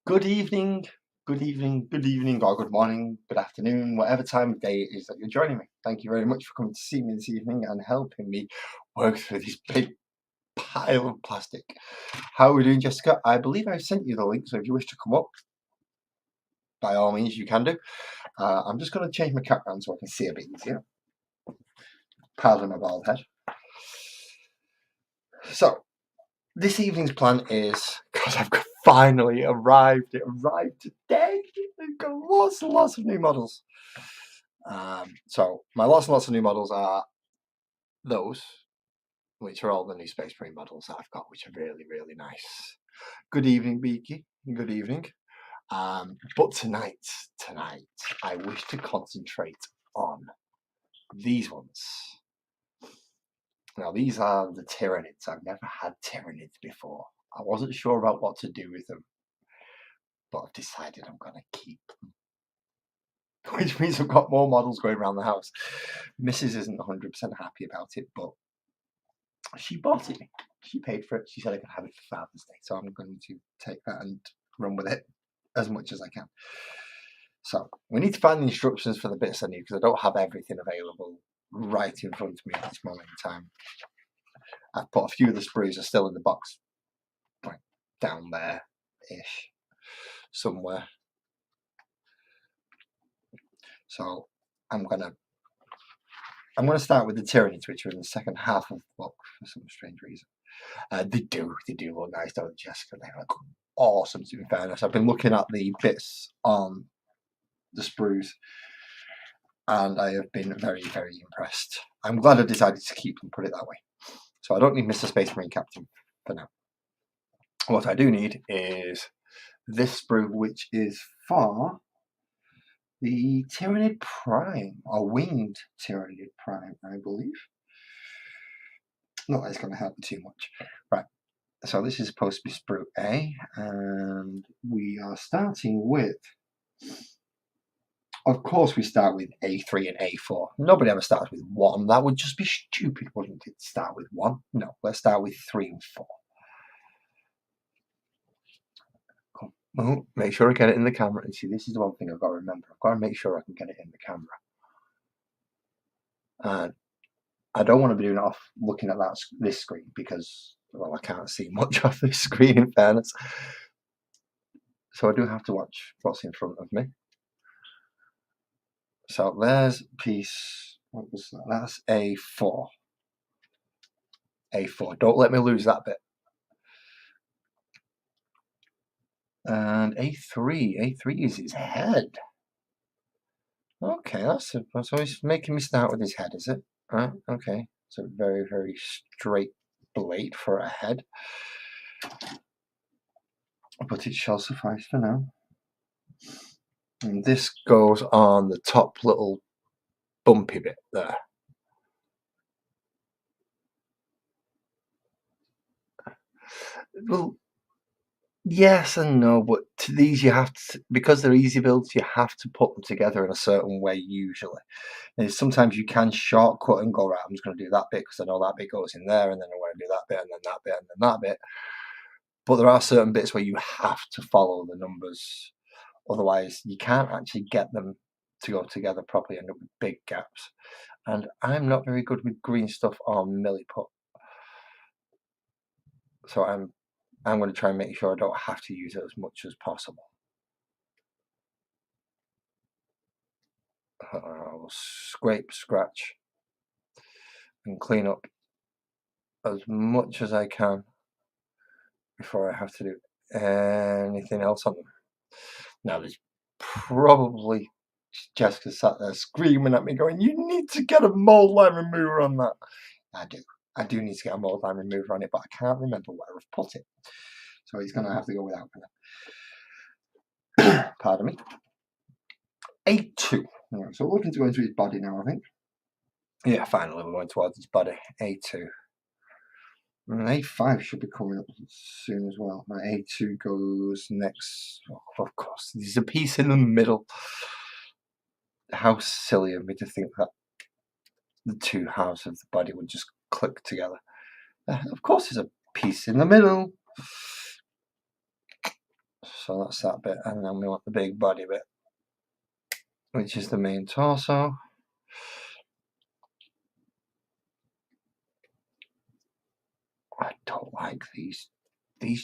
Good evening, good evening, or good morning, good afternoon, whatever time of day it is that you're joining me. Thank you very much for coming to see me this evening and helping me work through this big pile of plastic. How are we doing, Jessica? I believe I've sent you the link, so if you wish to come up, by all means, you can do. I'm just going to change my cap around so I can see a bit easier. Pardon my bald head. So, this evening's plan is, because I've finally arrived, it arrived today. I've got lots and lots of new models. So my lots and lots of new models are those, which are all the new Space Marine models that I've got, which are really, really nice. Good evening, Beaky. Good evening. But tonight, I wish to concentrate on these ones. Now, these are the Tyranids. I've never had Tyranids before. I wasn't sure about what to do with them, but I've decided I'm going to keep them. Which means I've got more models going around the house. Mrs. isn't 100% happy about it, but she bought it. She paid for it. She said I could have it for Father's Day. So I'm going to take that and run with it as much as I can. So we need to find the instructions for the bits I need because I don't have everything available right in front of me at this moment in time. I've put a few of the sprues are still in the box, like down there-ish, somewhere. So I'm gonna start with the Tyranids, which are in the second half of the book for some strange reason. They do look nice, don't they, Jessica? They look awesome, to be fairness. I've been looking at the bits on the sprues, and I have been very, very impressed. I'm glad I decided to keep them, put it that way. So I don't need Mr. Space Marine Captain for now. What I do need is this sprue, which is for the Tyranid Prime, or Winged Tyranid Prime, I believe. Not that it's going to help me too much. Right, so this is supposed to be sprue A, and we are starting with, of course we start with A3 and A4. Nobody ever starts with 1. That would just be stupid, wouldn't it, to start with 1? No, let's start with 3 and 4. Cool. Oh, make sure I get it in the camera. And see, this is the one thing I've got to remember. I've got to make sure I can get it in the camera. And I don't want to be doing it off looking at this screen because, well, I can't see much of this screen in fairness. So I do have to watch what's in front of me. So there's piece, what was that? That's A4. A4. Don't let me lose that bit. And A3 is his head. Okay, so he's making me start with his head, is it? Right, okay. It's a very, very straight blade for a head. But it shall suffice for now. And this goes on the top little bumpy bit there. Well, yes and no, but to these you have to, because they're easy builds, you have to put them together in a certain way usually. And sometimes you can shortcut and go, right, I'm just going to do that bit because I know that bit goes in there, and then I want to do that bit, and then that bit, and then that bit. But there are certain bits where you have to follow the numbers. Otherwise, you can't actually get them to go together properly, end up with big gaps. And I'm not very good with green stuff on milliput. So I'm going to try and make sure I don't have to use it as much as possible. I'll scrape, scratch, and clean up as much as I can before I have to do anything else on them. Now, there's probably Jessica sat there screaming at me going, you need to get a mold line remover on that. I do need to get a mold line remover on it, but I can't remember where I've put it. So he's going to have to go without for that. Pardon me. A2. Right, so we're looking to go into his body now, I think. Yeah, finally we're going towards his body. A2. And A5 should be coming up soon as well. Now A2 goes next. Oh, of course, there's a piece in the middle. How silly of me to think that the two halves of the body would just click together. Of course, there's a piece in the middle. So that's that bit, and then we want the big body bit, which is the main torso. I don't like these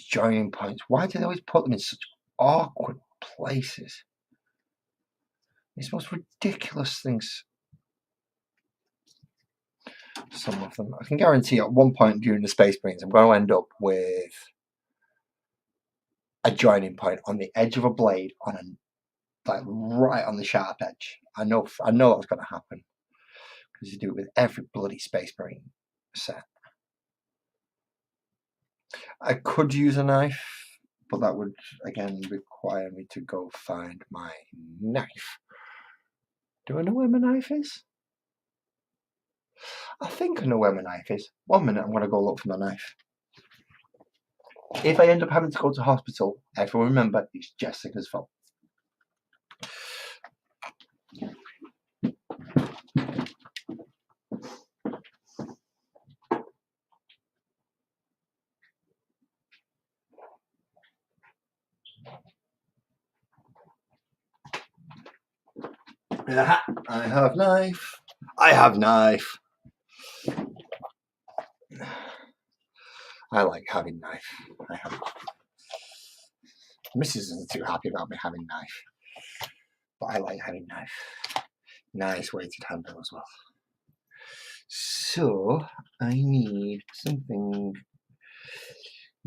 joining points. Why do they always put them in such awkward places? These most ridiculous things. Some of them. I can guarantee at one point during the Space Marines, I'm going to end up with a joining point on the edge of a blade, like right on the sharp edge. I know that's going to happen because you do it with every bloody Space Marine set. I could use a knife, but that would again require me to go find my knife. Do I know where my knife is? I think I know where my knife is. 1 minute, I'm going to go look for my knife. If I end up having to go to hospital, everyone remember it's Jessica's fault. I have knife. I have knife. I like having knife. I have. Mrs. isn't too happy about me having knife, but I like having knife. Nice weighted handle as well. So I need something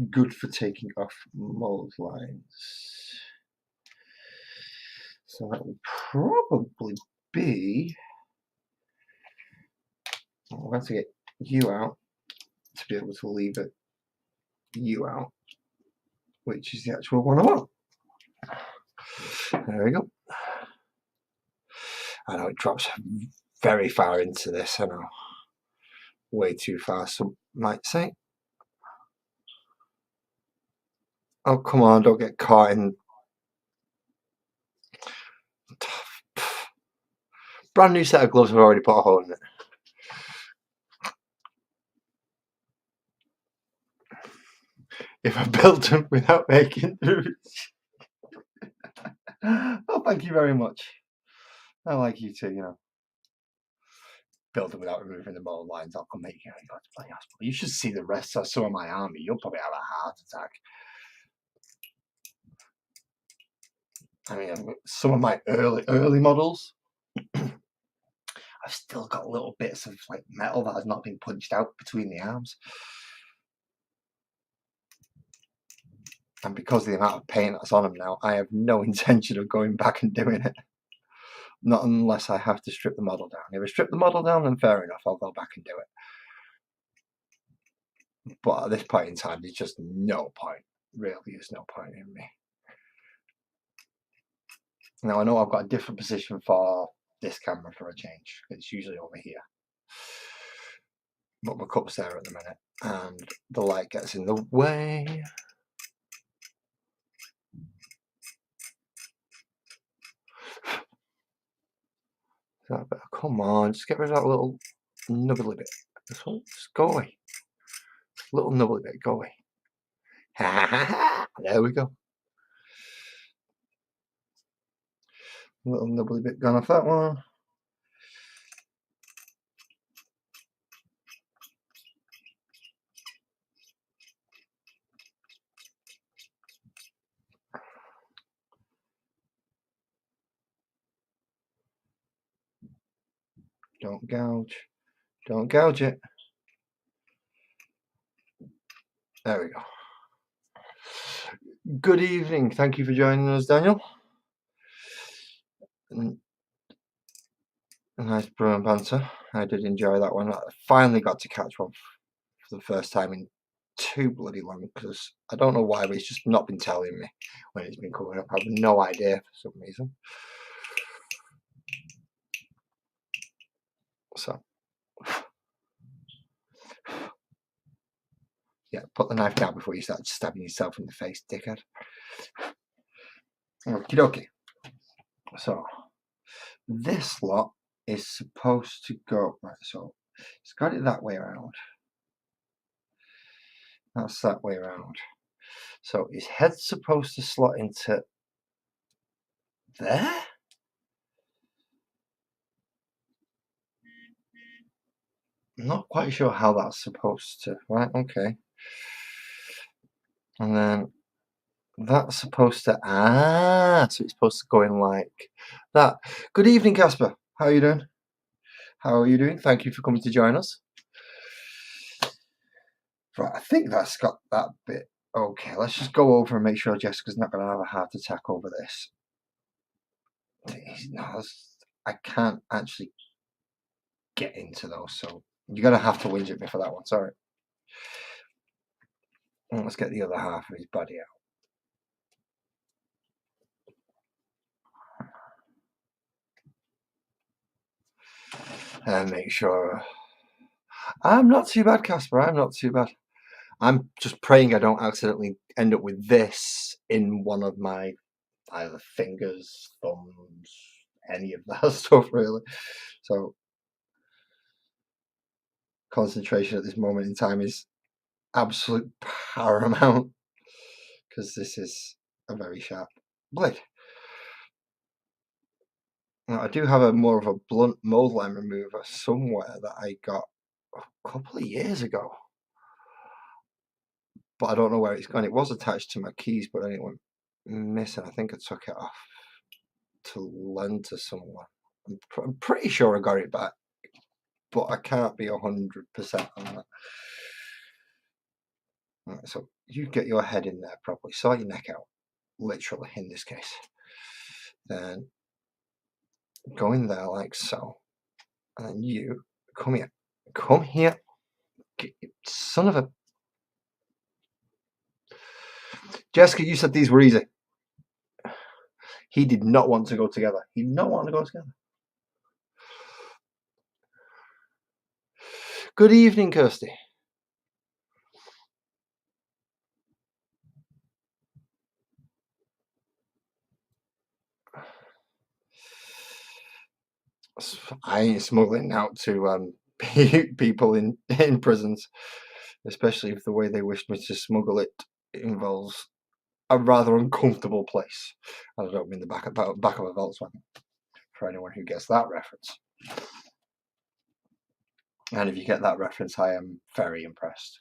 good for taking off mold lines. So that would probably be. We'll have to get you out to be able to leave it you out, which is the actual one I want. There we go. I know it drops very far into this, I know. Way too far, some might say. Oh, come on, don't get caught in. Brand new set of gloves, I've already put a hole in it. If I built them without making through. Oh, thank you very much. I like you too, you know. Build them without removing the mold lines. I'll come make you go to play hospital. You should see the rest of some of my army. You'll probably have a heart attack. I mean, some of my early models, I've still got little bits of like metal that has not been punched out between the arms. And because of the amount of paint that's on them now, I have no intention of going back and doing it. Not unless I have to strip the model down. If I strip the model down, then fair enough, I'll go back and do it. But at this point in time, there's just no point. Really, there's no point in me. Now, I know I've got a different position for this camera for a change. It's usually over here. But my cup's there at the minute, and the light gets in the way. Come on, just get rid of that little nubbly bit. This one, just go away. Little nubbly bit, go away. There we go. Little nubbly bit gone off that one. Don't gouge. Don't gouge it. There we go. Good evening. Thank you for joining us, Daniel. Nice brown banter. I did enjoy that one. I finally got to catch one for the first time in too bloody long, because I don't know why, but it's just not been telling me when it's been coming up. I have no idea for some reason. So, yeah, put the knife down before you start stabbing yourself in the face, dickhead. Okie dokie. So, this lot is supposed to go, right, so it's got it that way around. That's that way around. So his head's supposed to slot into there? I'm not quite sure how that's supposed to. Right, okay. And then that's supposed to. So it's supposed to go in like that. Good evening, Casper. How are you doing? How are you doing? Thank you for coming to join us. Right, I think that's got that bit. Okay, let's just go over and make sure Jessica's not going to have a heart attack over this. No, I can't actually get into those, so you're going to have to whinge at me for that one. Sorry. Let's get the other half of his body out. And make sure. I'm not too bad, Casper. I'm not too bad. I'm just praying I don't accidentally end up with this in one of my either fingers, thumbs, any of that stuff, really. So concentration at this moment in time is absolute paramount because this is a very sharp blade. Now, I do have a more of a blunt mold line remover somewhere that I got a couple of years ago, but I don't know where it's gone. It was attached to my keys, but then it went missing. I think I took it off to lend to someone. I'm pretty sure I got it back, but I can't be 100% on that. Right, so you get your head in there properly, sort your neck out, literally in this case. Then go in there like so, and then you come here, son of a. Jessica, you said these were easy. He did not want to go together. He did not want to go together. Good evening, Kirsty. I ain't smuggling out to people in prisons, especially if the way they wish me to smuggle it involves a rather uncomfortable place. I don't mean the back of a Volkswagen, for anyone who gets that reference. And if you get that reference, I am very impressed.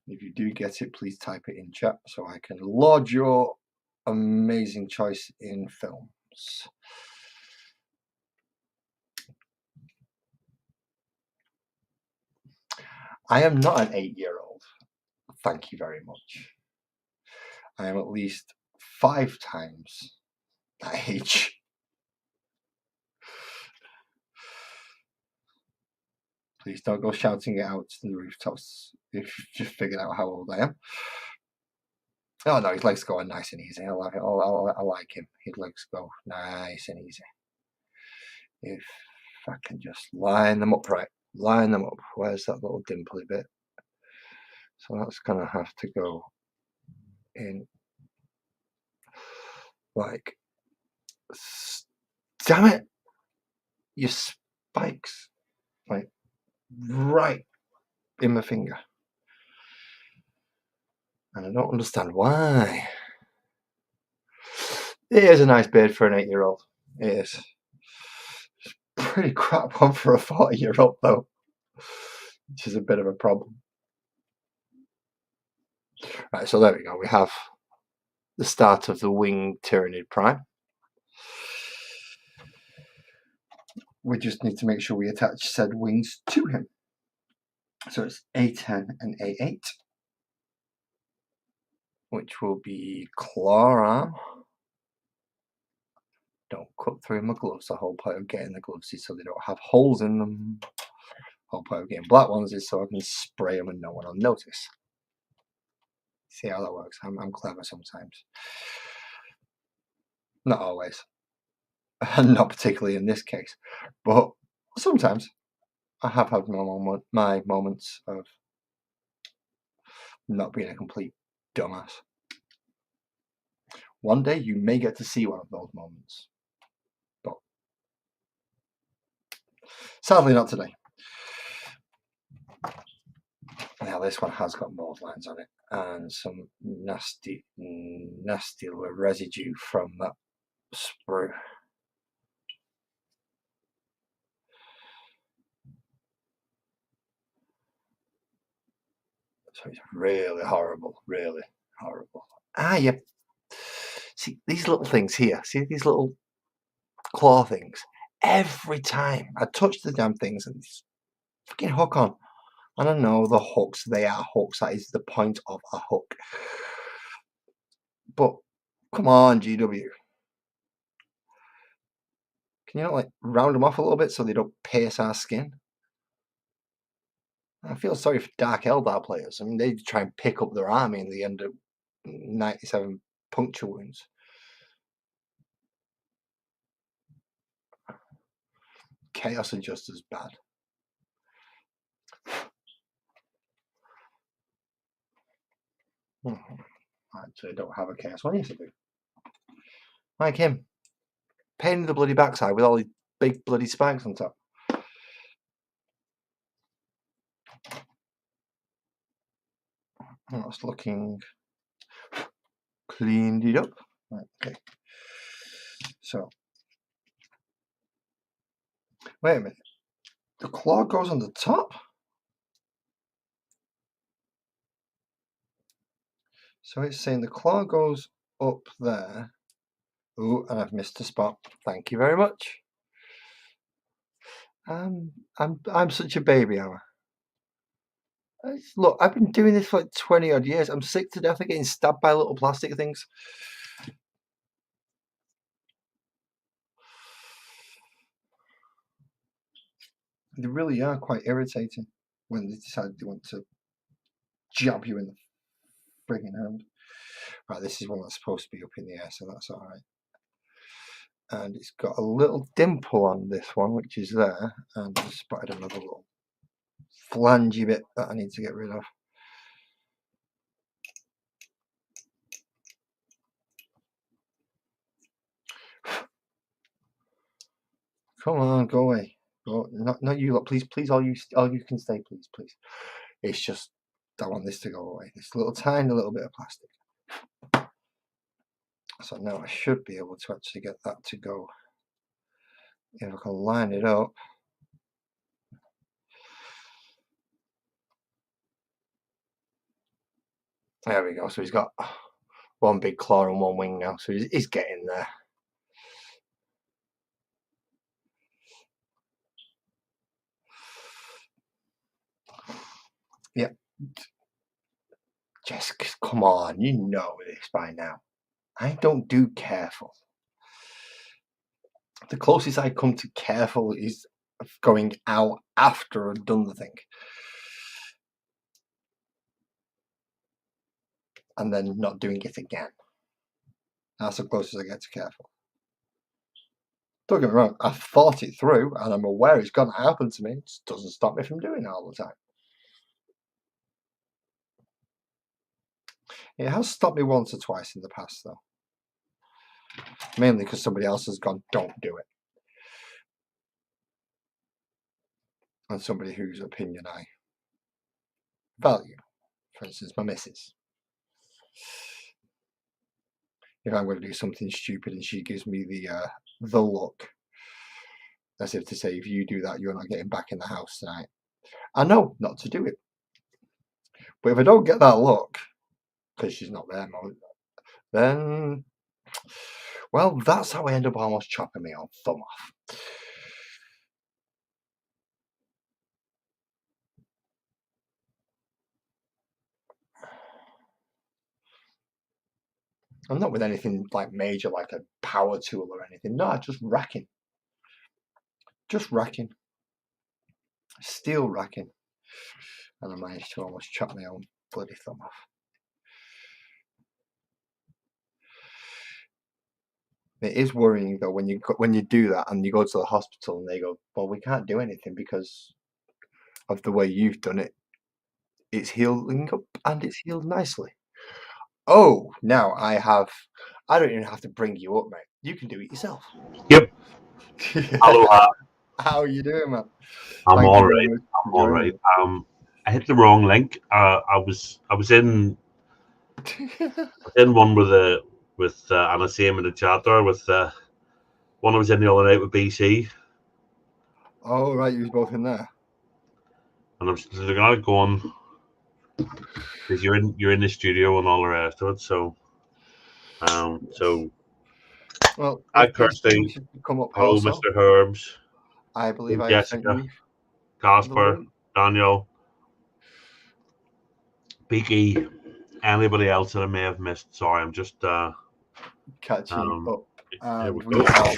If you do get it, please type it in chat so I can lodge your amazing choice in films. I am not an 8-year-old. Thank you very much. I am at least 5 times that age. Please don't go shouting it out to the rooftops if you've just figured out how old I am. Oh no, his legs go nice and easy. I like him. His legs go nice and easy. If I can just line them up right. Line them up. Where's that little dimply bit? So that's gonna have to go in like, damn it, your spikes, like right in my finger, and I don't understand why. It is a nice beard for an 8-year-old. It is. It's a pretty crap one for a 40-year-old though, which is a bit of a problem. Right, so there we go. We have the start of the winged Tyranid Prime. We just need to make sure we attach said wings to him. So it's A10 and A8, which will be claw arm. Don't cut through my gloves. The whole point of getting the gloves is so they don't have holes in them. The whole point of getting black ones is so I can spray them and no one will notice. See how that works? I'm clever sometimes. Not always. And not particularly in this case. But sometimes I have had my moments of not being a complete dumbass. One day you may get to see one of those moments. But sadly not today. Now this one has got mold lines on it and some nasty residue from that sprue. So it's really horrible, really horrible. Yeah. See these little things here. See these little claw things. Every time I touch the damn things and it's fucking hook on. And I know the hooks, they are hooks. That is the point of a hook. But come on, GW. Can you not like round them off a little bit so they don't pierce our skin? I feel sorry for Dark Eldar players. I mean, they try and pick up their army and they end up 97 puncture wounds. Chaos are just as bad. Actually, I don't have a Chaos one. Yes, I do. Like him. Pain in the bloody backside with all these big bloody spikes on top. That's looking cleaned it up. Right, okay. So, wait a minute. The claw goes on the top? So it's saying the claw goes up there. Ooh, and I've missed a spot. Thank you very much. I'm such a baby, am I? Look, I've been doing this for like 20 odd years. I'm sick to death of getting stabbed by little plastic things. They really are quite irritating when they decide they want to jab you in the frigging hand. Right, this is one that's supposed to be up in the air, so that's all right. And it's got a little dimple on this one, which is there, and I spotted another little flangey bit that I need to get rid of. Come on, go away. Go, not you lot, please, all you can stay, please. It's just, I want this to go away. This little tiny little bit of plastic. So now I should be able to actually get that to go. If I can line it up. There we go. So he's got one big claw and one wing now. So he's getting there. Yeah. Just come on, you know this by now. I don't do careful. The closest I come to careful is going out after I've done the thing. And then not doing it again. That's the closest I get to careful. Don't get me wrong, I've thought it through and I'm aware it's going to happen to me. It just doesn't stop me from doing it all the time. It has stopped me once or twice in the past, though. Mainly because somebody else has gone, don't do it. And somebody whose opinion I value. For instance, my missus. If I'm going to do something stupid and she gives me the look, as if to say, if you do that, you're not getting back in the house tonight. I know not to do it. But if I don't get that look, because she's not there, then, well, that's how I end up almost chopping my own thumb off. I'm not with anything like major, like a power tool or anything. No, just racking. Just racking. Steel racking. And I managed to almost chop my own bloody thumb off. It is worrying though when you do that and you go to the hospital and they go, well, we can't do anything because of the way you've done it. It's healing up and it's healed nicely. Oh, now I don't even have to bring you up, mate. You can do it yourself. Yep. Aloha. How are you doing, man? I'm Thank all you very right. much I'm for all joining right. me. I hit the wrong link. I was in one with and I see him in the chat there with one I was in the other night with BC, Oh right, you was both in there. and I'm looking at it going because you're in the studio and all the rest of it. So Well, hi if these Kirsty, things should come up hello also, Mr. Herbs, I believe I have sent Jessica, you the Casper, link. Daniel, Beaky, anybody else that I may have missed. Sorry, I'm just Catching up, here we and we go. have.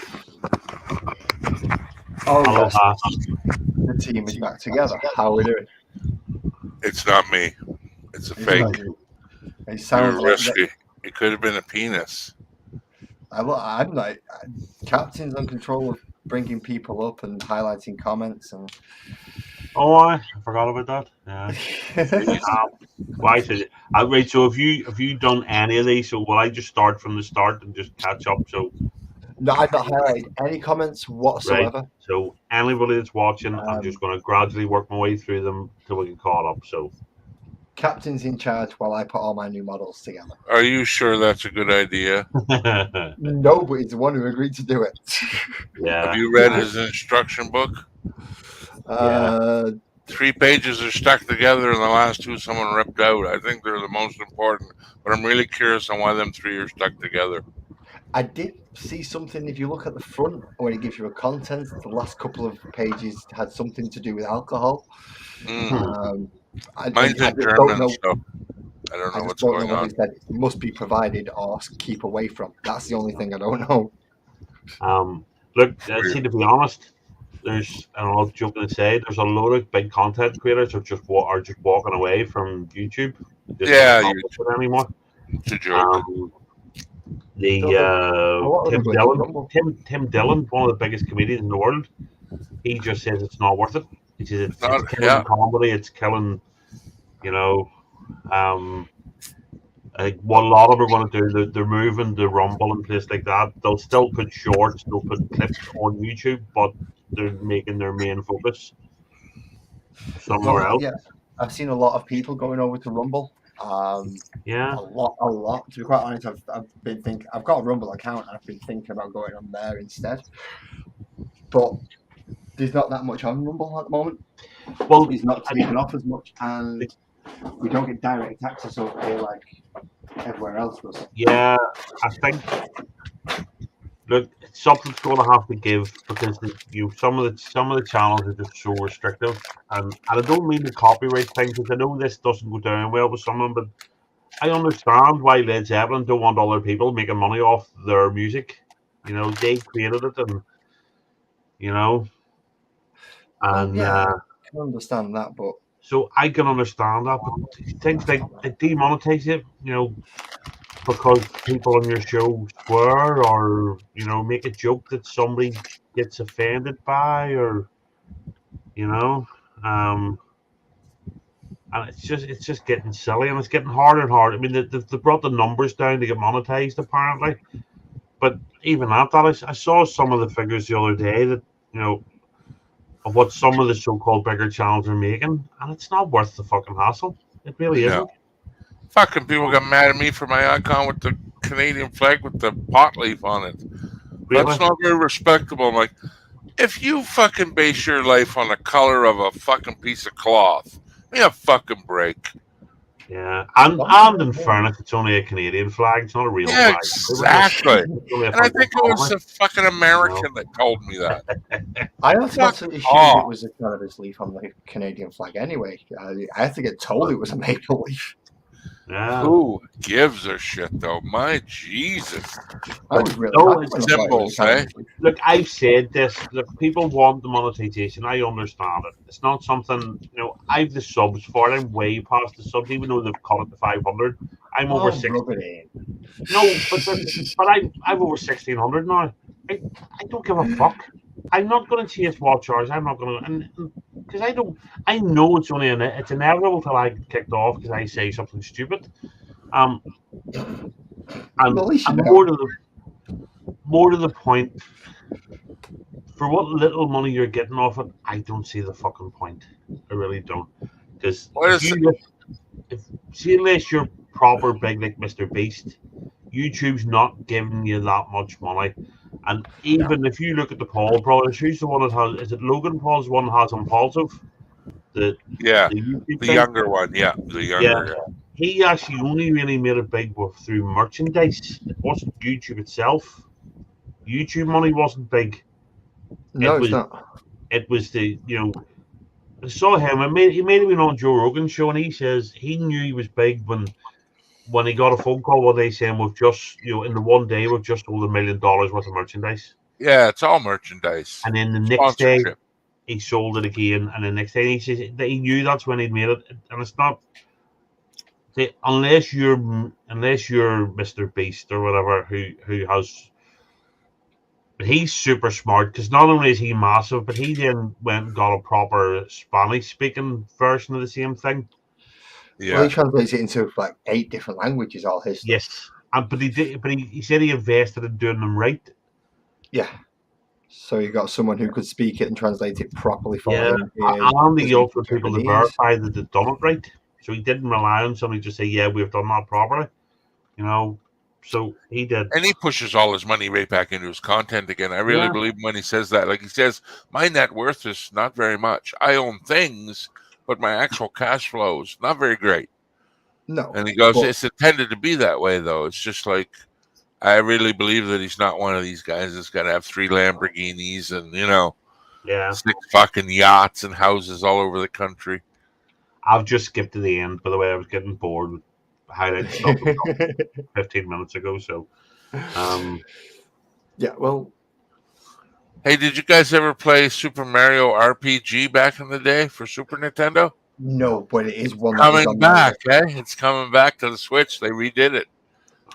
Oh yes, Aloha. the team is back together. How are we doing? It's not me. It's a It's fake. not you. It You sounds were like risky. It could have been a penis. I'm like Captain's on control of bringing people up and highlighting comments and. Oh, I forgot about that. Yeah. Why should it? Right. So have you done any of these? So will I just start from the start and just catch up? So No, I've not highlighted any comments right. whatsoever. So anybody that's watching, I'm just going to gradually work my way through them till we get caught up. So Captain's in charge while I put all my new models together. Are you sure that's a good idea? No, but he's the one who agreed to do it. yeah. Have you read his instruction book? Uh, 3 pages are stuck together, and the last 2 someone ripped out. I think they're the most important, but I'm really curious on why them 3 are stuck together. I did see something. If you look at the front when it gives you a content, the last couple of pages had something to do with alcohol. Mm. I Mine's in just don't German, know. so I don't know I just what's don't going know whether on. it said it must be provided or keep away from. That's the only thing I don't know. Look, see, to be honest, there's, and I'm not joking to say, there's a load of big content creators who just are just walking away from YouTube. Just Yeah, not with it anymore. it's a joke. A lot of them Tim going to Dillon, Rumble. Tim Dillon, one of the biggest comedians in the world, he just says it's not worth it. He says it's Not- killing yeah. comedy, it's killing, you know. I think what a lot of them are going to do, they're moving the Rumble and place like that. They'll still put shorts, they'll put clips on YouTube, but they're making their main focus somewhere Well, else. yeah, I've seen a lot of people going over to Rumble. Yeah. A lot. To be quite honest, I've been thinking. I've got a Rumble account, and I've been thinking about going on there instead. But there's not that much on Rumble at the moment. Well, it's not taken off as much, and we don't get direct access over here like everywhere else does. Yeah, I think. Look, something's going to have to give because some of the channels are just so restrictive, and I don't mean the copyright thing because I know this doesn't go down well with some of them, but I understand why Led Zeppelin don't want other people making money off their music. You know, they created it, and you know, and I can understand that, but so I can understand that. But things like they demonetize it, because people on your show swear or make a joke that somebody gets offended by, or um and it's just getting silly, and it's getting harder and harder. I mean, they brought the numbers down to get monetized apparently, but even at that, I saw some of the figures the other day that of what some of the so-called bigger channels are making, and it's not worth the fucking hassle. It really isn't. Fucking people got mad at me for my icon with the Canadian flag with the pot leaf on it. Really? That's not very respectable. I'm like, if you fucking base your life on the color of a fucking piece of cloth, give me a fucking break. Yeah, and in fairness, it's only a Canadian flag. It's not a real flag. Exactly. And I think it was a fucking American that told me that. I automatically assumed it was a cannabis leaf on the Canadian flag anyway. I had to get told it was a maple leaf. Yeah. Who gives a shit though? My Jesus. I was really symbols, eh? Look, I've said this. Look, people want the monetization. I understand it. It's not something, I've the subs for it. I'm way past the subs, even though they've cut it to 500. I'm over 60. No, but I'm over 1,600 now. I don't give a fuck. I'm not going to chase watch hours. I'm not going to, because I know it's inevitable till I get kicked off because I say something stupid. And more to the point, for what little money you're getting off it, I don't see the fucking point. I really don't. Because What is it? see, unless you're proper big like Mr. Beast, YouTube's not giving you that much money. And even if you look at the Paul brothers, who's the one that has? Is it Logan Paul's the one that has Impulsive? The Yeah, the YouTube the thing. younger one. Yeah, the younger. Yeah. He actually only really made it big through merchandise. It wasn't YouTube itself. YouTube money wasn't big. No, it's not. It was the I saw him. He made it on Joe Rogan's show, and he says he knew he was big when he got a phone call one day saying we've just in the one day we've just sold $1 million worth of merchandise. Yeah, it's all merchandise. And then the next day he sold it again, and the next day he says that he knew that's when he'd made it. And it's not unless you're Mr. Beast or whatever who has. But he's super smart because not only is he massive, but he then went and got a proper Spanish speaking version of the same thing. Yeah. Well, he translates it into like 8 different languages, all his stuff. Yes. But he said he invested in doing them right. Yeah. So you got someone who could speak it and translate it properly for him. And he also had people to verify that they'd done it right. So he didn't rely on somebody to say, yeah, we've done that properly. So he did. And he pushes all his money right back into his content again. I really believe him when he says that. Like he says, my net worth is not very much. I own things, but my actual cash flow is not very great. No. And he goes, it's intended to be that way, though. It's just like, I really believe that he's not one of these guys that's got to have 3 Lamborghinis and, 6 fucking yachts and houses all over the country. I've just skipped to the end. By the way, I was getting bored with highlight stuff 15 minutes ago. So, yeah, well. Hey, did you guys ever play Super Mario RPG back in the day for Super Nintendo? No, but it is one coming back, It's coming back to the Switch. They redid it.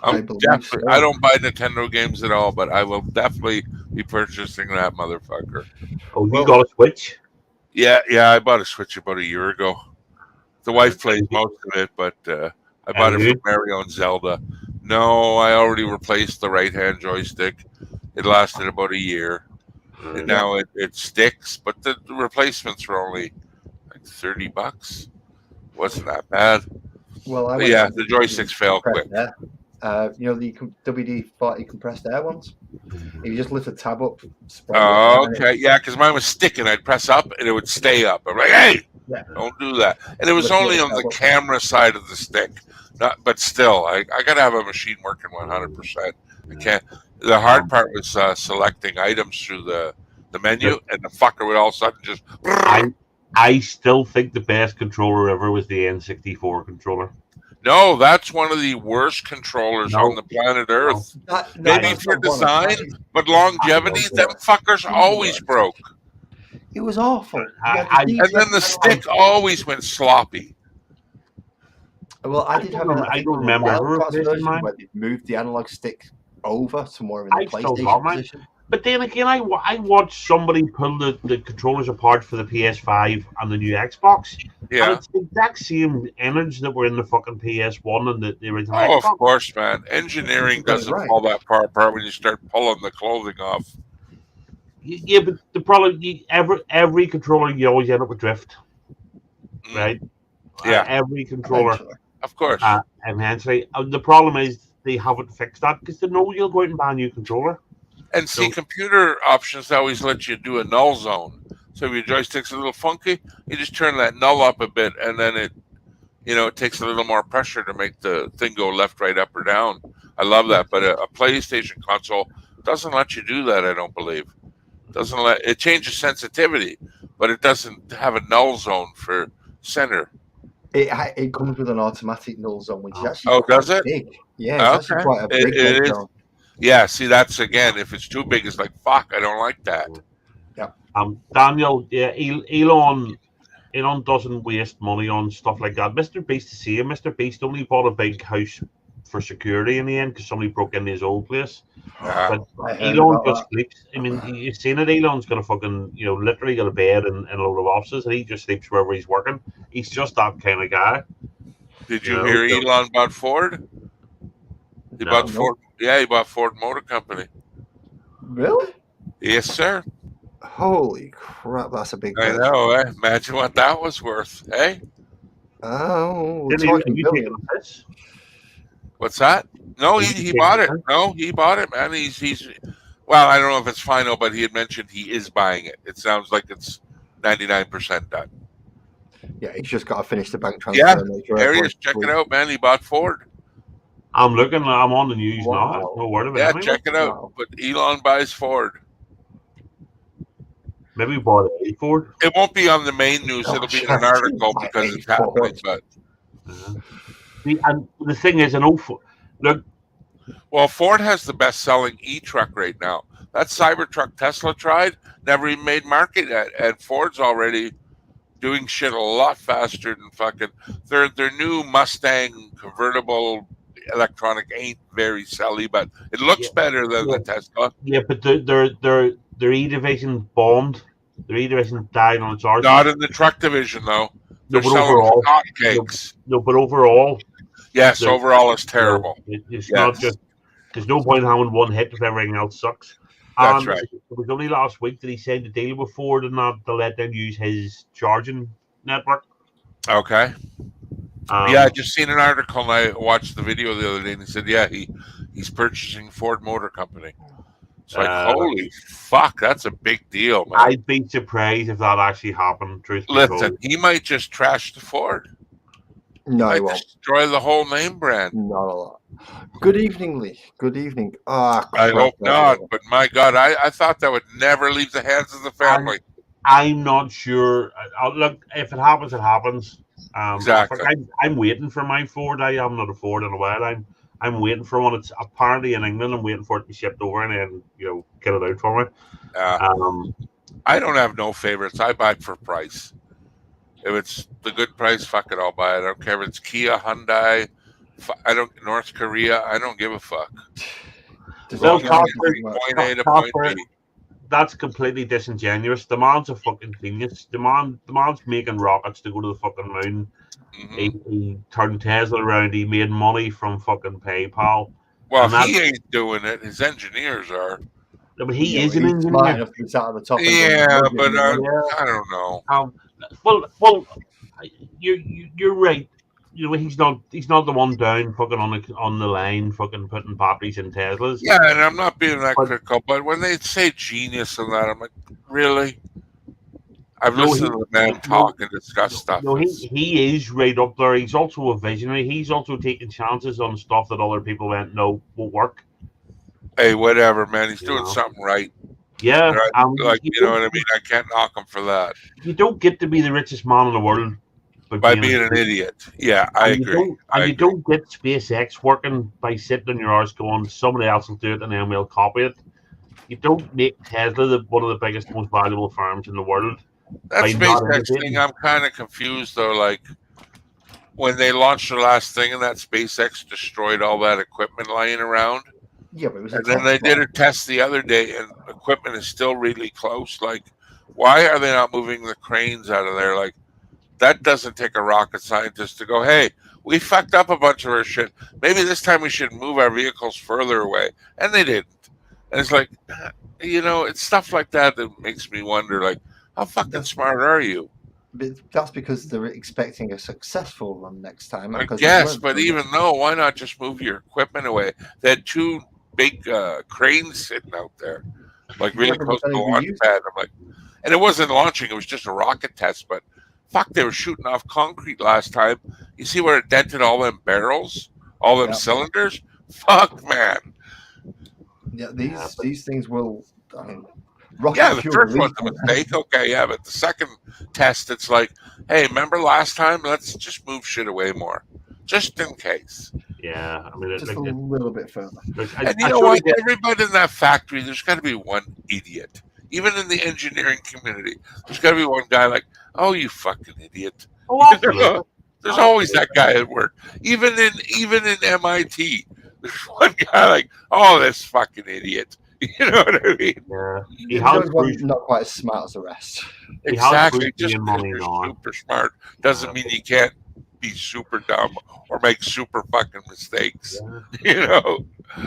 I don't buy Nintendo games at all, but I will definitely be purchasing that motherfucker. Oh, you got a Switch? Yeah, I bought a Switch about a year ago. The wife plays most of it, but I bought it for Mario and Zelda. No, I already replaced the right-hand joystick. It lasted about a year. And now it sticks, but the replacements were only like $30. Wasn't that bad. Well, the joysticks fail quick. The WD-40 compressed air ones. If you just lift the tab up. Okay, because mine was sticking. I'd press up and it would stay up. I'm like, hey, don't do that. And it was only on the camera side of the stick. But still, I got to have a machine working 100%. I can't. The hard part was selecting items through the menu, and the fucker would all of a sudden just. I still think the best controller ever was the N64 controller. No, that's one of the worst controllers on the planet Earth. Maybe for design, but longevity, them fuckers always broke. It was awful. And then the stick always went sloppy. Well, I did have I don't remember version where they moved the analog stick over to more of a PlayStation position. But then again, I watched somebody pull the controllers apart for the PS5 and the new Xbox. Yeah. And it's the exact same innards that were in the fucking PS1 and the original Xbox. Of course, man. Engineering doesn't fall that far apart when you start pulling the clothing off. Yeah, but the problem, every controller, you always end up with drift. Right? Yeah. Every controller. Eventually. Of course. Eventually. The problem is they haven't fixed that because they know you'll go out and buy a new controller. And see, computer options always let you do a null zone. So if your joystick's a little funky, you just turn that null up a bit, and then it takes a little more pressure to make the thing go left, right, up, or down. I love that. But a PlayStation console doesn't let you do that, I don't believe. It changes sensitivity, but it doesn't have a null zone for center. It comes with an automatic null zone, which is actually does it? Big. Yeah, it's actually quite a big zone. Yeah, see, that's again, if it's too big, it's like, fuck, I don't like that. Yeah. Daniel, Elon doesn't waste money on stuff like that. Mr. Beast, Mr. Beast only bought a big house for security in the end because somebody broke into his old place. But Elon just sleeps. I mean, you've seen it. Elon's got a fucking, literally got a bed in a load of offices, and he just sleeps wherever he's working. He's just that kind of guy. Did you hear Elon bought Ford? He bought Ford. Yeah, he bought Ford Motor Company. Really? Yes, sir. Holy crap, that's a big I know, eh? Imagine what that was worth, eh? Oh, we're Didn't you, are talking you taking billions. this? What's that? No, Are you he taking bought it. this? No, he bought it, man. He's well, I don't know if it's final, but he had mentioned he is buying it. It sounds like it's 99% done. Yeah, he's just got to finish the bank transfer. Yeah, and make sure there he everyone's is. Check it sweet. out, man. He bought Ford. I'm looking. I'm on the news now. Wow. No word of it. Yeah, Anyway. check it out. Wow. But Elon buys Ford. Maybe we bought a Ford. It won't be on the main news. It'll be in an article because it's happening. But And the thing is, look, well, Ford has the best-selling e-truck right now. That Cybertruck Tesla tried never even made market yet, and Ford's already doing shit a lot faster than fucking their new Mustang convertible electronic ain't very selly, but it looks Yeah. better than the Tesla. Yeah, but their E division bombed. Their E division died on its arse. Not in the truck division though. They're but selling overall, hotcakes. No, but overall, Yes, overall it's terrible. It's Yes. not just. There's no point in having one hit if everything else sucks. That's And right. It was only last week that he signed a deal with Ford and not to let them use his charging network. Okay. Yeah, I just seen an article and I watched the video the other day and he said, yeah, he's purchasing Ford Motor Company. It's like, holy fuck, that's a big deal, man. I'd be surprised if that actually happened, truth be told. Listen, he might just trash the Ford. No, he might won't. destroy the whole name brand. Not a lot. Good evening, Lee. Good evening. I hope not, but my God, I thought that would never leave the hands of the family. I'm not sure. Look, if it happens, it happens. Exactly. I'm waiting for my Ford. I am not a Ford in a while. I'm waiting for one. It's apparently in England. I'm waiting for it to be shipped over and then get it out for me. I don't have no favorites. I buy for price. If it's the good price, fuck it, I'll buy it. I don't care if it's Kia, Hyundai, North Korea. I don't give a fuck. Well, point A to point B. That's completely disingenuous. The man's a fucking genius. The man's making rockets to go to the fucking moon. Mm-hmm. He turned Tesla around. He made money from fucking PayPal. Well, he ain't doing it. His engineers are. No, but he is an engineer. Yeah, but I don't know. Well, you're right. He's not the one down fucking on the line fucking putting batteries in Teslas. Yeah, and I'm not being that critical, but when they say genius and that, I'm like, really? I've listened to the man talk and discuss stuff. No, he is right up there. He's also a visionary. He's also taking chances on stuff that other people won't work. Hey, whatever, man. He's doing something right. Yeah, like you know what I mean. I can't knock him for that. You don't get to be the richest man in the world by being an idiot. Yeah, I agree. You don't get SpaceX working by sitting on your arse going, somebody else will do it and then we'll copy it. You don't make Tesla one of the biggest, most valuable firms in the world. That SpaceX thing, I'm kind of confused though. Like when they launched the last thing and that SpaceX destroyed all that equipment lying around. Yeah, but it was and then they did a test the other day, and equipment is still really close. Like, why are they not moving the cranes out of there? Like, that doesn't take a rocket scientist to go, hey, we fucked up a bunch of our shit. Maybe this time we should move our vehicles further away. And they didn't. And it's like, it's stuff like that that makes me wonder, like, how fucking smart are you? But that's because they're expecting a successful run next time. I guess, but even though, why not just move your equipment away? They had two big cranes sitting out there, like really close to the launch pad. I'm like, and it wasn't launching; it was just a rocket test. But fuck, they were shooting off concrete last time. You see where it dented all them barrels, all them cylinders? Fuck, man. Yeah, these things will. I mean, the first one's a mistake. Okay, yeah, but the second test, it's like, hey, remember last time? Let's just move shit away more, just in case. Yeah, I mean, just a little bit further. And you know what? Everybody in that factory, there's got to be one idiot. Even in the engineering community, there's got to be one guy like, "Oh, you fucking idiot!" Oh, there's always that guy at work. Even in MIT, there's one guy like, "Oh, this fucking idiot." You know what I mean? Yeah, not quite as smart as the rest. Exactly. Just because you're super smart doesn't mean you can't be super dumb or make super fucking mistakes. Yeah.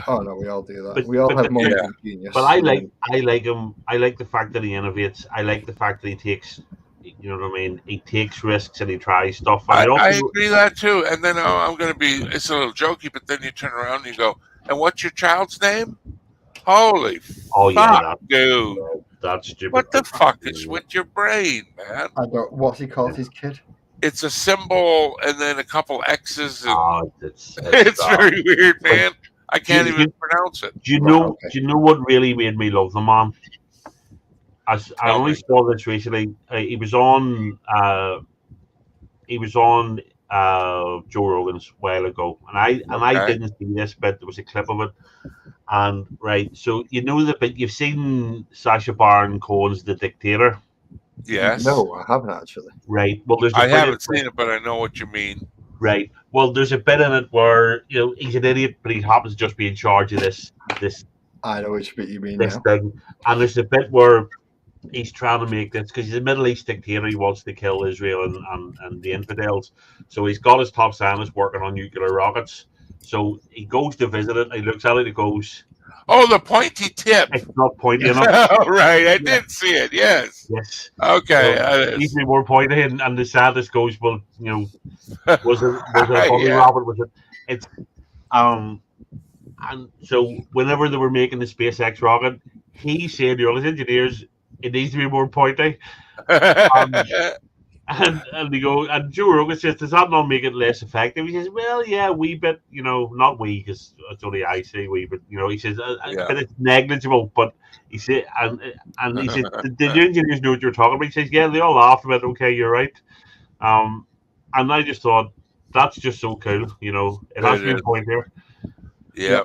Oh no, we all do that. We all have moments of genius. But I like him. I like the fact that he innovates. I like the fact that he takes You know what I mean? He takes risks and he tries stuff, and he I also agree that too. And then I'm going to be, it's a little jokey, but then you turn around and you go, and what's your child's name? Holy oh yeah, fuck, dude. that's stupid. What the fuck is with your brain, man? I don't. What's he called his kid? It's a symbol and then a couple X's, and It's it's very weird, man. I can't do, even pronounce it. do you Right, know? okay. Do you know what really made me love the man? I Tell only me. saw this recently. He was on. He was on Joe Rogan's a while ago, and I Okay. didn't see this, but there was a clip of it. And right, so you know the bit you've seen Sacha Baron Cohen's The Dictator, Yes. No, I haven't actually. right? Well, there's a I brilliant haven't seen it, but I know what you mean. right. Well, there's a bit in it where he's an idiot, but he happens to just be in charge of this I know which bit you mean this now. thing. And there's a bit where he's trying to make this because he's a Middle East dictator. He wants to kill Israel and the infidels. So he's got his top scientists working on nuclear rockets. So he goes to visit it. He looks at it. He goes, Oh, the pointy tip. "It's not pointy enough." Right, I Yeah. did see it. Yes. Yes. Okay. So needs to be more pointy, and the scientist goes, "Well, was it a bunny Yeah. rabbit? Was it? It's And so whenever they were making the SpaceX rocket, he said to all his engineers, it needs to be more pointy. And they go, and Joe Rogan says, does that not make it less effective? He says, well, yeah, a wee bit, not wee, because it's only I say wee, but he says, Yeah. but it's negligible. But he said, and he says, did the engineers know what you're talking about? He says, yeah, they all laughed about it. Okay, you're right. And I just thought that's just so cool. It has to be a point here. Yeah.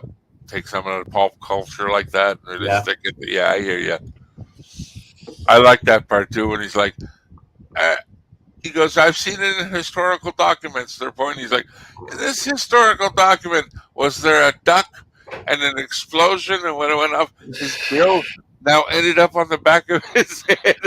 Take some of the pop culture like that and really stick it. Yeah, I hear you. I like that part too. When he's like, he goes, I've seen it in historical documents. Their point, he's like, in this historical document, was there a duck and an explosion? And when it went up, his bill now ended up on the back of his head.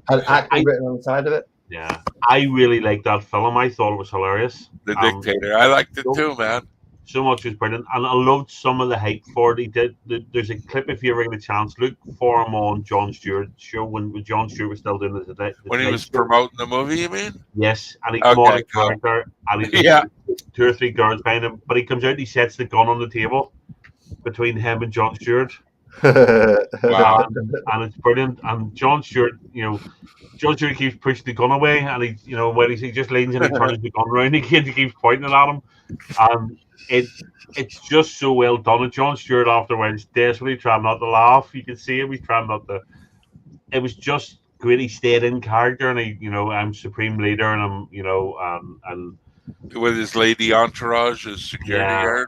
Had acting written on the side of it. Yeah, I really liked that film. I thought it was hilarious. The Dictator. I liked it too, man. So much was brilliant, and I loved some of the hype for it. He did. There's a clip if you ever get a chance, look for him on Jon Stewart's show when Jon Stewart was still doing the when he was promoting the movie. You mean? Yes, and he come on a character, and he's 2 or 3 girls behind him, but he comes out, and he sets the gun on the table between him and Jon Stewart. Wow. And it's brilliant. And Jon Stewart, Jon Stewart keeps pushing the gun away, and when he just leans and he turns the gun around again, he keeps pointing it at him, and it's just so well done. And Jon Stewart afterwards desperately trying not to laugh. You can see him; he's trying not to. It was just great. He stayed in character, and I'm supreme leader, and I'm and with his lady entourage, his security guard.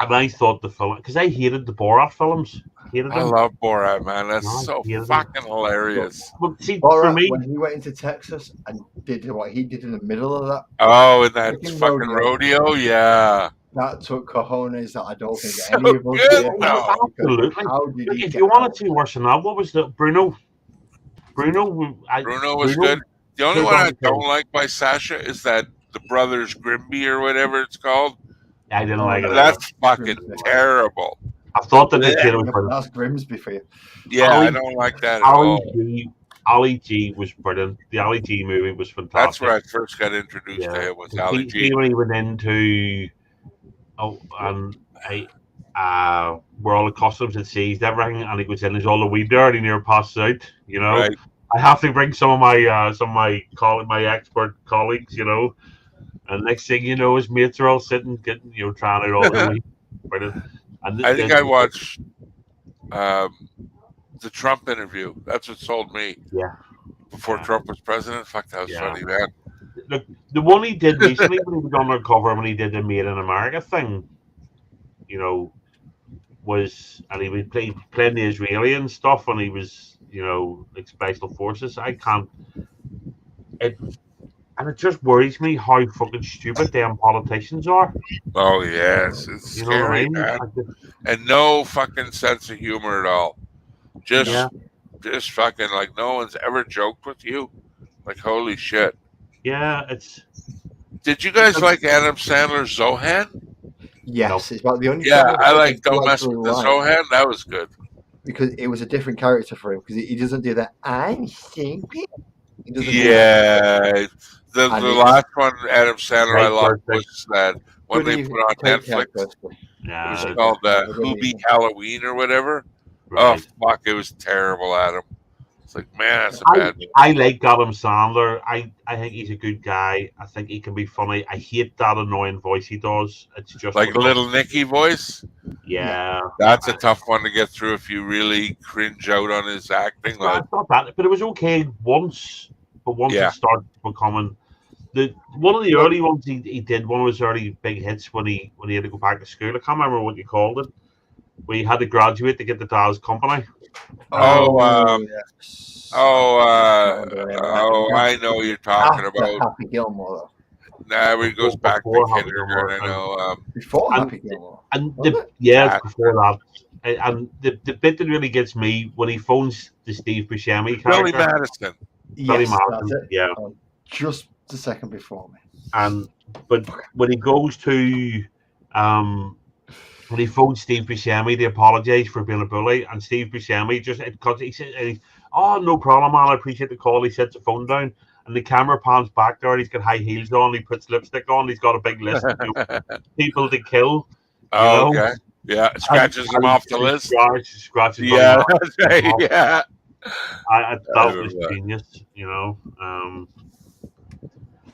And I thought the film, because I hated the Borat films. I love Borat, man. That's so fucking hilarious. Well, see, Borat, for me, when he went into Texas and did what he did in the middle of that. Oh, in that fucking rodeo, yeah. That took cojones that I don't think So any of us good, did. no. Absolutely. How did he If get you want out? to see worse than that, what was the Bruno? Bruno was good. The only one I don't like by Sasha is that the Brothers Grimby or whatever it's called. I didn't like it. That's fucking terrible. I thought the Dictator was brilliant. That's Grimsby for you. Yeah, I don't like that at all. Ali G was brilliant. The Ali G movie was fantastic. That's where I first got introduced to him, was Ali G. When he went into where all the customs had seized everything, and he was in his all the weed there, and he near passes out. Right. I have to bring some of my expert colleagues, and next thing you know, his mates are all sitting, getting, trying out all the weed. Brilliant. And I think I watched the Trump interview. That's what sold me. Yeah. Before Trump was president. Fuck, that was funny, man. Look, the one he did recently when he was undercover, when he did the Made in America thing, and he was playing the Israeli and stuff, and he was, like special forces. And it just worries me how fucking stupid damn politicians are. Oh yes, it's scary, man. And no fucking sense of humor at all. Just fucking like no one's ever joked with you. Like holy shit. Yeah, it's. Did you guys like Adam Sandler's Zohan? Yes, it's about the only. Yeah, I like Don't Mess with the Zohan. That was good. because it was a different character for him because he doesn't do that. I'm thinking. He doesn't do that. Yeah, the And it's last one, Adam Sandler, I Right, loved perfect. was that one good they evening. put on Take care, Netflix. Kirsten. It Yeah, was Take called care. Have a good Hoobie evening. Halloween or whatever. right. Oh fuck, it was terrible, Adam. It's like, man, that's a bad movie. I like Adam Sandler. I think he's a good guy. I think he can be funny. I hate that annoying voice he does. It's just Like Little Nicky voice. yeah. That's a tough one to get through if you really cringe out on his acting. Like, It's not that, but it was okay once. But once Yeah. it started becoming one of the early ones he did, one of his early big hits when he had to go back to school. I can't remember what you called it. Where you had to graduate to get the Dallas Company. Yes. I know what you're talking After about. Happy Gilmore, though. Nah, he goes back to Before Happy kindergarten. I Gilmore, know. Before and- Happy Gilmore. And Was it? before that. And the bit that really gets me when he phones the Steve Buscemi Billy character. Madison. Billy Yes, Madison, that's it. yeah. Just the second before me. But when he goes to when he phones Steve Buscemi to apologise for being a bully, and Steve Buscemi because he said, "Oh, no problem, man. I appreciate the call." He sets the phone down, and the camera pans back there. And he's got high heels on. He puts lipstick on. He's got a big list of people to kill. Oh, know? okay. Yeah, scratches him off the list. Scratches. Yeah, that's right. Yeah. I thought it was genius.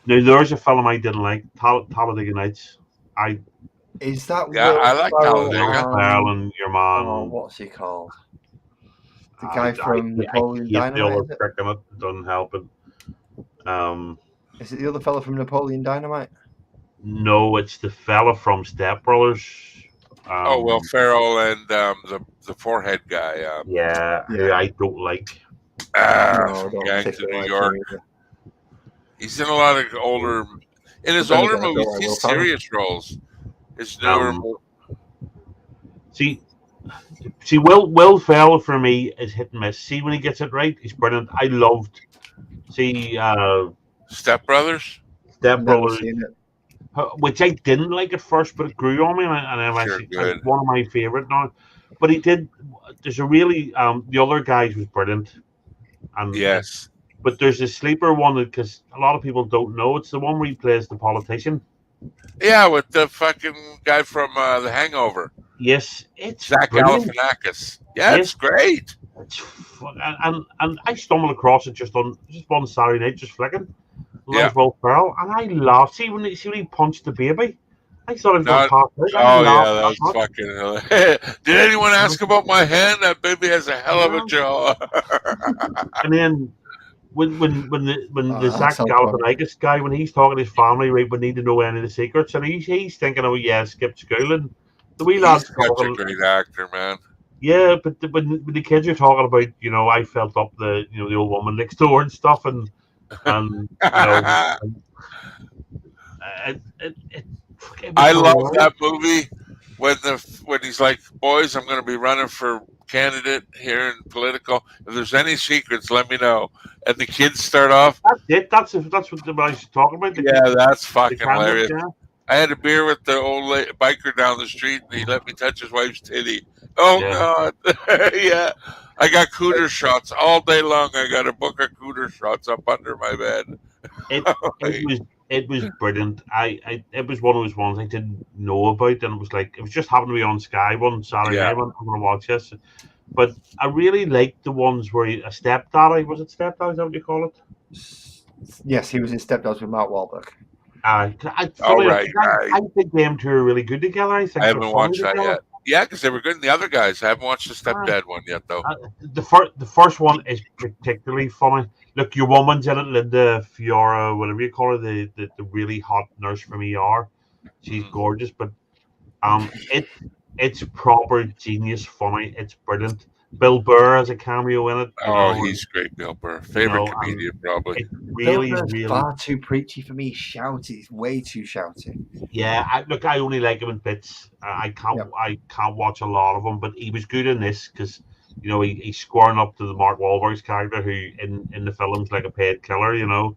Now there's a film I didn't like, Talladega Nights. Is that Yeah, Will I like Ferrell Talladega. And your man. Oh, what's he called? The guy from I Napoleon hate the Dynamite. other Is it? prick in it. Doesn't help it. Is it the other fellow from Napoleon Dynamite? No, it's the fella from Step Brothers. Will Ferrell and the forehead guy. Who I don't like. From don't Gangs take of it New like York. him either. He's in a lot of older. In his But then older again, I don't movies, like Will he's Ferrell. serious roles. His newer. See, Will Ferrell for me is hit and miss. See, when he gets it right, he's brilliant. I loved Step Brothers. Step Never Brothers, seen it. which I didn't like at first, but it grew on me, and it's one of my favorite now. But he did. There's a really the other guys was brilliant, and Yes. but there's a sleeper one because a lot of people don't know. It's the one where he plays the politician. Yeah, with the fucking guy from The Hangover. Yes, it's Zach brilliant. Galifianakis. Yeah, Yes. it's great. It's and I stumbled across it just one Saturday night, just flicking. Yeah. Will Ferrell, and I laughed. See when he punched the baby, I thought it was Oh passed out. yeah, that was fucking hilarious. Did anyone ask about my hand? That baby has a hell of a jaw. And then when the Zach sounds Galifianakis guy, when he's talking to his family, right, we need to know any of the secrets, and he's thinking, oh yeah, skip school, and the wee lad's He's such a talking. great actor, man. Yeah, but when the kids are talking about, I felt up the old woman next door and stuff, and I love that movie when he's like, boys, I'm going to be running for candidate here in political. If there's any secrets, let me know. And the kids start off. That's it. That's what I was talking about. That's fucking hilarious. Yeah. I had a beer with the old biker down the street, and he let me touch his wife's titty. Oh, God. Yeah. I got cooter shots all day long. I got a book of cooter shots up under my bed. It was brilliant. It was one of those ones I didn't know about, and it was just happened to be on Sky one Saturday night. I'm going to watch this. But I really liked the ones where a stepdaddy, was it stepdaddy? Is that what you call it? Yes, he was in Stepdads with Mark Wahlberg. I think them two are really good together. I haven't watched that yet. Yeah, because they were good in the other guys. I haven't watched the stepdad one yet, though. The first one is particularly funny. Look, your woman's in it, Linda Fiora, whatever you call her, the really hot nurse from ER. She's gorgeous, but it's proper genius funny. It's brilliant. Bill Burr has a cameo in it. He's great, Bill Burr. Favorite comedian, probably. Bill Burr's far too preachy for me. Shouty, he's way too shouty. Yeah, I only like him in bits. I can't watch a lot of him, but he was good in this because he's squaring up to the Mark Wahlberg's character, who in the film's like a paid killer. Okay.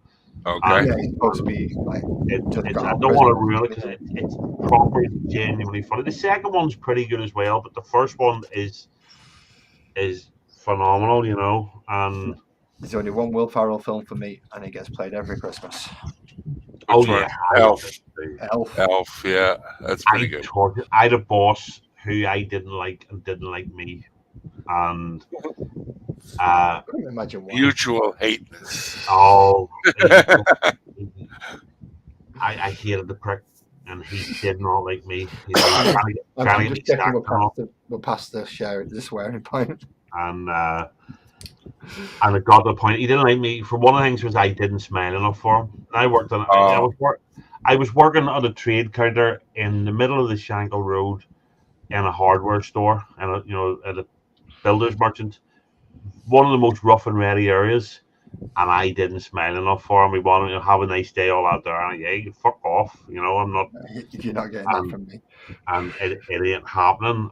Yeah, he's supposed to be like. I don't want to ruin it because it's proper, genuinely funny. The second one's pretty good as well, but the first one is is phenomenal, you know. And There's only one Will Ferrell film for me, and it gets played every Christmas. oh Which one? yeah, I love Elf. it too. Elf. Elf. Yeah, that's pretty good. I had a boss who I didn't like and didn't like me, and I couldn't imagine why. Mutual hateness. oh, I hated the prick, and he did not like me. You know, I'm me just checking stacked off, we're past the swearing point. and it got to the point he didn't like me. For one of the things was I didn't smile enough for him. And I worked on I was working on a trade counter in the middle of the Shankill Road in a hardware store, and at a builder's merchant, one of the most rough and ready areas. And I didn't smile enough for him. We wanted to have a nice day all out there. And yeah, fuck off. You know, I'm not. You're not getting that from me. And it ain't happening.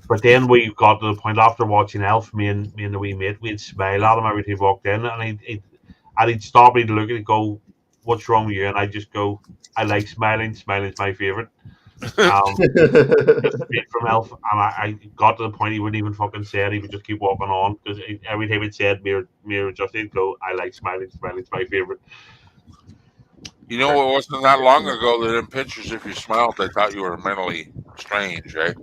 But then we got to the point after watching Elf, me and the wee mate, we'd smile at him every time he walked in, and he'd stop me to look at it, go, "What's wrong with you?" And I just go, "I like smiling. Smiling's my favorite." Straight from Elf, and I got to the point he wouldn't even fucking say it. He would just keep walking on because every time it said mirror just he'd go, "I like smiling. Smiling's my favorite." You know, it wasn't that long ago that in pictures, if you smiled, they thought you were mentally strange, eh?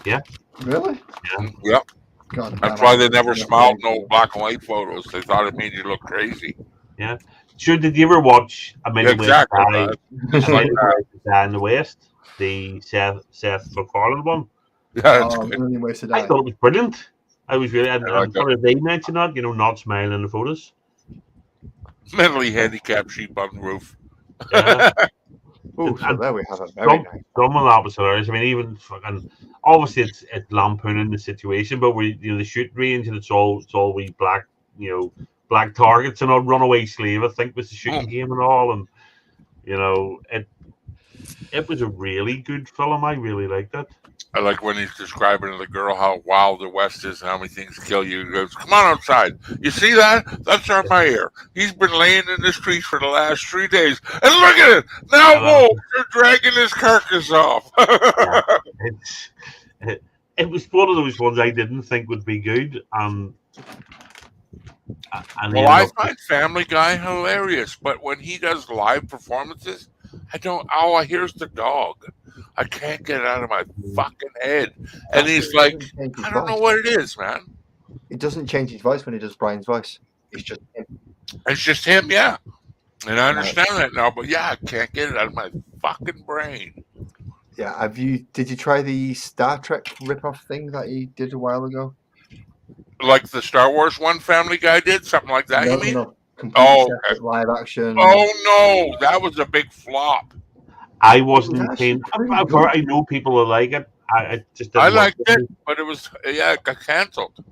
Yeah. Really? Yeah. Yep. God, That's why they never smiled no black and white photos. They thought it made you look crazy. Yeah. Sure. Did you ever watch A Million Ways to Die? Just like that. In the West, the Seth MacFarlane one. Yeah, A Million Ways to Die. I thought it was brilliant. I was really. And they mentioned that, not smiling in the photos. Mentally handicapped sheep on the roof. Yeah. Oh, so there we have it. Very nice. Some of that was hilarious. I mean, even fucking obviously it's lampooning the situation, but the shooting range and it's all wee black black targets and a runaway slave. I think was the shooting game and all, and it was a really good film. I really liked it. I like when he's describing to the girl how wild the West is and how many things kill you. He goes, "Come on outside. You see that? That's our mayor. He's been laying in the street for the last 3 days. And look at it. Now wolves are dragging his carcass off." It was one of those ones I didn't think would be good. Well, I find Family Guy hilarious, but when he does live performances, all I hear is the dog. I can't get it out of my fucking head. And he's like, I don't know what it is, man. It doesn't change his voice when he does Brian's voice. It's just him. It's just him, yeah. And I understand that now, but yeah, I can't get it out of my fucking brain. Yeah, did you try the Star Trek ripoff thing that he did a while ago? Like the Star Wars one Family Guy did? Something like that, you mean? No. Okay. Live action. Oh, no. That was a big flop. I wasn't keen. I know people who like it. I just didn't. I liked it, but it was, it got cancelled.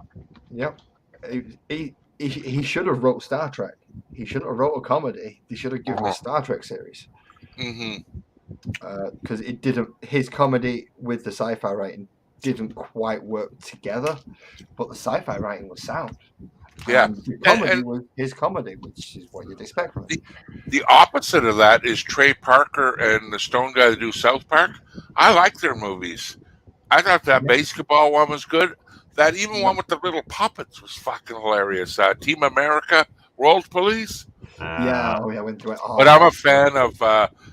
Yep. He should have wrote Star Trek. He shouldn't have wrote a comedy. He should have given a Star Trek series. Because it didn't. His comedy with the sci-fi writing didn't quite work together, but the sci-fi writing was sound. Yeah, the comedy was his comedy, which is what you'd expect from him. The opposite of that is Trey Parker and the Stone guy that do South Park. I like their movies. I thought that basketball one was good. That even one with the little puppets was fucking hilarious. Team America, World Police. I went through it. But I'm a fan of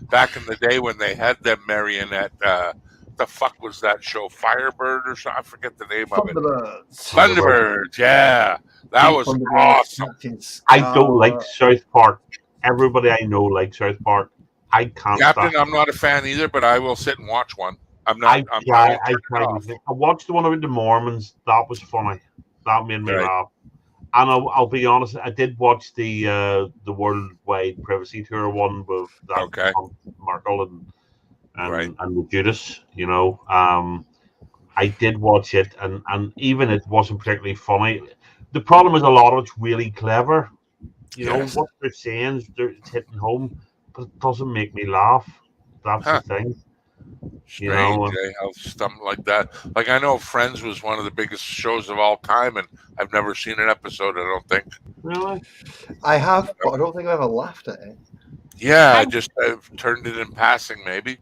back in the day when they had them marionette. The fuck was that show? Firebird or something? I forget the name of it. Thunderbirds, yeah. That was awesome. I don't like South Park. Everybody I know likes South Park. I can't. Captain, I'm not a fan either, but I will sit and watch one. I'm not. I watched the one about the Mormons. That was funny. That made me laugh. And I'll be honest, I did watch the Worldwide Privacy Tour one with Markle and with Judas. I did watch it, and even it wasn't particularly funny. The problem is a lot of it's really clever. What they're saying is it's hitting home, but it doesn't make me laugh. That's the thing. Strange, how something like that. Like I know Friends was one of the biggest shows of all time, and I've never seen an episode. I don't think. Really? I have, but I don't think I ever laughed at it. Yeah, I've turned it in passing, maybe.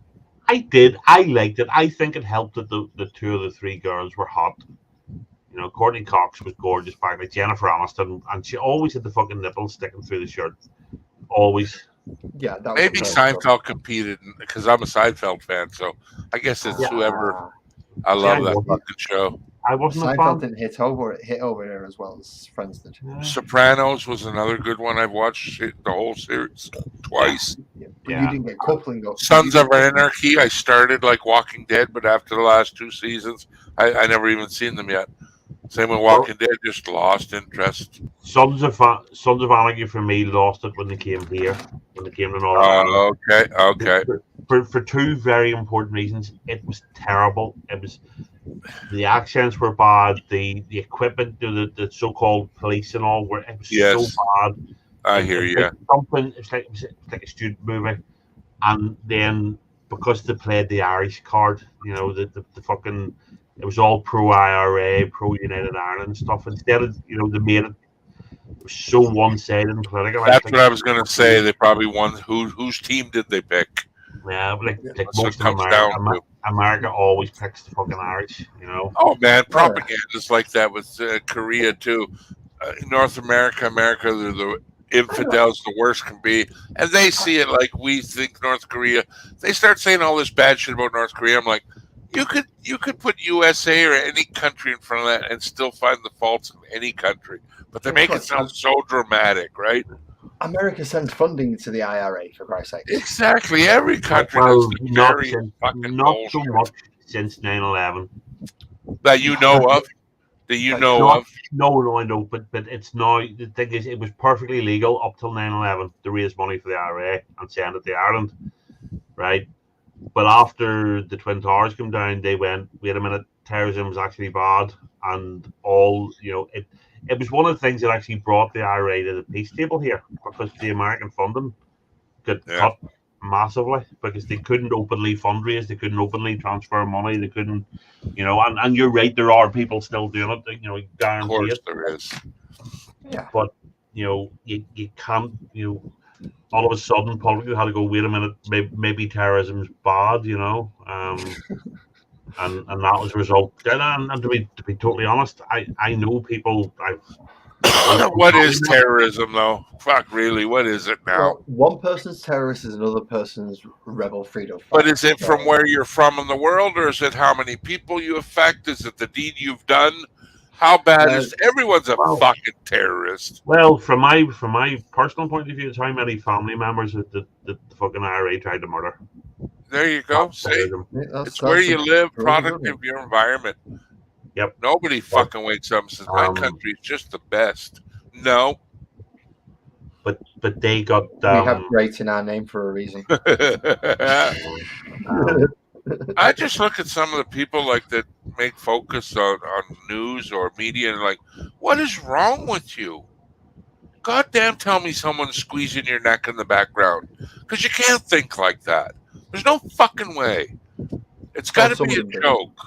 I did. I liked it. I think it helped that the two of the three girls were hot. You know, Courtney Cox was gorgeous back like Jennifer Aniston, and she always had the fucking nipples sticking through the shirt. Always. Yeah, that was Maybe Seinfeld competed because I'm a Seinfeld fan, so I guess it's whoever. I love that fucking show. I wasn't a fan. Seinfeld didn't hit over there as well as Friends did. Sopranos was another good one. I've watched the whole series twice. Yeah, but you didn't get coupling up. Sons of Anarchy. I started like Walking Dead, but after the last 2 seasons, I never even seen them yet. Same with Walking Dead, just lost interest. Sons of Anarchy for me lost it when they came here, when they came to Northern Ireland. Okay. For 2 very important reasons. It was terrible. It was the accents were bad. The equipment, the so-called police and all, it was so bad. I hear you. It's like a student movie, and then because they played the Irish card, you know, the fucking. It was all pro IRA, pro United Ireland stuff. Instead of, you know, they made it was so one-sided and political. That's what I was going to say. They probably won. Whose team did they pick? Yeah, but like most of America always picks the fucking Irish, you know. Oh man, propaganda's like that with Korea too. North America, they're the infidels, the worst can be, and they see it like we think North Korea. They start saying all this bad shit about North Korea. I'm like, you could put USA or any country in front of that and still find the faults in any country, but they make it sound so dramatic, right? America sends funding to the IRA, for Christ's sake. Exactly, every country well, does not so much since 9/11 that you know of. That you know of? No, I know, but it's now. The thing is, it was perfectly legal up till 9/11 to raise money for the IRA and send it to Ireland, right? But after the Twin Towers came down, they went, wait a minute, terrorism was actually bad, and all, you know, it was one of the things that actually brought the IRA to the peace table here, because the American funding got cut massively because they couldn't openly fundraise, they couldn't openly transfer money, they couldn't, you know, and you're right, there are people still doing it, you know, guarantee of course it. There is. Yeah. But, you know, you can't, you know, all of a sudden, public had to go, wait a minute, maybe terrorism's bad, you know, and that was a result. And to be totally honest, I know people. What is terrorism, though? Fuck, really, what is it now? Well, one person's terrorist is another person's rebel freedom fighter. But is it from where you're from in the world, or is it how many people you affect? Is it the deed you've done? How bad is everyone's a fucking terrorist? Well, from my personal point of view, it's how many family members that the fucking IRA tried to murder. There you go. See, it's where you live, product of your environment. Yep. Nobody fucking wakes up and says my country is just the best. No. But they got. We have great in our name for a reason. I just look at some of the people like that make focus on news or media and like, what is wrong with you? Goddamn, tell me someone's squeezing your neck in the background, because you can't think like that. There's no fucking way. It's got to be a joke.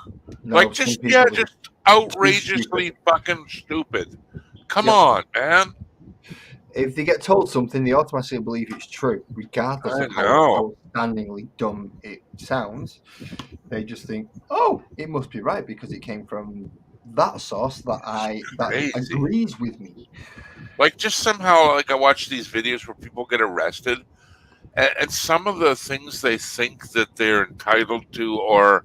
No, like just outrageously outrageously stupid. Come on, man. If they get told something, they automatically believe it's true, regardless of how outstandingly dumb it sounds. They just think, "Oh, it must be right because it came from that source that agrees with me." Like just somehow, like I watch these videos where people get arrested, and some of the things they think that they're entitled to, or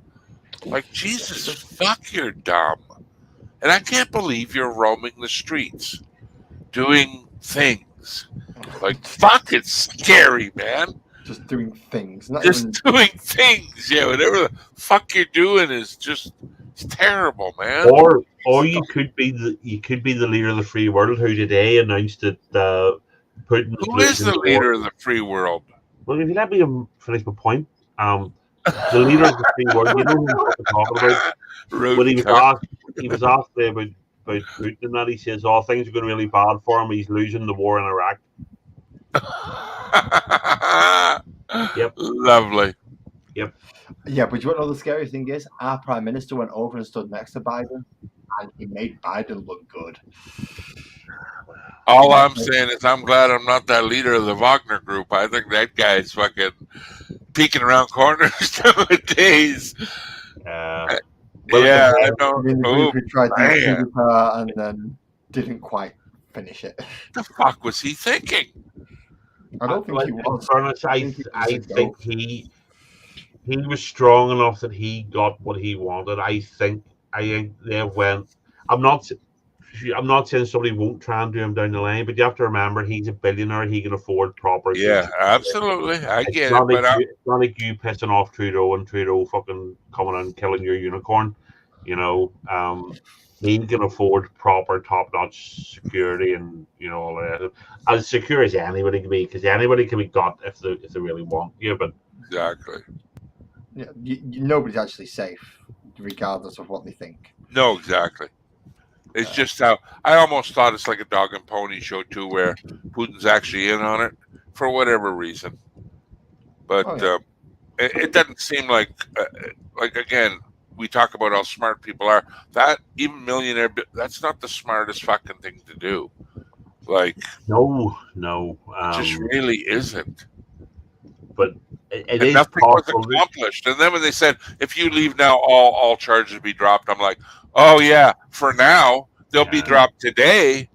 like Jesus, fuck, you're dumb, and I can't believe you're roaming the streets, doing things. Like, fuck, it's scary, man. Just doing things. Doing things. Yeah, whatever the fuck you're doing is just, it's terrible, man. Or you could be the leader of the free world who today announced that Putin. Who is the leader of the free world? Well, if you let me finish my point, the leader of the free world, you know who I'm talking about. When he was asked about Putin and that, he says, "Oh, things are going really bad for him. He's losing the war in Iraq." Yep. Lovely. Yep. Yeah, but you want to know the scary thing is? Our Prime Minister went over and stood next to Biden, and he made Biden look good. All I'm saying is I'm glad I'm not that leader of the Wagner group. I think that guy's fucking peeking around corners nowadays. Yeah, I compare. know. I'm in the Oh, group who tried the man. super and then didn't quite finish it. The fuck was he thinking? I don't think he In was. fairness, I think it was I a think joke. he was strong enough that he got what he wanted. I think they went. I'm not I'm not saying somebody won't try and do him down the line, but you have to remember he's a billionaire. He can afford proper good Yeah, security. absolutely. I It's get it, not like but it's not like you pissing off Trudeau and Trudeau fucking coming and killing your unicorn. You know, he can afford proper top-notch security and all that. As secure as anybody can be, because anybody can be got if they really want you. But exactly. Yeah, nobody's actually safe, regardless of what they think. No, exactly. It's just how I almost thought it's like a dog and pony show too, where Putin's actually in on it for whatever reason. But Oh, yeah. it doesn't seem like again we talk about how smart people are. That even millionaire, that's not the smartest fucking thing to do. Like no, it just really isn't. but it And is nothing was possible. accomplished. And then when they said if you leave now, all charges be dropped, I'm like, oh yeah, for now they'll be dropped today,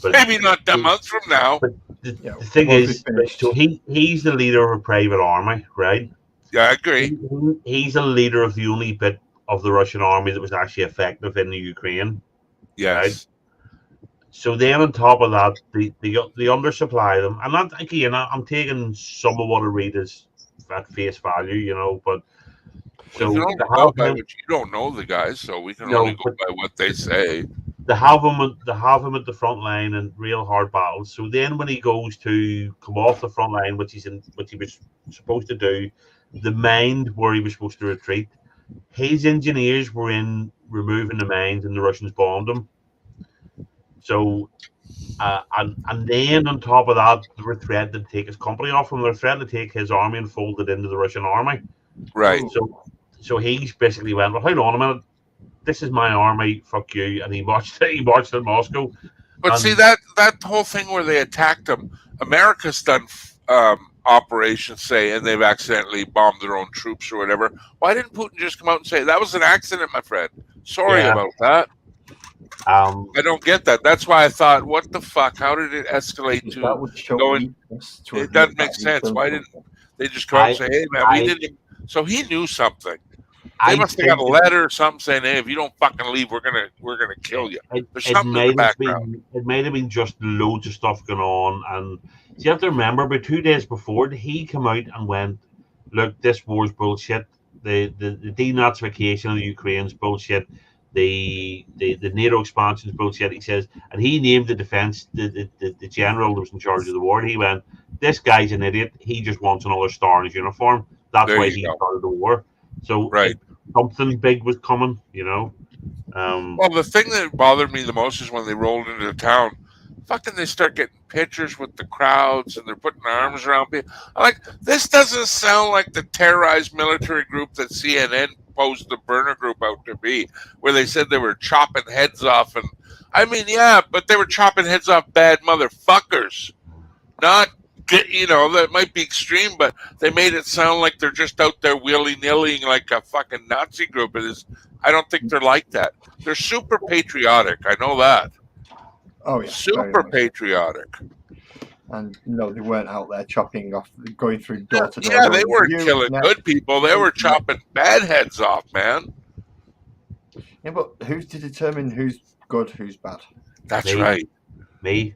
But maybe not 10 months from now. But the Yeah, thing once we is, finished. so he's the leader of a private army, right? Yeah, I agree. He's a leader of the only bit of the Russian army that was actually effective in the Ukraine, right? Yes. So then, on top of that, they undersupply them. And not again, I'm taking some of what I read as at face value, but We can so only to go have by him, what you don't know the guys, so we can only no, go but by what they say. to have him at the front line in real hard battles. So then when he goes to come off the front line, which he was supposed to do, the mine where he was supposed to retreat, his engineers were in removing the mines and the Russians bombed him. So and then on top of that, they were threatening to take his company off him. They're threatening to take his army and fold it into the Russian army. Right. So he's basically went, well, hold on a minute. This is my army, fuck you, and he marched in Moscow. But see that whole thing where they attacked them, America's done operations, say, and they've accidentally bombed their own troops or whatever. Why didn't Putin just come out and say that was an accident, my friend? Sorry about that. I don't get that. That's why I thought, what the fuck? How did it escalate to that would show going? weakness It doesn't make sense. Why didn't they just come out and say, "Hey, man, we didn't"? So he knew something. They must have got a letter or something saying, "Hey, if you don't fucking leave, we're gonna kill you." There's something in the background. It might have been just loads of stuff going on, and you have to remember, about 2 days before, he came out and went, "Look, this war's bullshit. The denazification of the Ukraine's bullshit. The NATO expansion is bullshit." He says, and he named the defense the general that was in charge of the war. He went, "This guy's an idiot. He just wants another star in his uniform. That's There why you he go. started the war." So Right. something big was coming, Well, the thing that bothered me the most is when they rolled into town. Fucking, they start getting pictures with the crowds and they're putting arms around people. I'm like, this doesn't sound like the terrorized military group that CNN posed the burner group out to be, where they said they were chopping heads off. And I mean, yeah, but they were chopping heads off bad motherfuckers, not that might be extreme, but they made it sound like they're just out there willy-nilly like a fucking Nazi group. I don't think they're like that. They're super patriotic. I know that. Oh yeah, Super patriotic. And no, they weren't out there chopping off, going through door to door. Yeah, they weren't killing good people. They were chopping bad heads off, man. Yeah, but who's to determine who's good, who's bad? That's right. Me.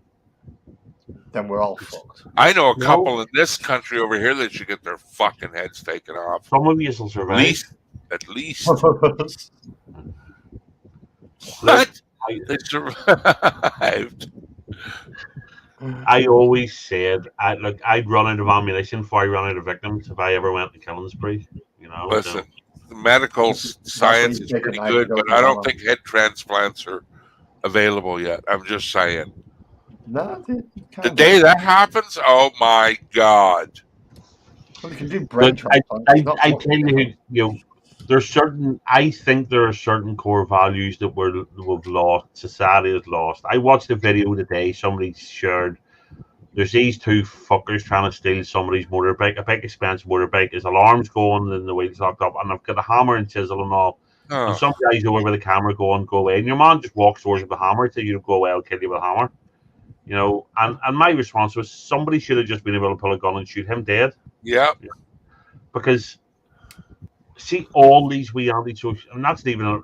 Then we're all fucked. I know a couple in this country over here that should get their fucking heads taken off. Some of you will survive. At least. What? They survived. I always said I'd run out of ammunition before I run out of victims if I ever went to killing spree. Listen, the medical science is pretty good, but I don't think head transplants are available yet. I'm just saying. No, the day that happens, oh my god! Well, you can do brain transplants. I tell you, there's certain. I think there are certain core values that we've lost. Society has lost. I watched a video today. Somebody shared. There's these two fuckers trying to steal somebody's motorbike, a big expensive motorbike. His alarm's going and the wheels locked up, and I've got a hammer and chisel and all. And Oh, some guys over with the camera go away. And your man just walks towards you with a hammer till you go away, I'll kill you with a hammer. And my response was somebody should have just been able to pull a gun and shoot him dead. yeah. Because see all these wee antisocial, and that's even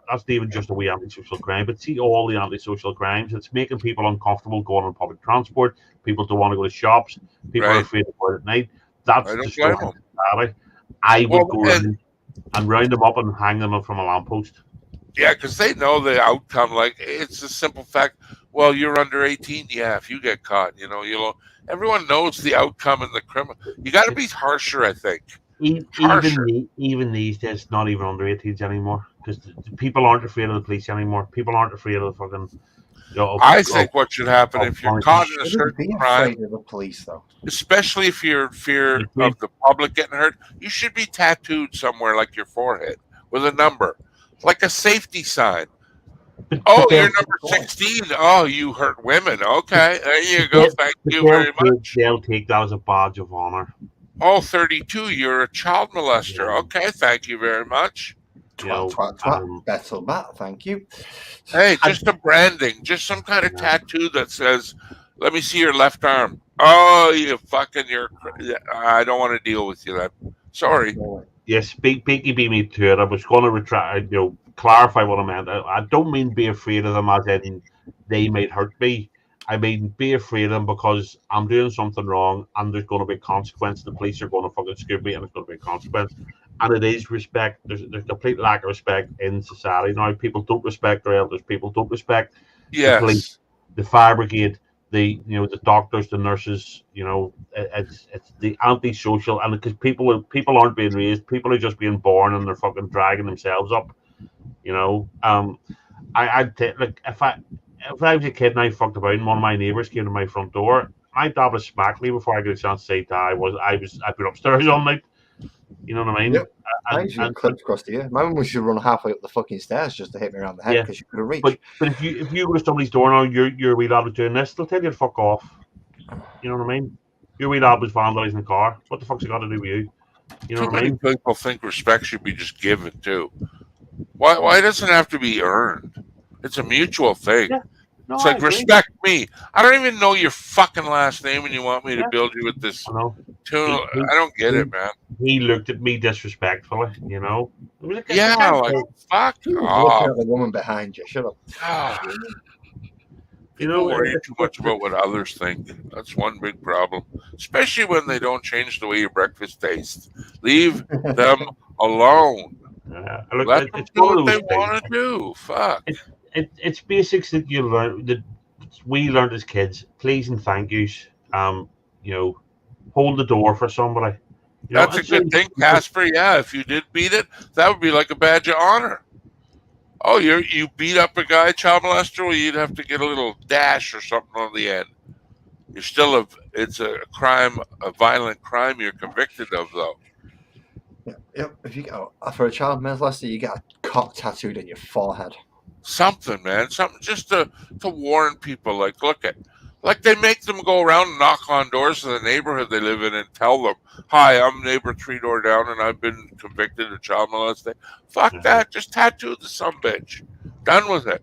just a wee antisocial crime, but see all the antisocial crimes. It's making people uncomfortable going on public transport. People don't want to go to shops. People are Right. afraid to go out at night. That's I don't destroying blame them. society. I would Well, go and around and round them up and hang them from a lamppost. yeah, because they know the outcome. Like it's a simple fact. Well, you're under 18. Yeah, if you get caught, you'll. Everyone knows the outcome and the criminal. You got to be harsher, I think. Harsher. Even these days, it's not even under 18s anymore because people aren't afraid of the police anymore. People aren't afraid of the fucking. I think what should happen if you're caught in a Shouldn't certain be crime, afraid of the police, though. especially if you're in fear of the public getting hurt, you should be tattooed somewhere like your forehead with a number, like a safety sign. Oh, you're number 16. Oh, you hurt women. Okay, there you go. Thank you very much. They'll take that as a badge of honor. Oh, 32. You're a child molester. Okay, thank you very much. Battle bat, thank you. Hey, just a branding, just some kind of tattoo that says, "Let me see your left arm." Oh, I don't want to deal with you then. Sorry. Yes, Beaky beat me to it. I was going to retract, clarify what I meant. I don't mean be afraid of them as in they might hurt me. I mean be afraid of them because I'm doing something wrong and there's going to be a consequence. The police are going to fucking scoop me and there's going to be a consequence. And it is respect. There's a complete lack of respect in society now. People don't respect their elders. People don't respect the police, the fire brigade, the doctors, the nurses. It's the antisocial, and because people aren't being raised. People are just being born and they're fucking dragging themselves up. I'd take like if I was a kid and I fucked about and one of my neighbours came to my front door, my dad would smack me before I get a chance to say I'd been upstairs all night. You know what I mean? Yep. I used to get clipped across the ear. My mum used to run halfway up the fucking stairs just to hit me around the head because she couldn't reach. But if you go to somebody's door now, your wee lad was doing this, they'll tell you to fuck off. You know what I mean? Your wee lad was vandalising the car. What the fuck's it got to do with you? You know Too what I mean? many people think respect should be just given too. Why doesn't it have to be earned? It's a mutual thing. Yeah. No, it's like respect me. I don't even know your fucking last name, and you want me to build you with this tune. I don't get it, man. He looked at me disrespectfully, It was fuck off. The woman behind you. Shut up. People worry too much about what others think. That's one big problem, especially when they don't change the way your breakfast tastes. Leave them alone. Let them do what they want to do. Fuck. It's basics that you learn that we learned as kids. Please and thank yous. Hold the door for somebody. That's a good thing, Casper. Yeah, if you did beat it, that would be like a badge of honor. Oh, you beat up a guy, child molester. Well, you'd have to get a little dash or something on the end. You're still it's a crime, a violent crime you're convicted of, though. Yep. If you go for a child molester, you get a cock tattooed on your forehead. Something, man. Something just to warn people. Like, like they make them go around and knock on doors of the neighborhood they live in and tell them, "Hi, I'm neighbor 3 doors down, and I've been convicted of child molestation." Fuck that. Just tattoo the sumbitch. Done with it.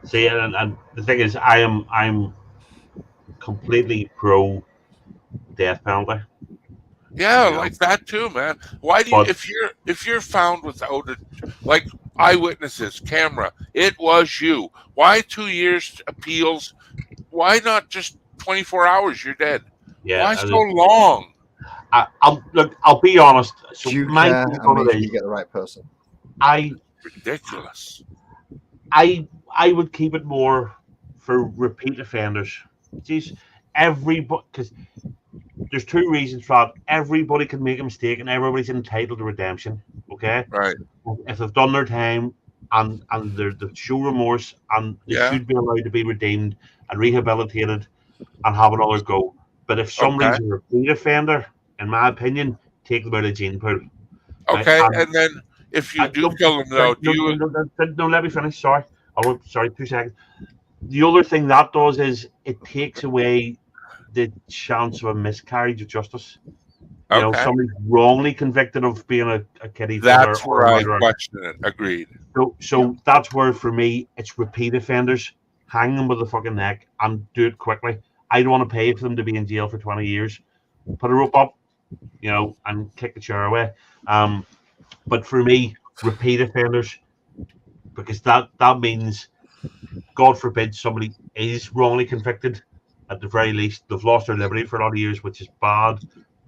See, and the thing is, I'm completely pro death penalty. Yeah, like that too, man. Why do you? If you're found without like eyewitnesses, camera, it was you. Why 2 years appeals? Why not just 24 hours? You're dead. Yeah. Why so long? I'll be honest. So you get the right person. Ridiculous. I would keep it more for repeat offenders. Jeez, everybody, because there's 2 reasons for that. Everybody can make a mistake, and everybody's entitled to redemption. Okay, right. If they've done their time and they show remorse, and they should be allowed to be redeemed and rehabilitated and have another go. But if somebody's a repeat offender, in my opinion, take them out of gene pool. Okay, and then if you do kill them, though, no, let me finish. Sorry, 2 seconds. The other thing that does is it takes away the chance of a miscarriage of justice. Okay. somebody's wrongly convicted of being a kiddie That's or where a I murderer. question it. Agreed. So that's where, for me, it's repeat offenders. Hang them with the fucking neck and do it quickly. I don't want to pay for them to be in jail for 20 years. Put a rope up, and kick the chair away. But for me, repeat offenders, because that means, God forbid, somebody is wrongly convicted. At the very least, they've lost their liberty for a lot of years, which is bad,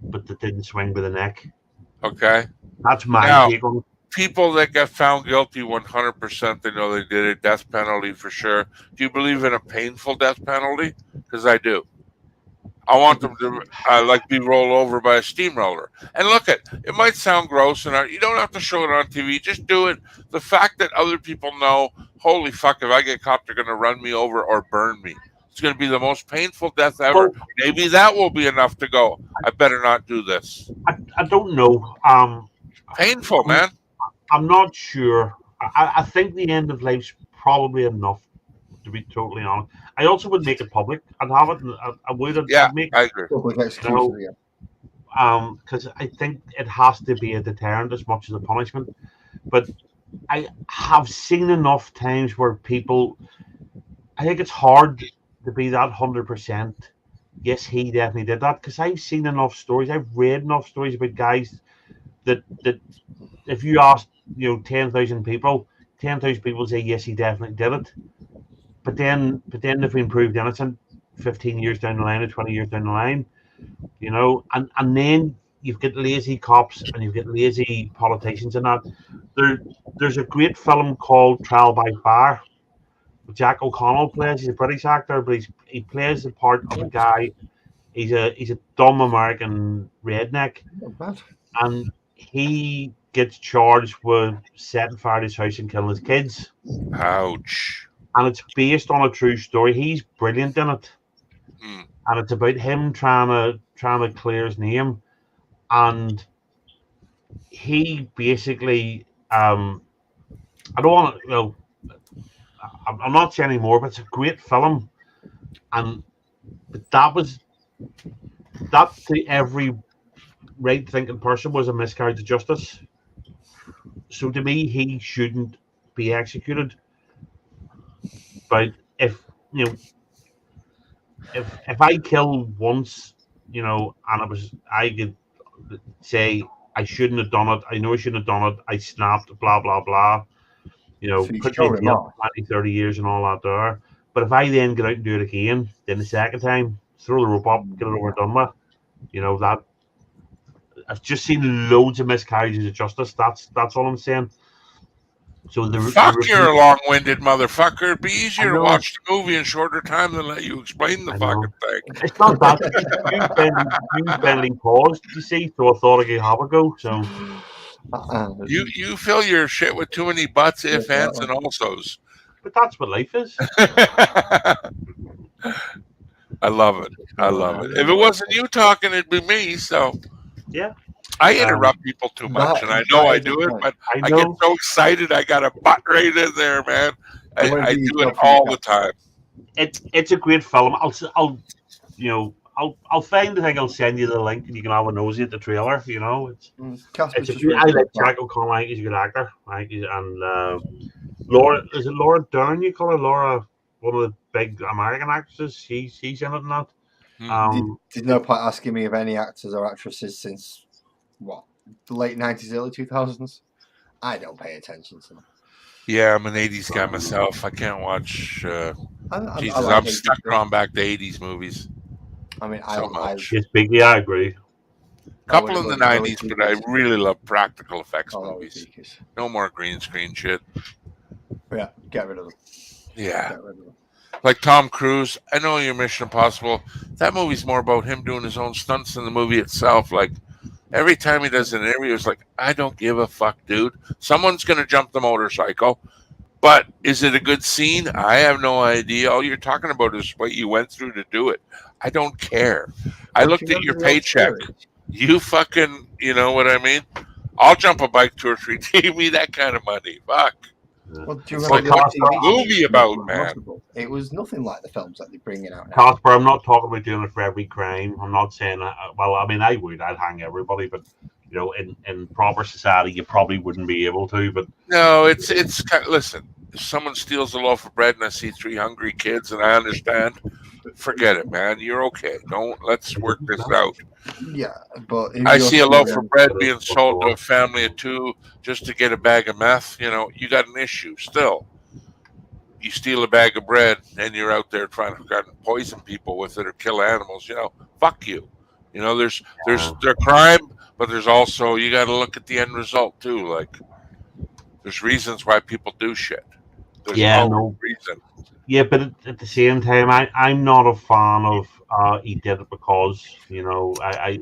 but they didn't swing by the neck. Okay. That's my Now, take on it. people that get found guilty 100%, they know they did it. Death penalty for sure. Do you believe in a painful death penalty? Because I do. I want them to be rolled over by a steamroller. And look, it might sound gross, and you don't have to show it on TV. Just do it. The fact that other people know, holy fuck, if I get caught, they're going to run me over or burn me. It's going to be the most painful death ever. Well, maybe that will be enough to go, I better not do this. I don't know. Painful, man. I'm not sure. I think the end of life's probably enough, to be totally honest. I also would make it public. I'd have it. I would. Yeah, I'd make I agree. Public execution, because I think it has to be a deterrent as much as a punishment. But I have seen enough times where people, I think it's hard to be that 100%. Yes, he definitely did that, because I've seen enough stories. I've read enough stories about guys that if you ask 10,000 people, 10,000 people say yes, he definitely did it. But then if we proved innocent 15 years down the line or 20 years down the line, and then you've got lazy cops and you've got lazy politicians and that. There's a great film called Trial by Fire. Jack O'Connell plays. He's a British actor, but he plays the part of a guy. He's a dumb American redneck, Not bad. and he gets charged with setting fire to his house and killing his kids. Ouch. And it's based on a true story. He's brilliant in it, Mm. and it's about him trying to clear his name, and he basically I don't want to. I'm not saying anymore, but it's a great film, and that to every right thinking person was a miscarriage of justice. So to me, he shouldn't be executed. But if I kill once, and I could say I shouldn't have done it. I know I shouldn't have done it. I snapped. Blah blah blah. So you Put me show in him jail off. 20, 30 years and all that there. But if I then get out and do it again, then the second time, throw the rope up, get it over and done with. That I've just seen loads of miscarriages of justice. That's all I'm saying. So Fuck, you're a long-winded motherfucker. It'd be I easier to know. watch the movie in shorter time than let you explain the I know. fucking thing. It's not that. You finally paused, you see, so I thought I could have a go. So You fill your shit with too many buts, if, ands, and alsos. But that's what life is. I love it. I love it. If it wasn't you talking, it'd be me. So Yeah. I interrupt people too much, and I know I do it, but I get so excited. I got a butt right in there, man. I do it all the time. It's a great film. I'll find the thing. I'll send you the link, and you can have a nosy at the trailer. I like Jack O'Connell. I think he's a good actor. And Laura, is it Laura Dern? You call her Laura, one of the big American actresses. She's in it and that. Did no point asking me of any actors or actresses since the late 90s, early 2000s? I don't pay attention to them. Yeah, I'm an 80s guy myself. I can't watch. Jesus, like I'm stuck on back to 80s movies. I mean, yeah, I agree. Couple in the 90s, but I really love practical effects movies. No more green screen shit. Yeah, get rid of them. Yeah. Like Tom Cruise, I know you're Mission Impossible. That movie's more about him doing his own stunts than the movie itself. Like, every time he does an interview, it's like, I don't give a fuck, dude. Someone's going to jump the motorcycle. But is it a good scene? I have no idea. All you're talking about is what you went through to do it. I don't care. I looked at your paycheck. You fucking, you know what I mean? I'll jump a bike 2 or 3 days. Give me that kind of money. Fuck. Well, do you It's remember like, the what's the TV movie about, man? It was nothing like the films that they're bringing out now. Casper, I'm not talking about doing it for every crime. I'm not saying, well, I mean, I'd hang everybody, but in proper society, you probably wouldn't be able to. But No, it's kind of, listen. If someone steals a loaf of bread and I see 3 hungry kids and I understand, forget it, man. You're okay. Let's work this out. Yeah, but if I you're see a loaf of stealing, bread being sold to a family of 2 just to get a bag of meth. You got an issue still. You steal a bag of bread and you're out there trying to poison people with it or kill animals. Fuck you. There's their crime, but there's also, you got to look at the end result too. Like, there's reasons why people do shit. There's always reason. Yeah, but at the same time, I'm not a fan of he did it because I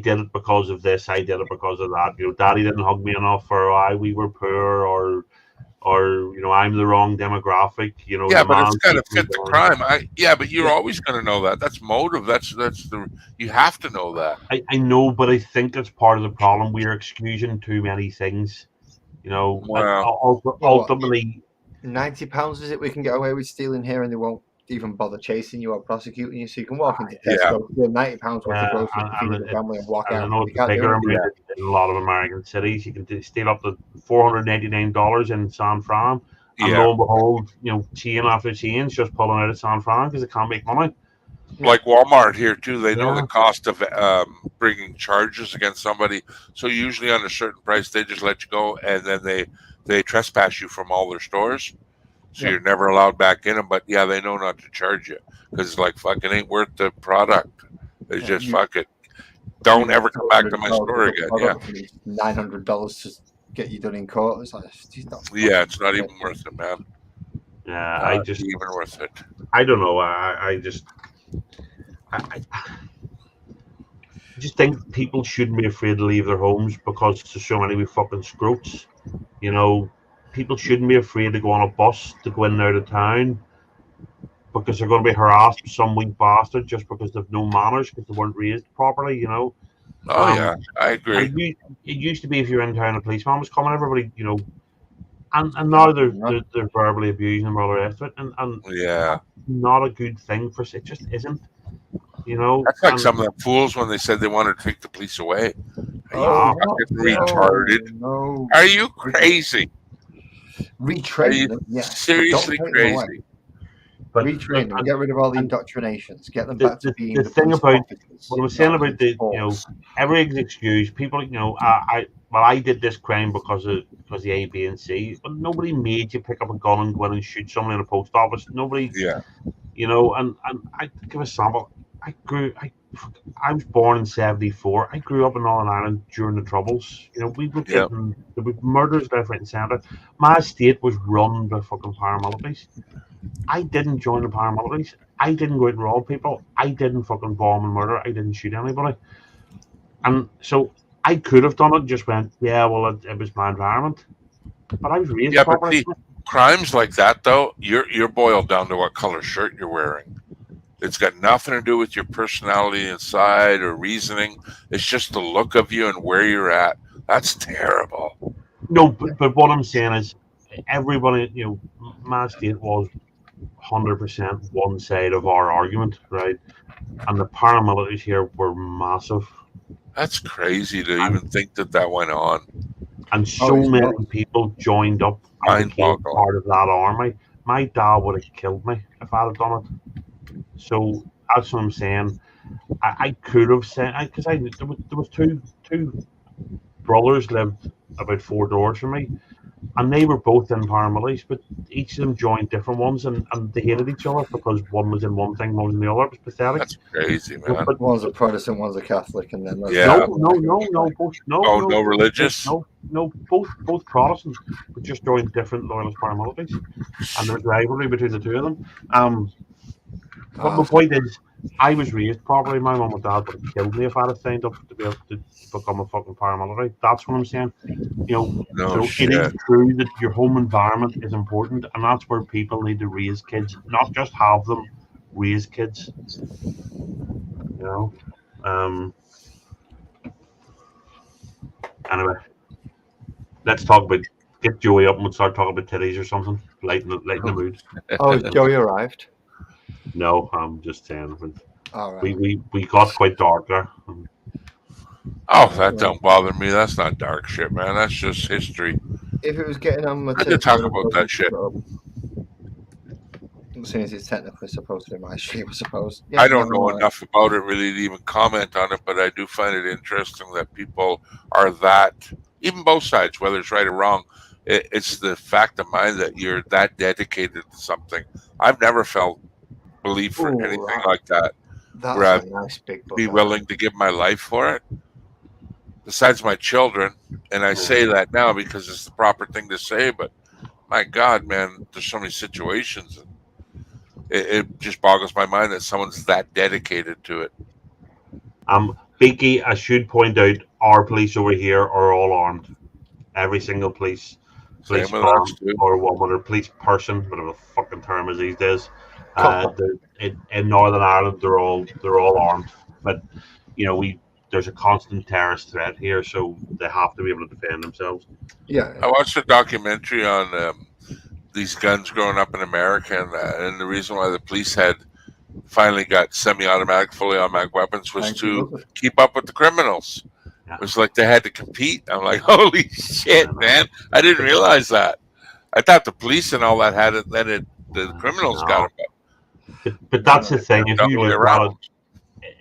did it because of this, I did it because of that. Daddy didn't hug me enough, or we were poor, or I'm the wrong demographic. Yeah, the but it's man got to beat me fit the down. crime. But you're Yeah, always going to know that. That's motive. You have to know that. I know, but I think that's part of the problem. We are excusing too many things. Wow. Ultimately, £90 is it we can get away with stealing here, and they won't even bother chasing you or prosecuting you. So you can walk into Yeah. Tesco, steal £90 worth of groceries, feed and the family, and walk I out. know They it's a can't do bigger anything. amount in a lot of American cities. You can steal up to $499 in San Fran, and Yeah. lo and behold, chain after chain's just pulling out of San Fran because they can't make money. Like Walmart here too, they know Yeah. the cost of bringing charges against somebody. So usually on a certain price, they just let you go, and then they trespass you from all their stores. So Yeah. you're never allowed back in them. But yeah, they know not to charge you because it's like, fucking ain't worth the product. They just fuck it. Don't ever come back to my store again. Yeah. $900 to get you done in court. It's like, Yeah, it's not even worth it, man. Yeah, Not even worth it. I don't know. I just think people shouldn't be afraid to leave their homes because there's so many fucking scroats. People shouldn't be afraid to go on a bus to go in and out of town because they're going to be harassed by some weak bastard just because they've no manners because they weren't raised properly. Oh yeah, I agree. It used to be if you're in town, a policeman was coming, everybody, and now they're verbally abusing them all the rest of it, and Yeah, that's not a good thing for it. Just isn't. That's like some of the fools when they said they wanted to take the police away. Are you fucking retarded? No. Are you crazy? Retrain them, yes. Seriously crazy? But retrain them. Get rid of all the indoctrinations. Get them back to being the thing about what I was saying about the everything's excuse. People, I did this crime because of the A, B, and C, but nobody made you pick up a gun and go in and shoot someone in a post office. Nobody, and I give a sample. I was born in '74. I grew up in Northern Ireland during the Troubles. We were getting there were murders left, right, and centre. My estate was run by fucking paramilitaries. I didn't join the paramilitaries. I didn't go out and rob people. I didn't fucking bomb and murder. I didn't shoot anybody. And so I could have done it. Just went, yeah, well, it was my environment. But I was raised properly. But see, crimes like that though, you're boiled down to what color shirt you're wearing. It's got nothing to do with your personality inside or reasoning. It's just the look of you and where you're at. That's terrible. No, but what I'm saying is, everybody, my state was 100% one side of our argument, right? And the paramilitaries here were massive. That's crazy to even think that went on. And so many people joined up and became part of that army. My dad would have killed me if I'd have done it. So that's what I'm saying. I could have said, because there was two brothers lived about 4 doors from me, and they were both in paramilitaries, but each of them joined different ones, and they hated each other because one was in one thing, one was in the other. It was pathetic. That's crazy, man. But one's a Protestant, one's a Catholic, and then no religious. No, both Protestant, but just joined different loyalist paramilitaries, and there was rivalry between the two of them. But my point is, I was raised properly. My mum and dad would have killed me if I'd have signed up to be able to become a fucking paramilitary. That's what I'm saying. It is true that your home environment is important, and that's where people need to raise kids, not just have them, raise kids. Anyway, let's talk about get Joey up and we'll start talking about titties or something. Lighten the mood. Oh, Joey arrived. No, I'm just saying. All right. We got quite dark there. Oh, that don't bother me. That's not dark shit, man. That's just history. If it was getting on my I could tip, talk about that shit. As soon as it's technically supposed to be my stream, I suppose. Yeah, I don't know enough about it really to even comment on it, but I do find it interesting that people are that, even both sides, whether it's right or wrong, it's the fact of mind that you're that dedicated to something. I've never felt belief for anything like that. That's where a I'd nice big book. be willing to give my life for it. Besides my children, and I say that now because it's the proper thing to say, but my God, man, there's so many situations. It just boggles my mind that someone's that dedicated to it. Beaky, I should point out, our police over here are all armed. Every single police man or woman or police person, whatever the fucking term is these days. In Northern Ireland, they're all armed. But there's a constant terrorist threat here, so they have to be able to defend themselves. Yeah, I watched a documentary on these guns growing up in America, and the reason why the police had finally got semi-automatic, fully automatic weapons was to keep up with the criminals. Yeah. It was like they had to compete. I'm like, holy shit, man! I didn't realize that. I thought the police and all that had it. Then the criminals got them. But that's the thing. If you look at it,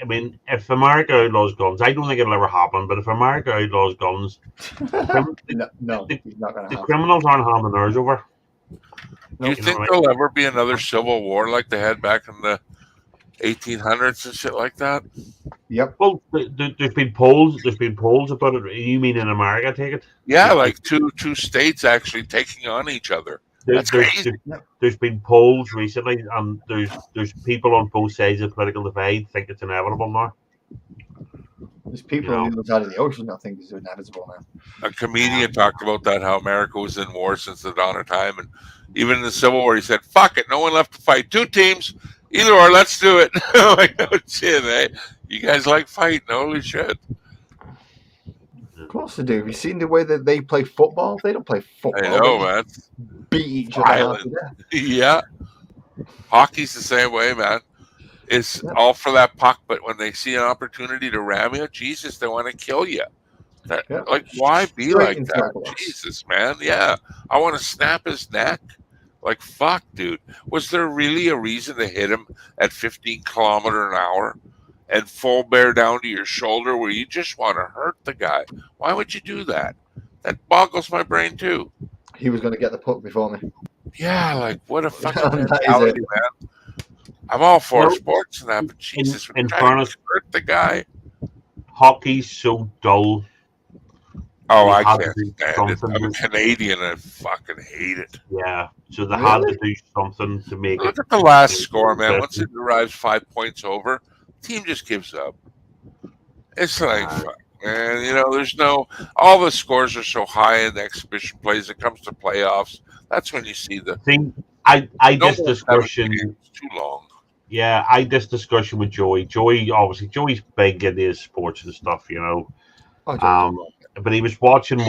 I mean, if America outlaws guns, I don't think it'll ever happen. But if America outlaws guns, the criminals aren't handing theirs over. Do you think there'll ever be another civil war like they had back in the 1800s and shit like that? Yep. Well, there's been polls. There's been polls about it. You mean in America? Take it? Yeah, like two states actually taking on each other. That's crazy. There's been polls recently, and there's people on both sides of the political divide think it's inevitable now. There's people on the other side of the ocean that think it's inevitable now. A comedian talked about that, how America was in war since the dawn of time, and even in the Civil War, he said, "Fuck it, no one left to fight. Two teams, either or, let's do it." I'm like, no shit, eh? You guys like fighting? Holy shit! Of course they do. Have you seen the way that they play football? They don't play football. I know, man. Beat each other. Yeah. Hockey's the same way, man. It's all for that puck, but when they see an opportunity to ram you, Jesus, they want to kill you. Like, why be like that? Jesus, man. Yeah. I want to snap his neck. Like, fuck, dude. Was there really a reason to hit him at 15 kilometers an hour and full bear down to your shoulder where you just want to hurt the guy? Why would you do that? That boggles my brain, too. He was going to get the puck before me. Yeah, like, what a fucking mentality, man. I'm all for sports and that, but Jesus, in fairness, to hurt the guy. Hockey's so dull. Oh, I can't stand it. I'm a Canadian and I fucking hate it. Yeah, so they had to do something to make Look at the last score, man. Once it arrives 5 points over, the team just gives up. It's like, fuck, man, there's all the scores are so high in the exhibition plays. It comes to playoffs. That's when you see the thing. This discussion too long. Yeah, I had this discussion with Joey. Joey's big into his sports and stuff, but he was watching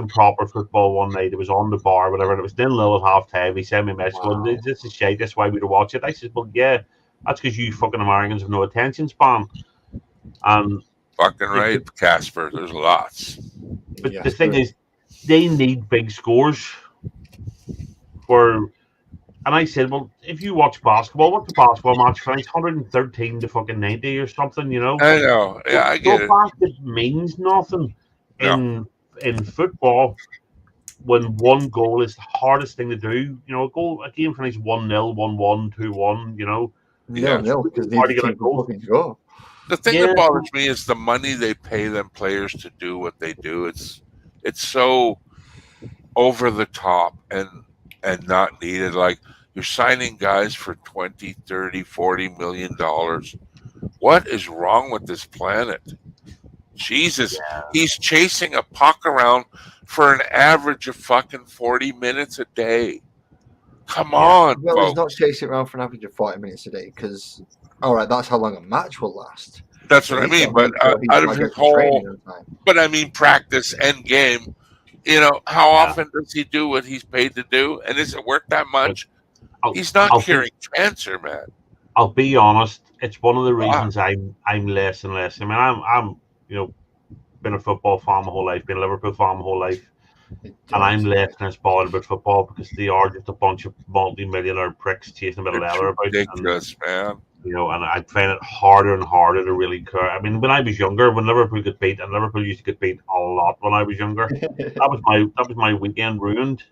proper football one night. It was on the bar, whatever, and it was 0-0 at half time. He sent me a message going, "This is shite, that's why we don't watch it." I said, "Well, yeah, that's because you fucking Americans have no attention span." Fucking right, Casper. There's lots. But the thing is, they need big scores and I said, well, if you watch basketball, what's the basketball match finish? 113 to fucking 90 or something, I know. Yeah, I get it. It means nothing in football when one goal is the hardest thing to do. A game finishes 1-0, 1-1, 2-1, Yeah, because they keep fucking go. The thing that bothers me is the money they pay them players to do what they do. It's so over the top and not needed. Like, you're signing guys for 20, 30, 40 million dollars. What is wrong with this planet? Jesus, he's chasing a puck around for an average of fucking 40 minutes a day. Come on, well, folks. He's not chasing around for an average of 40 minutes a day because, all right, that's how long a match will last. That's what I mean. But out of his whole, but I mean practice, end game. how Yeah. often does he do what he's paid to do? And is it worth that But much? I'll, He's not I'll curing be cancer, man. I'll be honest. It's one of the Ah, reasons I'm less and less. I mean, I'm been a football fan my whole life, been a Liverpool fan my whole life, and I'm less and less bothered about football because they are just a bunch of multi-millionaire pricks chasing a bit of it's leather about, and ridiculous, man. and I find it harder and harder to really care. I mean, when I was younger, when Liverpool got beat, and Liverpool used to get beat a lot when I was younger, that was my weekend ruined.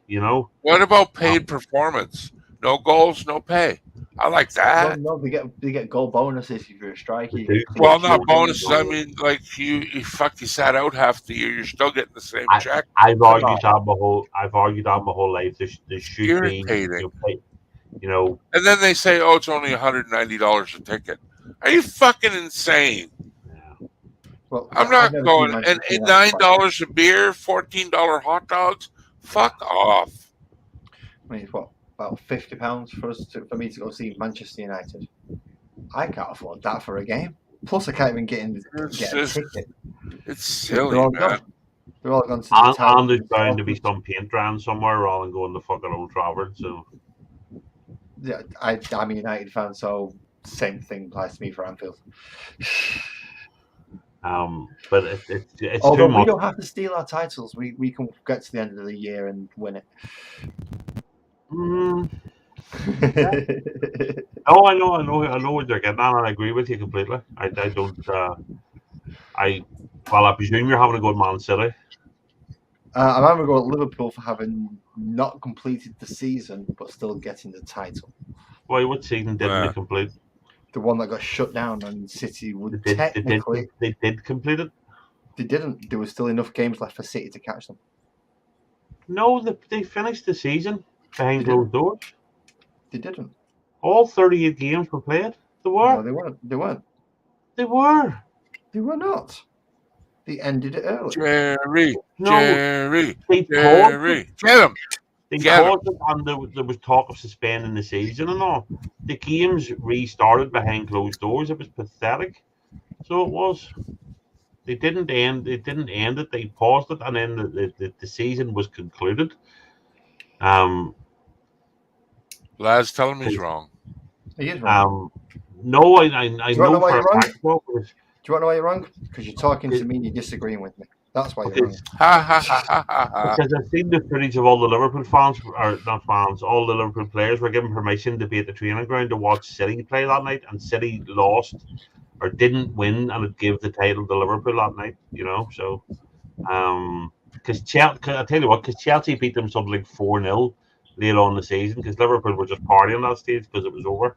What about Um, paid performance? No goals, no pay. I like Well, that. no, they get goal bonuses if you're a striker. they You do, get clean Well, they not sheets. do, bonuses. I no. mean, like you sat out half the year. You're still getting the same I check. I've Come argued on, that my whole life. There should be, irritating. pay, you know, And then they say, "Oh, it's only $190 a ticket." Are you fucking insane? yeah. Well, I'm I've not never seen going. And, Manchester and United fight. $9 a beer, $14 hot dogs. Fuck off. I mean, it's what, about £50 for me to go see Manchester United. I can't afford that for a game. Plus, I can't even It's get a just, ticket. it's They're silly, all man. gone. They're all gone to the town. And there's bound to be some paint drying somewhere rather than going to fucking Old Trafford. So, Yeah, I'm a United fan, so same thing applies to me for Anfield. but it's too Although we much. don't have to steal our titles, we can get to the end of the year and win Mm, it. no, I know what you're getting at, and I agree with you completely. I don't. I presume you're having to go to Man City. I'm having to go at Liverpool for having not completed the season, but still getting the title. Why? What season didn't they Yeah. complete? The one that got shut down, and City would They did. technically. They did complete it. They didn't. There was still enough games left for City to catch them. No, they finished the season They behind didn't. closed doors. They didn't. All 38 games were played. They No, were. they weren't. They weren't. They were. They were not. They ended it early. Jerry, No, Jerry, they paused it. Jerry. Get him. They Get him. paused it, and there was talk of suspending the season and all. The games restarted behind closed doors. It was pathetic. So it was. They didn't end. They didn't end it. They paused it, and then the season was concluded. Um. Lad's telling me he's wrong. He is wrong. No, I Do you want to know know why for a you're wrong? fact. Well, Do you want to know why you're wrong? Because you're talking to me and you're disagreeing with me. That's why you're wrong. Ha ha ha ha ha ha. because I've seen the footage of all the Liverpool fans, or not fans, all the Liverpool players were given permission to be at the training ground to watch City play that night, and City lost or didn't win, and it gave the title to Liverpool that night. So because Chelsea, I tell you what, because Chelsea beat them something like 4-0 late on in the season, because Liverpool were just partying that stage because it was over.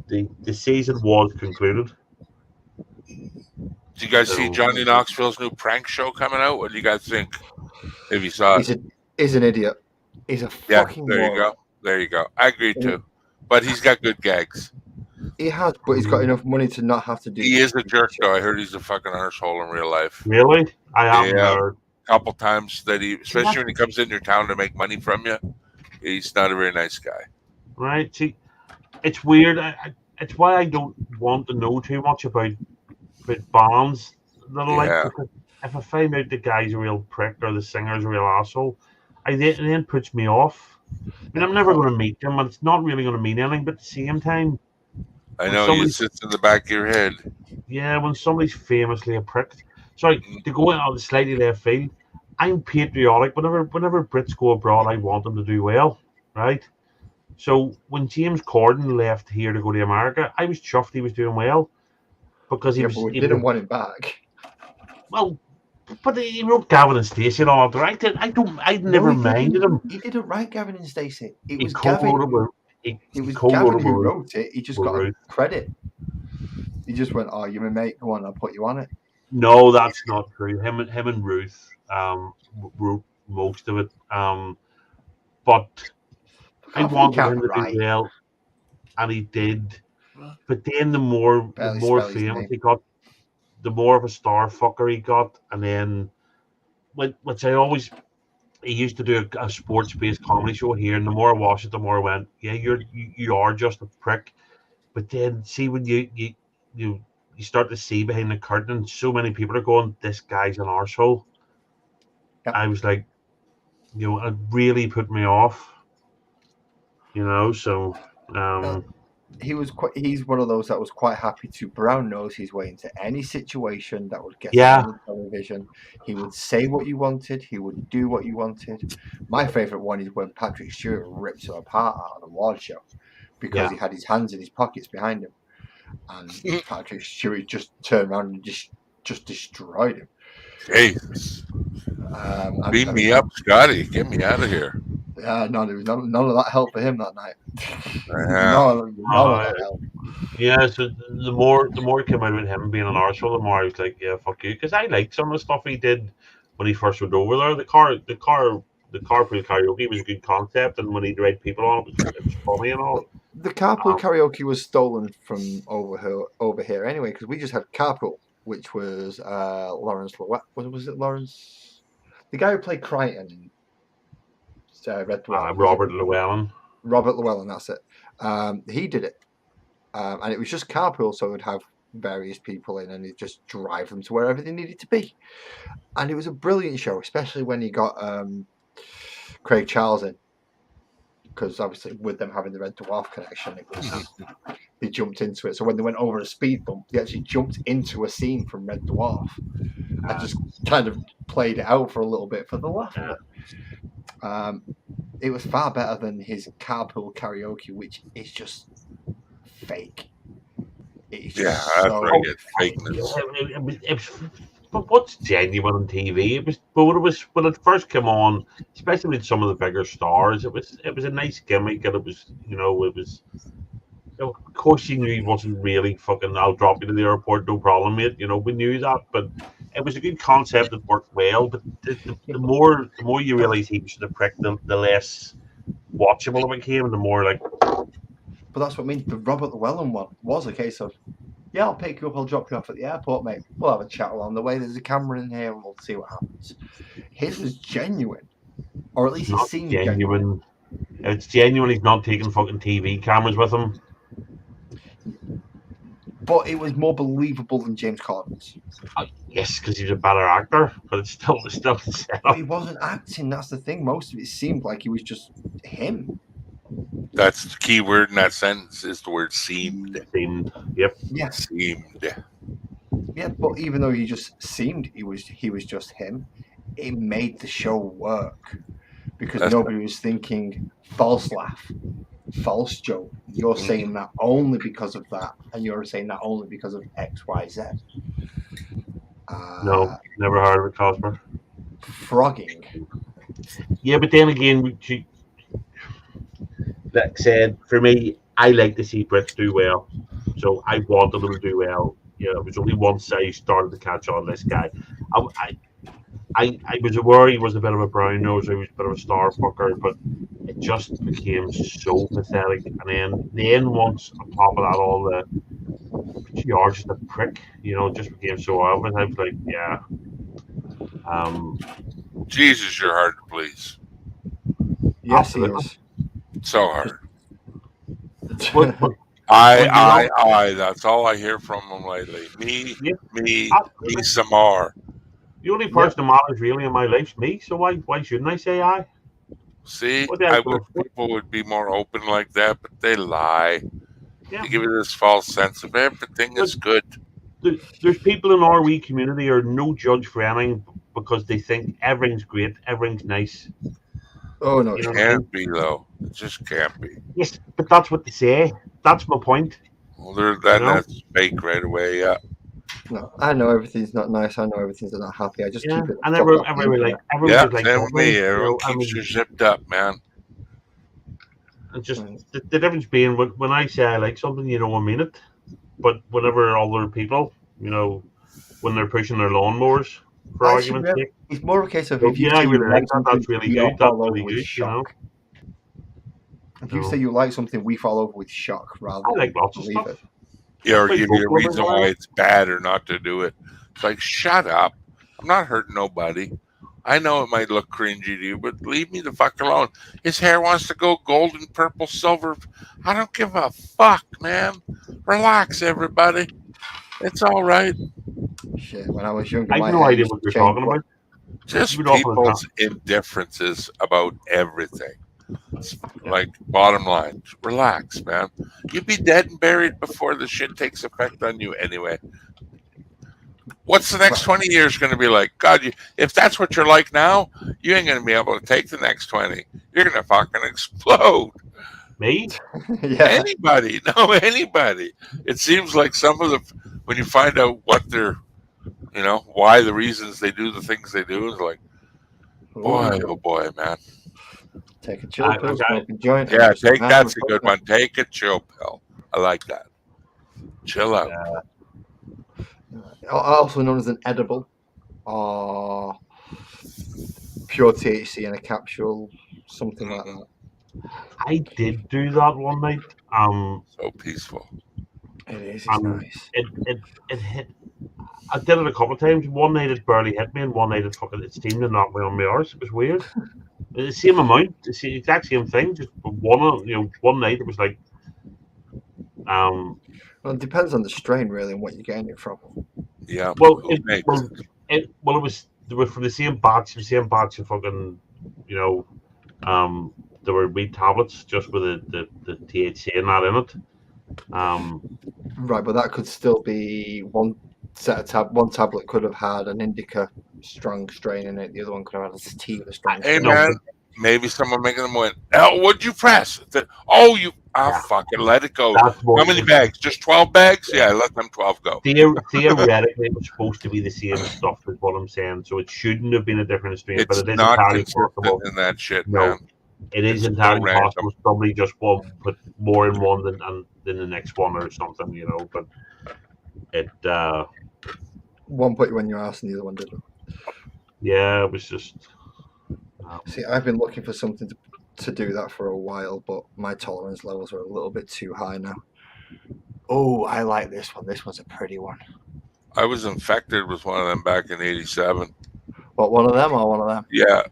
The season was concluded. Did you guys see So Johnny Knoxville's new prank show coming out? What do you guys think? If you saw it, He's an idiot. He's a yeah. fucking There you moron. go. There you go. I agree too. But he's got good gags. He has, but he's got enough money to not have to do. He is a jerk, though. I heard he's a fucking arsehole in real life. Really, I haven't Yeah. heard. A couple times that especially when he comes into your town to make money from you, he's not a very nice guy. Right? See, it's weird. It's why I don't want to know too much about bands that are like, because if I find out the guy's a real prick or the singer's a real asshole, it then puts me off. I mean, I'm never going to meet them, and it's not really going to mean anything. But at the same time, I know it sits in the back of your head. Yeah, when somebody's famously a prick. Sorry, to go out on the slightly left field, I'm patriotic. Whenever Brits go abroad, I want them to do well, right? So when James Corden left here to go to America, I was chuffed he was doing well because but we didn't want him back. Well, but he wrote Gavin and Stacey and all that. I never minded him. He didn't write Gavin and Stacey. It was Gavin. It was Gavin who wrote it. He just got a credit. He just went, "Oh, you're my mate. Go on, I'll put you on it." No, that's not true. Him and Ruth wrote most of it. But I wanted him to do well, and he did. But then the more famous he got, the more of a star fucker he got, and then, which he used to do a sports-based comedy show here, and the more I watched it, the more I went, yeah, you are just a prick. But then see when you start to see behind the curtain, and so many people are going, this guy's an arsehole. Yep. I was like, it really put me off. So he's one of those that was quite happy to brown nose his way into any situation that would get him yeah, on the television. He would say what you wanted. He would do what you wanted. My favourite one is when Patrick Stewart rips him apart out of the award show because he had his hands in his pockets behind him, and Patrick Stewart just turned around and just destroyed him. Jesus. Beam me up, Scotty. Get me out of here. No, there was none of that help for him that night. Yeah. None of that help. Yeah, so the more it came out with him being an arsehole, the more I was like, yeah, fuck you, because I liked some of the stuff he did when he first went over there. The carpool karaoke was a good concept, and when he'd write people on it was funny and all. The carpool karaoke was stolen from over here anyway, because we just had carpool, which was Lawrence Llewellyn. Was it Lawrence? The guy who played Crichton in Red Dwarf. Robert Llewellyn. Robert Llewellyn, that's it. He did it. And it was just carpool, so it would have various people in and he'd just drive them to wherever they needed to be. And it was a brilliant show, especially when he got Craig Charles in. Because obviously with them having the Red Dwarf connection, they jumped into it. So when they went over a speed bump, they actually jumped into a scene from Red Dwarf and just kind of played it out for a little bit for the laugh of it. It was far better than his carpool karaoke, which is just fake. It's that's right. It's fakeness. But what's genuine on TV? When it first came on, especially with some of the bigger stars, it was a nice gimmick, and it was. Of course, you knew he wasn't really fucking. I'll drop you to the airport, no problem, mate. We knew that, but it was a good concept that worked well. But the more you realise he was the prick, the less watchable it became, and the more like. But that's what I mean. The Robert Llewellyn one was a case of, yeah, I'll pick you up, I'll drop you off at the airport, mate. We'll have a chat along the way. There's a camera in here, and we'll see what happens. His was genuine, or at least it seemed genuine. It's genuine. He's not taking fucking TV cameras with him. But it was more believable than James Corden's. Yes, because he's a better actor, but it's still the stuff. But he wasn't acting. That's the thing. Most of it seemed like he was just him. That's the key word in that sentence is the word seemed. Seemed. Yep. Yeah. Seemed. Yeah, but even though he just seemed he was just him, it made the show work because nobody was thinking false laugh, false joke. You're saying that only because of that, and you're saying that only because of X, Y, Z. No, never heard of it, Cosper. Frogging. Yeah, but then again, like said, for me, I like to see Brits do well, so I wanted them to do well. It was only once I started to catch on this guy. I was aware he was a bit of a brown nose, he was a bit of a star fucker, but it just became so pathetic. And then once on top of that, all the you're just a prick, just became so obvious. I was like, yeah. Jesus, you're hard to please. Yes, he is. So hard. I. That's all I hear from him lately. Me, some more. The only person that matters really in my life's me, so why shouldn't I say I? See, I wish people would be more open like that, but they lie. Yeah. They give you this false sense of everything is good. There's people in our wee community are no judge for anything because they think everything's great, everything's nice. Oh no, it can't be though. It just can't be. Yes, but that's what they say. That's my point. Well, that's fake right away. Yeah. No, I know everything's not nice. I know everything's not happy. I just keep it. And everyone same with me. Everyone keeps you zipped up, man. And just the difference being when I say I like something, you don't mean it. But whenever other people, when they're pushing their lawnmowers, for argument's sake, it's more of a case of if you say you like something, that's really good. That's really good. If you say you like something, we fall over with shock rather than I like lots of stuff. it. Yeah, or give you a reason why it's bad or not to do it. It's like, shut up. I'm not hurting nobody. I know it might look cringy to you, but leave me the fuck alone. His hair wants to go golden, purple, silver. I don't give a fuck, man. Relax, everybody. It's all right. Shit, when I was younger, I have no idea what you're talking about. Just Even often people's indifferences about everything. It's Yeah. like, bottom line, relax, man. You'd be dead and buried before the shit takes effect on you anyway. What's the next 20 years going to be like? God, if that's what you're like now, you ain't going to be able to take the next 20. You're going to fucking explode. Me? Yeah. Anybody. No, anybody. It seems like some of the, when you find out what they're, why the reasons they do the things they do, is like, boy, oh boy, man. Take a chill pill, smoke a joint. Yeah, and just that's a good one. Take a chill pill. I like that. Chill out. Also known as an edible, or pure THC in a capsule, something like that. I did do that one night. So peaceful. It is. It's nice. It hit. I did it a couple of times. One night it barely hit me, and one night it seemed to knock me on my arse. It was weird. The same amount, the exact same thing. Just one night it was like. Well, it depends on the strain, really, and what you're getting it from. Yeah. Well, it was they were from the same batch. Of fucking, there were weed tablets just with the THC and that in it. Right, but that could still be one set of one tablet could have had an indica strong strain in it. The other one could have had a sativa strong Hey, strain. man, maybe someone making them went, oh, what'd you press? Fucking let it go. How many bags? Just 12 bags? Yeah, let them 12 go. Theoretically, it was supposed to be the same stuff, is what I'm saying. So it shouldn't have been a different strain, but it is not entirely consistent possible. in that shit, No, man. it is entirely possible. Somebody just put more in one than the next one or something, But it one put you on your ass and the other one didn't. Yeah, it was just. See, I've been looking for something to do that for a while, but my tolerance levels are a little bit too high now. Oh, I like this one. This one's a pretty one. I was infected with one of them back in '87. What, one of them or one of them? Yeah,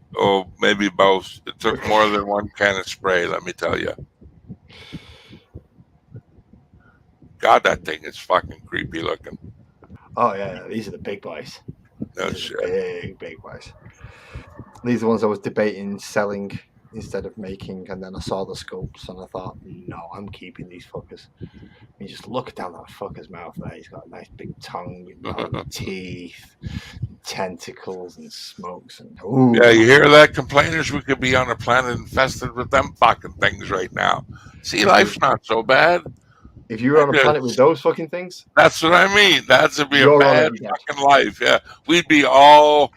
maybe both. It took more than one can of spray, let me tell you. God, that thing is fucking creepy looking. Oh, yeah, these are the big boys. No these shit. Big boys. These are the ones I was debating selling instead of making, and then I saw the scopes and I thought, no, I'm keeping these fuckers. You just look down that fucker's mouth there. He's got a nice big tongue, teeth, tentacles, and smokes. And yeah, you hear that, complainers? We could be on a planet infested with them fucking things right now. See, life's not so bad. If you were on a planet with those fucking things, that's what I mean. That'd be a bad fucking life. Yeah, we'd be all,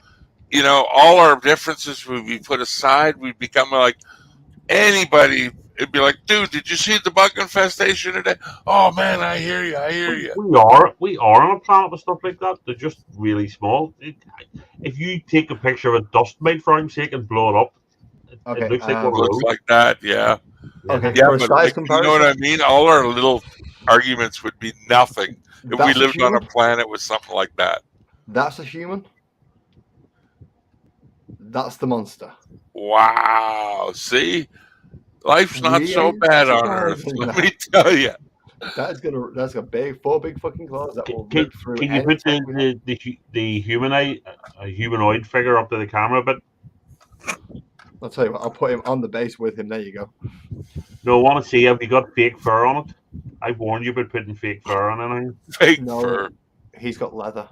all our differences would be put aside. We'd become like anybody. It'd be like, dude, did you see the bug infestation today? Oh man, I hear you. We are on a planet with stuff like that. They're just really small. If you take a picture of a dust mite, for argument's sake, and blow it up, it looks like one of those. Like that, yeah. Okay, yeah, but you know what I mean? All our little arguments would be nothing if we lived on a planet with something like that. That's a human. That's the monster. Wow. See? Life's not so bad on Earth, let me tell you. That's got four big fucking claws that will rip through. Can you put the humanoid figure up to the camera a bit? I'll tell you what, I'll put him on the base with him. There you go. No, I want to see, have you got fake fur on it? I warned you about putting fake fur on anything. Fake fur? He's got leather.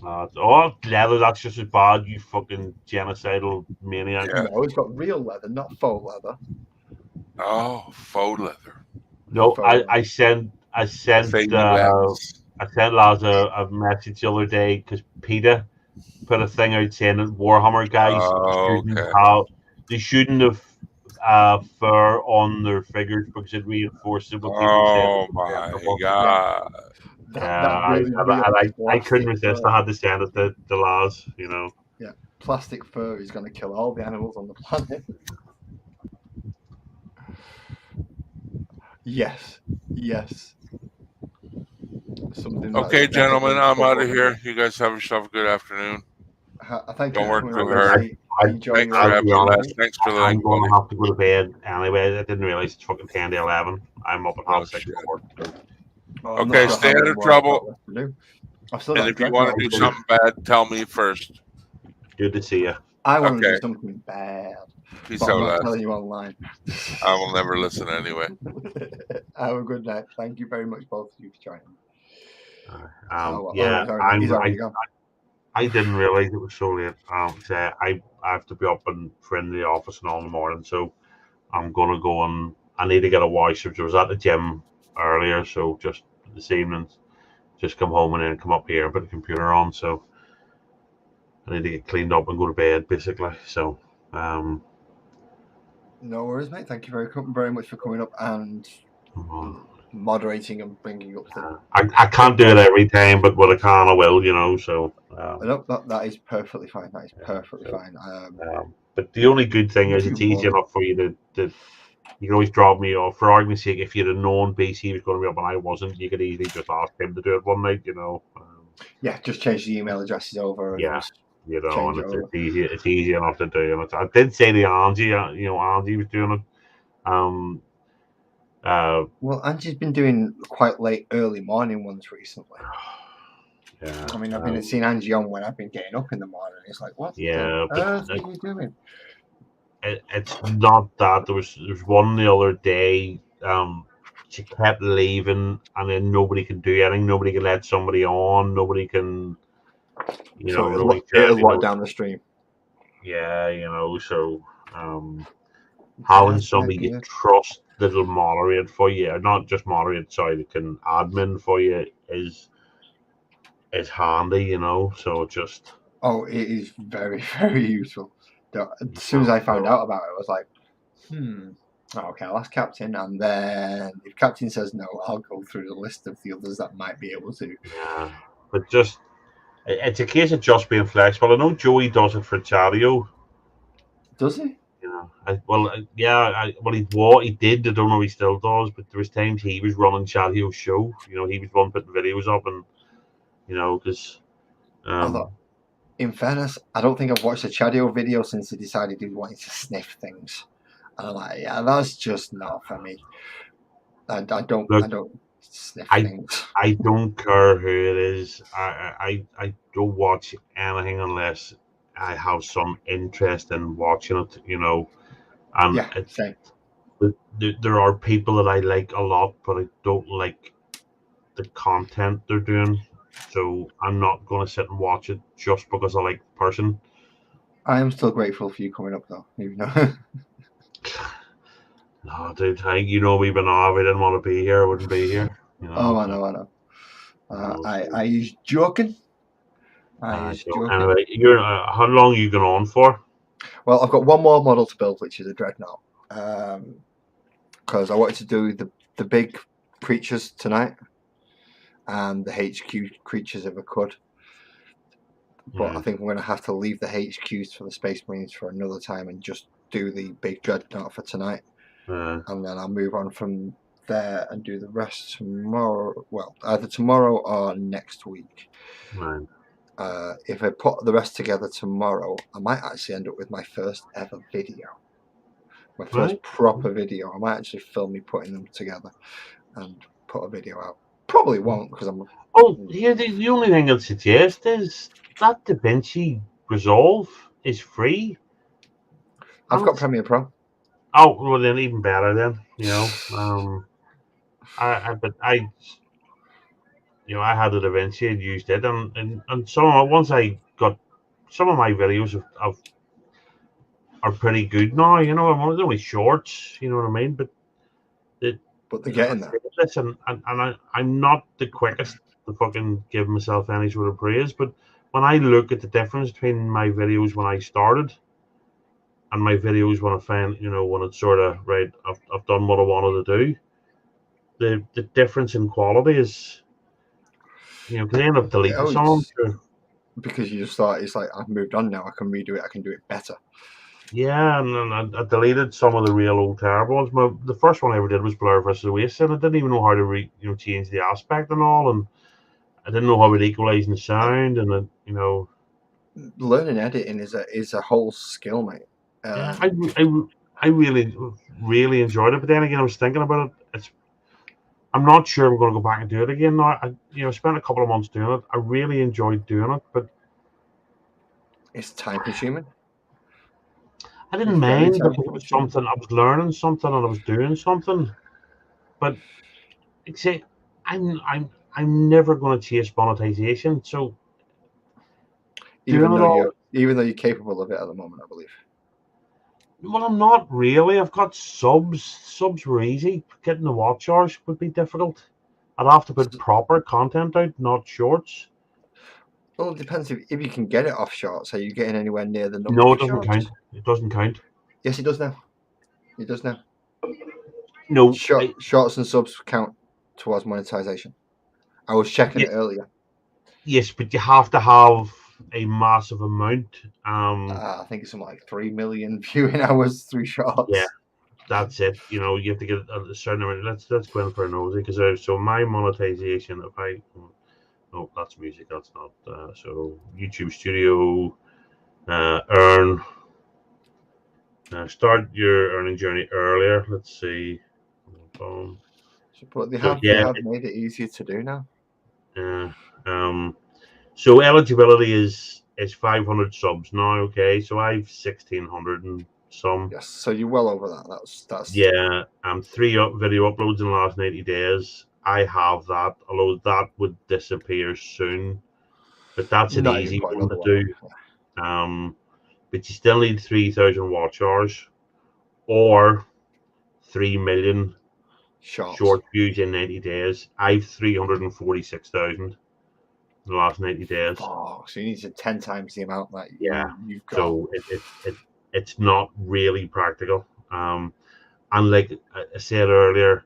Leather, that's just as bad, you fucking genocidal maniac. Yeah. No, he's got real leather, not faux leather. Oh, faux leather. No, I sent Laz a message the other day because PETA put a thing out saying that Warhammer guys they shouldn't have fur on their figures because it reinforces what people said. Oh my god! I couldn't resist. I had to send it to Laz. Yeah, plastic fur is going to kill all the animals on the planet. Yes. Okay, gentlemen, I'm out of here. You guys have yourself a good afternoon. Thank Don't you. work too hard. Thanks for the I'm going to have to go to bed anyway. I didn't realize it's fucking 10 to 11. I'm up at 6:30. Okay, stay out of trouble. And if you want to do something bad, tell me first. Good to see you. I want to Okay. do something bad, Peace but I'm out, not lads. telling you online. I will never listen anyway. Have a good night. Thank you very much, both of you, for joining. Yeah, sorry, he's already gone. I didn't realize it was so late. So I have to be up and friend the office and all in the morning, so I'm gonna go and I need to get a wash. I was at the gym earlier, so just this evening, just come home and then come up here and put the computer on. So I need to get cleaned up and go to bed, basically. So, no worries, mate. Thank you very much for coming up and moderating and bringing up the. I can't do it every time, but what I can, I will. So. No, that is perfectly fine. That is perfectly fine. But the only good thing is it's easy enough for you to you can always drop me off. For argument's sake, if you'd have known BC was going to be up and I wasn't, you could easily just ask him to do it one night. Yeah, just change the email addresses over. And Yeah, change and it over. it's easy enough to do. And I did say to Angie, Angie was doing it. Well, Angie's been doing quite late, early morning ones recently. Yeah, I mean, I've been seeing Angie on when I've been getting up in the morning. It's like, what the earth are you doing? It's not that. There was one the other day. She kept leaving, and then nobody can do anything. Nobody can let somebody on. Nobody can, it'll lock down the stream. Yeah, so having somebody you trust that'll moderate for you, not just moderate, sorry, that can admin for you is handy, So just it is very, very useful. As soon as I found out about it, I was like, okay, I'll ask Captain, and then if Captain says no, I'll go through the list of the others that might be able to. Yeah, but just it's a case of just being flexible. I know Joey does it for Chario. Does he? He did. I don't know if he still does, but there was times he was running Chario's show. He was one putting videos up, and because. In fairness, I don't think I've watched a Chadio video since he decided he wanted to sniff things. And I'm like, yeah, that's just not for me. I don't sniff things. I don't care who it is. I don't watch anything unless I have some interest in watching it. And yeah, same. There are people that I like a lot, but I don't like the content they're doing. So I'm not going to sit and watch it just because I like the person. I am still grateful for you coming up, though. Even though. No, dude, we've been off. I didn't want to be here. I wouldn't be here. Oh, I know. I use joking. Anyway, how long are you going on for? Well, I've got one more model to build, which is a dreadnought. Because I wanted to do the big creatures tonight and the HQ creatures if I could. But I think I'm going to have to leave the HQs for the Space Marines for another time and just do the big dreadnought for tonight. And then I'll move on from there and do the rest tomorrow. Well, either tomorrow or next week. Right. If I put the rest together tomorrow, I might actually end up with my first ever video. My first proper video. I might actually film me putting them together and put a video out. Probably won't because I'm. The only thing I'd suggest is that DaVinci Resolve is free. I've got Premiere Pro. Oh, well then even better then. I had it eventually and used it, and once I got some of my videos are pretty good now. I'm only shorts. You know what I mean? But they're getting there. Listen, and I'm not the quickest to fucking give myself any sort of praise, but when I look at the difference between my videos when I started and my videos when I find, when it's sort of right, I've done what I wanted to do. The difference in quality is, because I end up deleting some. Because you just thought it's like I've moved on now. I can redo it. I can do it better. Yeah, and I deleted some of the real old terrible ones. The first one I ever did was Blur versus Oasis, and I didn't even know how to change the aspect and all, and I didn't know how to equalize the sound, and learning editing is a whole skill, mate. Yeah, I really enjoyed it, but then again, I was thinking about it. I'm not sure I'm going to go back and do it again. Now, I spent a couple of months doing it. I really enjoyed doing it, but It's time consuming. I didn't It's very mind time because it was consuming. something I was learning something and I was doing something. But like I say, I'm never going to chase monetization. So Even doing it though all, you're capable of it at the moment, I believe. well, I'm not really. I've got subs. Subs were easy. Getting the watch hours would be difficult. I'd have to put proper content out, not shorts. Well, it depends if you can get it off shorts. Are you getting anywhere near the numbers No, it of doesn't shorts? count. It doesn't count. Yes, it does now. It does now. No, Shorts and subs count towards monetization. I was checking it earlier. yes, but you have to have a massive amount. I think it's something like 3 million viewing hours through shorts. Yeah, that's it. You know, you have to get a certain amount. Let's go in for a nosy because so my monetization. If I no, that's music. That's not. So YouTube Studio, earn. Start your earning journey earlier. Let's see. But they So have made it easier to do now. So eligibility is 500 subs now. Okay, so I've 1,600 and some. Yes, so you're well over that. That's Yeah. 3 video uploads in the last 90 days. I have that, although that would disappear soon. But that's an no, you easy put one another to one do. But you still need 3,000 watch hours or 3 million short views in 90 days. I've 346,000 in the last 90 days. Oh, so you need to 10 times the amount that you've got. So it's not really practical. And like I said earlier,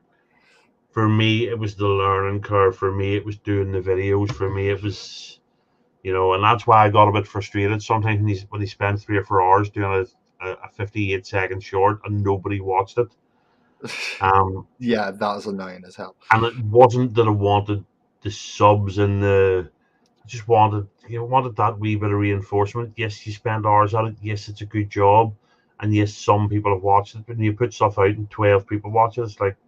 for me it was the learning curve. For me it was doing the videos. For me it was, and that's why I got a bit frustrated sometimes when he spent 3 or 4 hours doing a 58-second short and nobody watched it. Yeah, that was annoying as hell. And it wasn't that I wanted the subs and I just wanted that wee bit of reinforcement. Yes, you spend hours at it. Yes, it's a good job, and yes, some people have watched it. But when you put stuff out and 12 people watch it, it's like,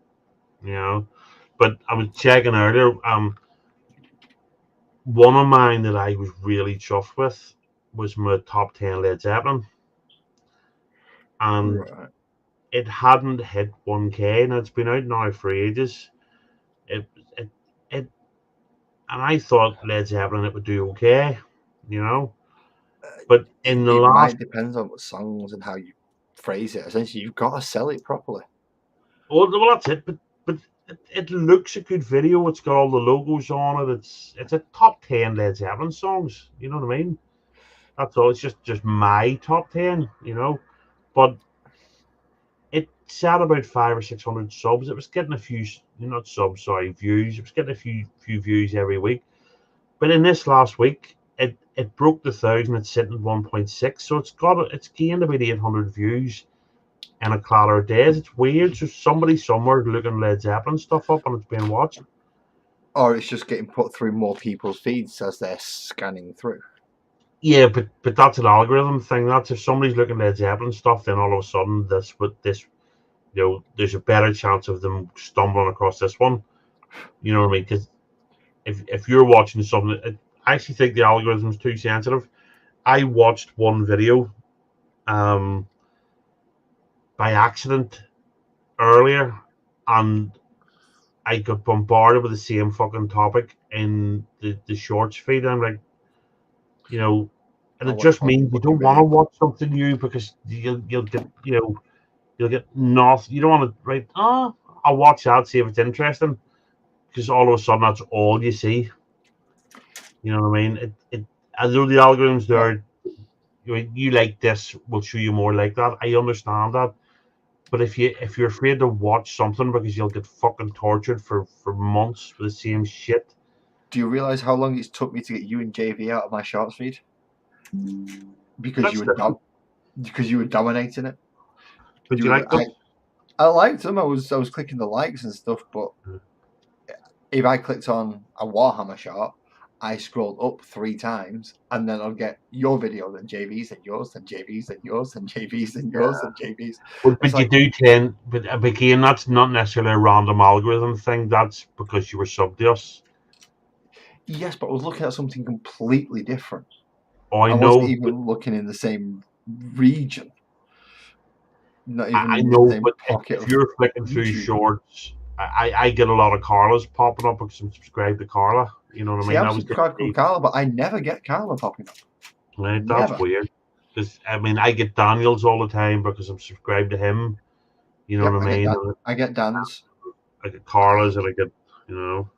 But I was checking earlier. One of mine that I was really chuffed with was my top 10 Led Zeppelin, and it hadn't hit 1K, and it's been out now for ages. It, and I thought Led Zeppelin it would do okay, But in the last, might depend on what songs and how you phrase it. Essentially, you've got to sell it properly. Well, that's it. But it looks a good video. It's got all the logos on it. It's a top 10 Led Zeppelin songs. You know what I mean? That's all. It's just my top 10. But it sat about 500 or 600 subs. It was getting a few, not subs, sorry, views. It was getting a few views every week. But in this last week, it broke the 1,000. It's sitting at 1.6. So it's gained about 800 views in a clatter of days. It's weird. So somebody somewhere looking Led Zeppelin stuff up and it's being watched. Or it's just getting put through more people's feeds as they're scanning through. Yeah, but that's an algorithm thing. That's if somebody's looking Led Zeppelin stuff, then all of a sudden there's a better chance of them stumbling across this one. You know what I mean? Because if you're watching something, I actually think the algorithm's too sensitive. I watched one video by accident earlier, and I got bombarded with the same fucking topic in the shorts feed. And I'm like, and it just means you don't want to watch something new because you'll get you'll get nothing. You don't want to write, I'll watch that, see if it's interesting, because all of a sudden that's all you see. You know what I mean? I know the algorithms there. You like this, we'll show you more like that. I understand that, but if you're afraid to watch something because you'll get fucking tortured for months with the same shit. Do you realize how long it's took me to get you and JV out of my shorts feed? Because you were dominating it. But you like them? I liked them. I was clicking the likes and stuff, but if I clicked on a Warhammer short, I scrolled up 3 times, and then I'll get your video, then JV's, and yours, then JV's, then yours, then JV's, then yours, then JV's. But you do tend, but again, that's not necessarily a random algorithm thing. That's because you were subbed to us. Yes, but I was looking at something completely different. Oh, I wasn't know, even looking in the same region. Not even I in the know, same but pocket if of you're flicking through YouTube. shorts, I get a lot of Carla's popping up because I'm subscribed to Carla. You know what I See, mean? I'm I was getting subscribed to Carla, but I never get Carla popping up. right. That's Never. weird. Because I mean, I get Daniels all the time because I'm subscribed to him. You know Yep, what I mean? I get Dan's. I get Carla's and I get, you know.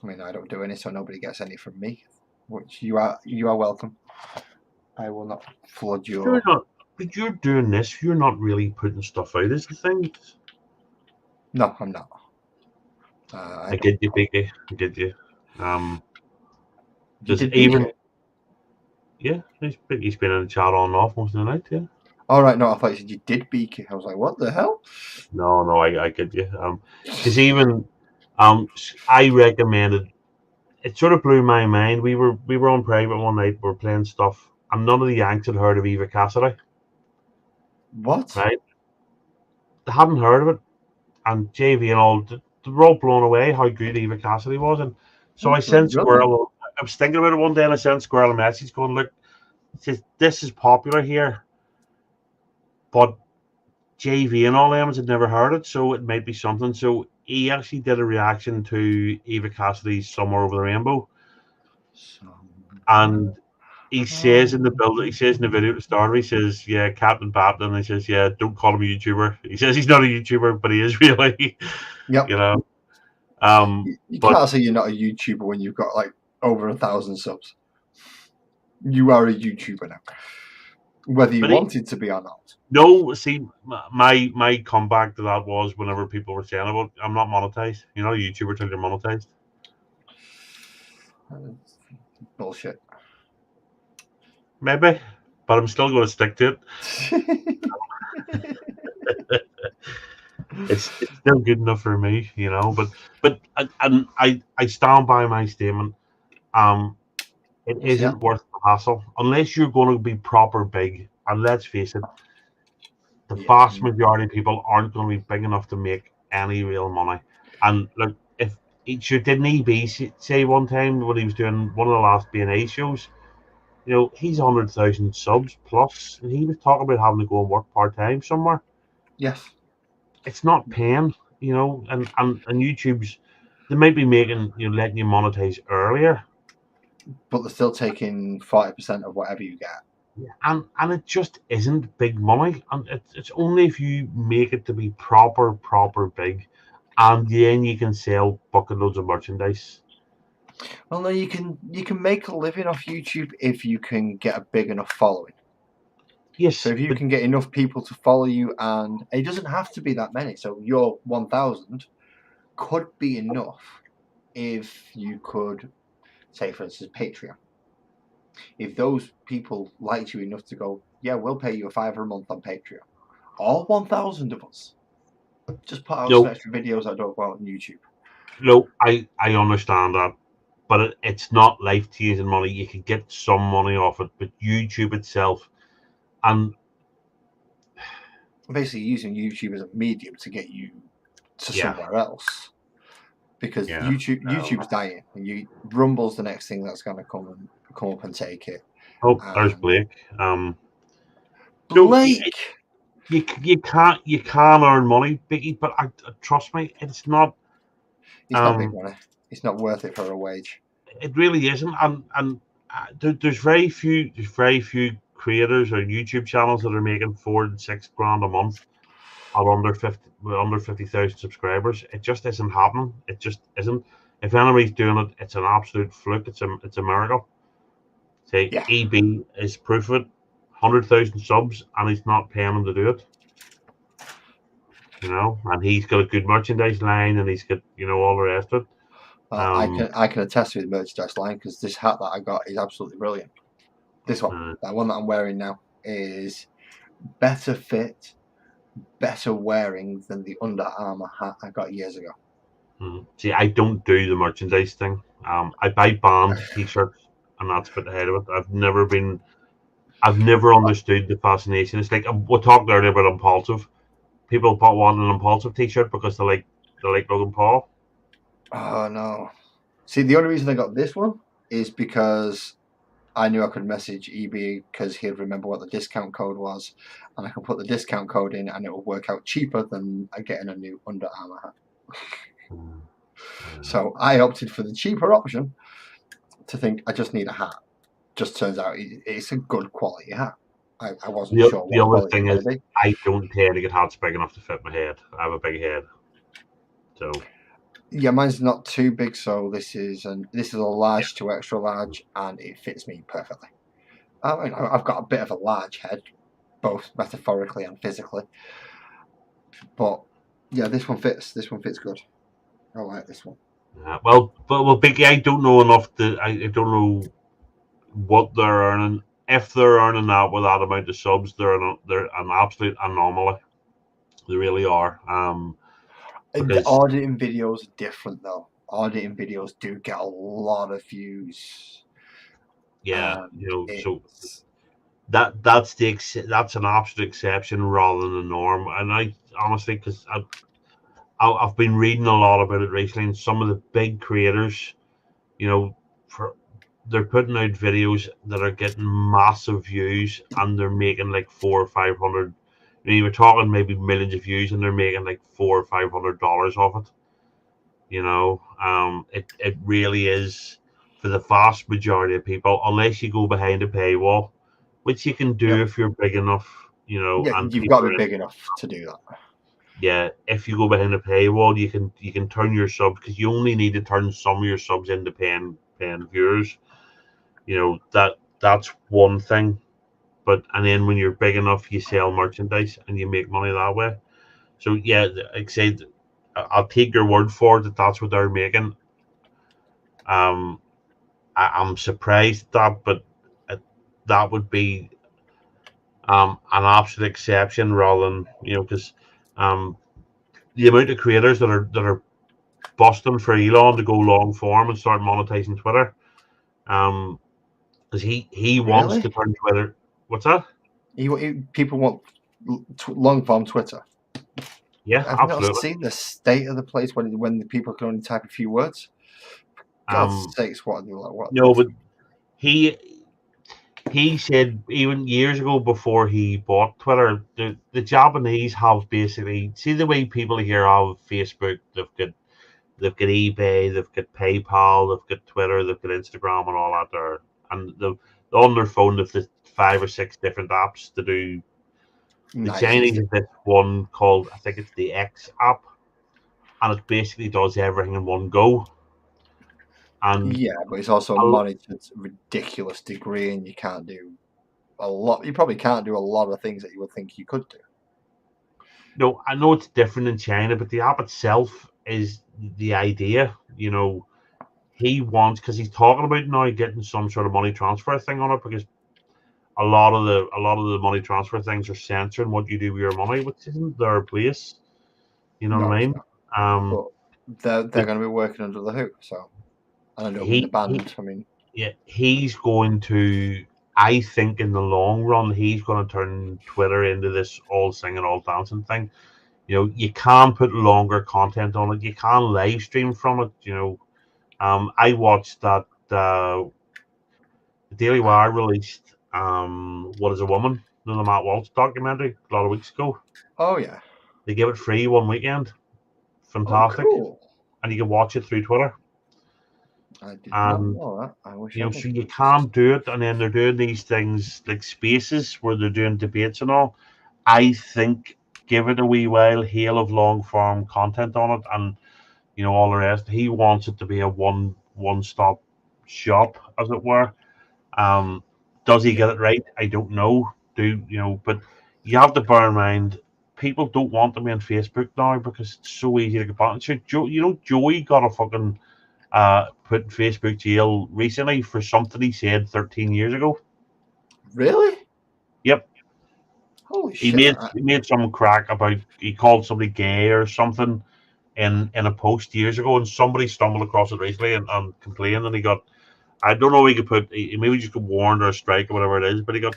I mean, I don't do any, so nobody gets any from me. Which you are welcome. I will not flood your. You're not, but you're doing this. You're not really putting stuff out. Is the thing. No, I'm not. I get you, Biggie. I get you. You Because did even BK? yeah, he's been in the chat on and off most of the night. Yeah. All right, no, I thought you said you did BK. I was like, what the hell? No, I get you. Because even I recommended. It sort of blew my mind. We were on private one night. We were playing stuff, and none of the Yanks had heard of Eva Cassidy. What? Right? They hadn't heard of it, and JV and all. They were all blown away how good Eva Cassidy was, and so I That's bloody sent brilliant. Squirrel. I was thinking about it one day, and I sent Squirrel a message going, "Look, it says this is popular here, but JV and all them had never heard it, so it might be something." So he actually did a reaction to Eva Cassidy's "Somewhere Over the Rainbow," and he says in the build, he says in the video at the start, he says, "Yeah, Captain Bapton," and he says, "Yeah, don't call him a YouTuber." He says he's not a YouTuber, but he is really, Yep. you know. You But can't say you're not a YouTuber when you've got like over 1,000 subs. You are a YouTuber now, whether you wanted to be or not. No, see, my comeback to that was whenever people were saying about I'm not monetized. You're not a YouTuber till you're monetized. Bullshit. Maybe, but I'm still going to stick to it. It's still good enough for me, you know. But and I stand by my statement. It isn't worth the hassle unless you're going to be proper big. And let's face it, the vast majority of people aren't going to be big enough to make any real money. And look, if didn't EB say one time when he was doing one of the last B&A shows, you know, he's 100,000 subs plus, and he was talking about having to go and work part time somewhere. Yes. It's not paying, you know, and YouTube's they might be making letting you monetize earlier, but they're still taking 40% of whatever you get. And it just isn't big money, and it's only if you make it to be proper big, and then you can sell bucket loads of merchandise. Well, no, you can make a living off YouTube if you can get a big enough following. Yes. So if you can get enough people to follow you, and it doesn't have to be that many. So your 1,000 could be enough if you could, say, for instance, Patreon. If those people liked you enough to go, yeah, we'll pay you $5 a month on Patreon. All 1,000 of us just put out some extra videos I don't go out on YouTube. No, I understand that, but it's not life-changing money. You can get some money off it, but YouTube itself, and basically using YouTube as a medium to get you to somewhere else, because YouTube's dying, and Rumble's the next thing that's going to come up and take it. Oh, there's Blake. Blake. You can earn money, Biggie, but trust me, it's not. It's not big money. It's not worth it for a wage. It really isn't, and there's very few creators or YouTube channels that are making $4,000 and $6,000 a month at under 50,000 subscribers. It just isn't happening. It just isn't. If anybody's doing it, it's an absolute fluke. It's a miracle. Say EB is proof of it. 100,000 subs, and he's not paying them to do it. You know, and he's got a good merchandise line, and he's got all the rest of it. I can attest to the merchandise line, because this hat that I got is absolutely brilliant. This one, that one that I'm wearing now, is better fit, better wearing than the Under Armour hat I got years ago. See, I don't do the merchandise thing. I buy band t-shirts, and that's about the head of it. I've never understood the fascination. It's like we talked earlier about Impulsive. People want an Impulsive t-shirt because they like Logan Paul. Oh no! See, the only reason I got this one is because I knew I could message eBay because he'd remember what the discount code was, and I could put the discount code in, and it would work out cheaper than getting a new Under Armour hat. So I opted for the cheaper option to think I just need a hat. Just turns out it's a good quality hat. I wasn't sure The what other quality thing it is, would be. I don't tend to get hats big enough to fit my head. I have a big head, so yeah, mine's not too big. So this is a large to extra large, and it fits me perfectly. I mean, I've got a bit of a large head, both metaphorically and physically. But yeah, this one fits. This one fits good. I like this one. well, Biggie, I don't know enough I don't know what they're earning. If they're earning that with that amount of subs, they're an absolute anomaly. They really are. The Because auditing videos are different though. Auditing videos do get a lot of views. yeah, so It's that's an absolute exception rather than the norm. And I honestly, because I've been reading a lot about it recently, and some of the big creators, you know, for they're putting out videos that are getting massive views, and they're making like 400 or 500. You were talking maybe millions of views, and they're making like $400 or $500 off it. It really is for the vast majority of people, unless you go behind a paywall, which you can yeah, do if you're big enough, yeah. and You've got people to are be in. big enough to do that. Yeah, if you go behind a paywall, you can turn your subs, because you only need to turn some of your subs into paying viewers. That's one thing. And then when you're big enough, you sell merchandise and you make money that way. So yeah, like I said, I'll take your word for it that that's what they're making. Um, I'm surprised at that, but uh, that would be an absolute exception rather than because um, the amount of creators that are busting for Elon to go long form and start monetizing Twitter. Because he wants Really? to turn Twitter. What's that? People want long form Twitter. Yeah, Have you not absolutely. seen the state of the place when the people can only type a few words? God's Um, sakes, what what? no, but he he said even years ago before he bought Twitter, the Japanese have basically see the way people here have Facebook. They've got eBay, they've got PayPal, they've got Twitter, they've got Instagram, and all that there. And on their phone, they've the 5 or 6 different apps to do. The Nice. Chinese have this one called, I think it's the X app, and it basically does everything in one go. And Yeah, but it's also I'll, monitored to a ridiculous degree, and you can't do a lot. You probably can't do a lot of things that you would think you could do. no, I know it's different in China, but the app itself is the idea. He wants, because he's talking about now getting some sort of money transfer thing on it, because a lot of the money transfer things are censoring what you do with your money, which isn't their place. You know what No, I it's mean? not. Um, But they're but going to be working under the hood. So and I don't mean the he band. I mean, yeah, he's going to. I think in the long run, he's going to turn Twitter into this all singing, all dancing thing. You can put longer content on it. You can live stream from it. I watched that. The Daily Wire released "What Is a Woman?" The Matt Walsh documentary a lot of weeks ago. oh yeah, They gave it free one weekend. oh Fantastic, cool. and you can watch it through Twitter. I did not And know that. I wish I so did. you can do it, and then they're doing these things like spaces where they're doing debates and all. I think give it a wee while, he'll have long form content on it, and all the rest. He wants it to be a one stop shop, as it were. Um, does he Yeah. get it right? I don't know. But you have to bear in mind, people don't want to be on Facebook now because it's so easy to get back. So Joey got a fucking put in Facebook jail recently for something he said 13 years ago. Really? Yep, Holy he shit! made some crack about he called somebody gay or something in a post years ago, and somebody stumbled across it recently and complained, and he got. I don't know. He could put. He maybe just got warned or a strike or whatever it is. But he got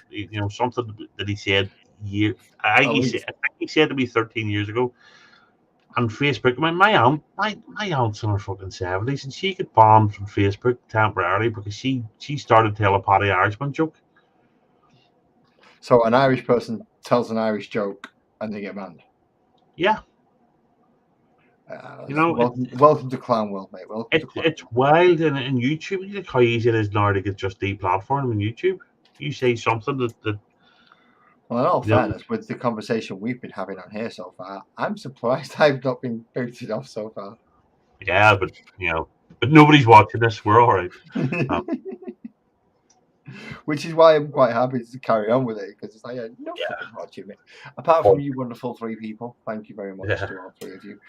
something that he said year. I think At he said. least I think he said to me 13 years ago, And Facebook, my aunt's in her fucking 70s, and she got banned from Facebook temporarily because she started telling a Paddy Irishman joke. So an Irish person tells an Irish joke and they get banned. Yeah. Welcome to Clown World, mate. Welcome to Clown It's wild, and in YouTube, look how easy it is now to get just deplatformed on YouTube. You say something that Well, in all fairness, with the conversation we've been having on here so far, I'm surprised I've not been booted off so far. Yeah, but but nobody's watching this. We're all right. Which is why I'm quite happy to carry on with it, because it's like nobody's watching me. Apart from you wonderful 3 people, thank you very much to all 3 of you.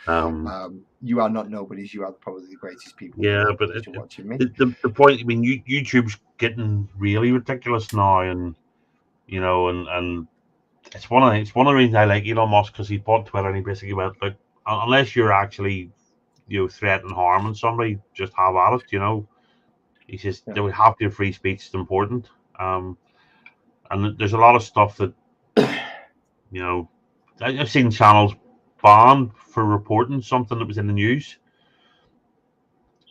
You are not nobodies. You are probably the greatest people. Yeah, but watching me. The point. I mean, YouTube's getting really ridiculous now, and and it's one of the reasons I like Elon Musk, because he bought Twitter and he basically went, like, unless you're actually threatening harm on somebody, just have at it. He says that we have to have free speech. It's important. And there's a lot of stuff that I've seen channels banned for reporting something that was in the news.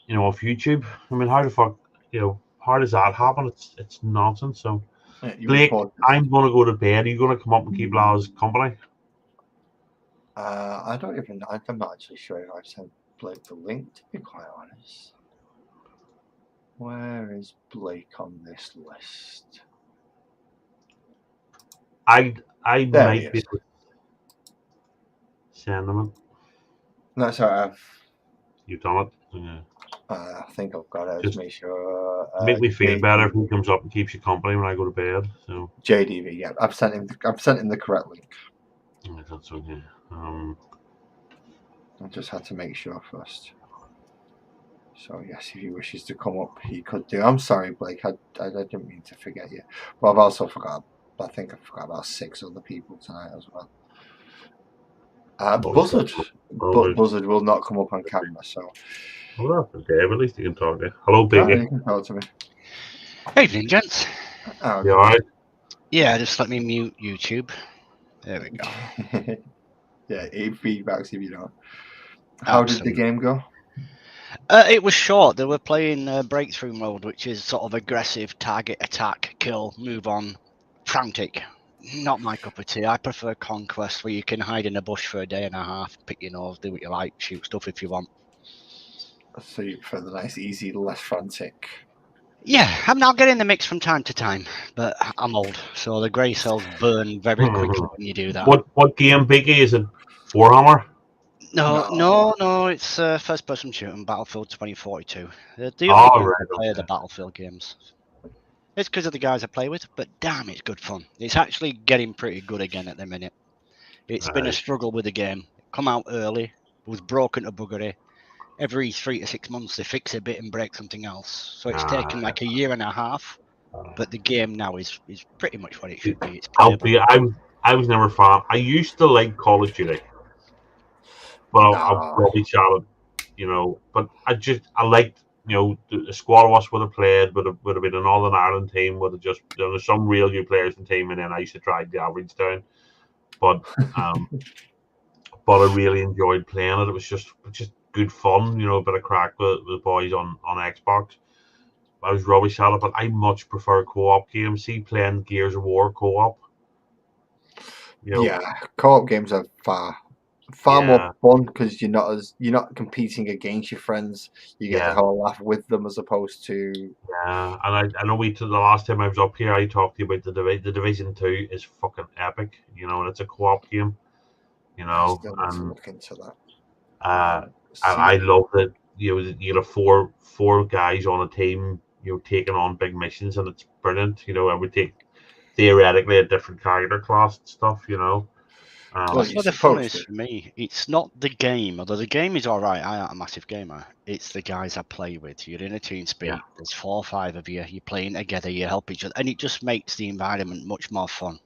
Off YouTube. I mean, how the fuck, how does that happen? It's nonsense. So, Blake, I'm going to go to bed. Are you going to come up and keep Laz company? I don't even. I'm not actually sure if I've sent Blake the link, to be quite honest. Where is Blake on this list? I might be able to send them. That's all right. You've done it. Yeah. I think I've got it. Just make sure. Make me feel better if he comes up and keeps you company when I go to bed. So JDV, yeah, I've sent him the correct link. Yeah, that's okay. I just had to make sure first. So yes, if he wishes to come up, he could do. I'm sorry, Blake. I didn't mean to forget you, but I've also forgot. I think I forgot about 6 other people tonight as well. Buzzard, but Buzzard will not come up on camera. So. Well, that's okay. At least you can talk to you. Hello, baby. You can talk to me. Evening, gents. Oh, you alright? Yeah, just let me mute YouTube. There we go. Yeah, it feedbacks if you don't. How did the game go? It was short. They were playing breakthrough mode, which is sort of aggressive, target, attack, kill, move on, frantic. Not my cup of tea. I prefer conquest, where you can hide in a bush for a day and a half, pick your nose, do what you like, shoot stuff if you want. So you prefer the nice, easy, less frantic. Yeah, I'm now getting the mix from time to time, but I'm old, so the grey cells burn very quickly when you do that. What game, Biggie? Is it Warhammer? No, it's first-person shooting, Battlefield 2042. The only play the Battlefield games. It's because of the guys I play with, but damn, it's good fun. It's actually getting pretty good again at the minute. It's been a struggle with the game. Come out early, it was broken to buggery. Every 3 to 6 months they fix a bit and break something else. So it's taken like a year and a half, but the game now is pretty much what it should be. It's playable. I was never a fan. I used to like Call of Duty, but I probably shouted, But I liked, the squad of us would have played, would have been an Northern Ireland team, would have just there's some real good players in the team, and then I used to drag the average down. But but I really enjoyed playing it. It was just good fun, a bit of crack with the boys on Xbox. I was rubbish at it, but I much prefer co-op games. See, playing Gears of War co-op. Yeah, co-op games are far more fun because you're not competing against your friends. You get to have a laugh with them as opposed to. Yeah, and I know the last time I was up here, I talked to you about the Division 2 is fucking epic. And it's a co-op game. I still need to look into that. I love that you get four guys on a team, taking on big missions, and it's brilliant. I would take theoretically a different character class and stuff. That's what the fun is for me. It's not the game, although the game is all right. I am a massive gamer. It's the guys I play with. You're in a team speak. Yeah. There's 4 or 5 of you. You're playing together. You help each other, and it just makes the environment much more fun.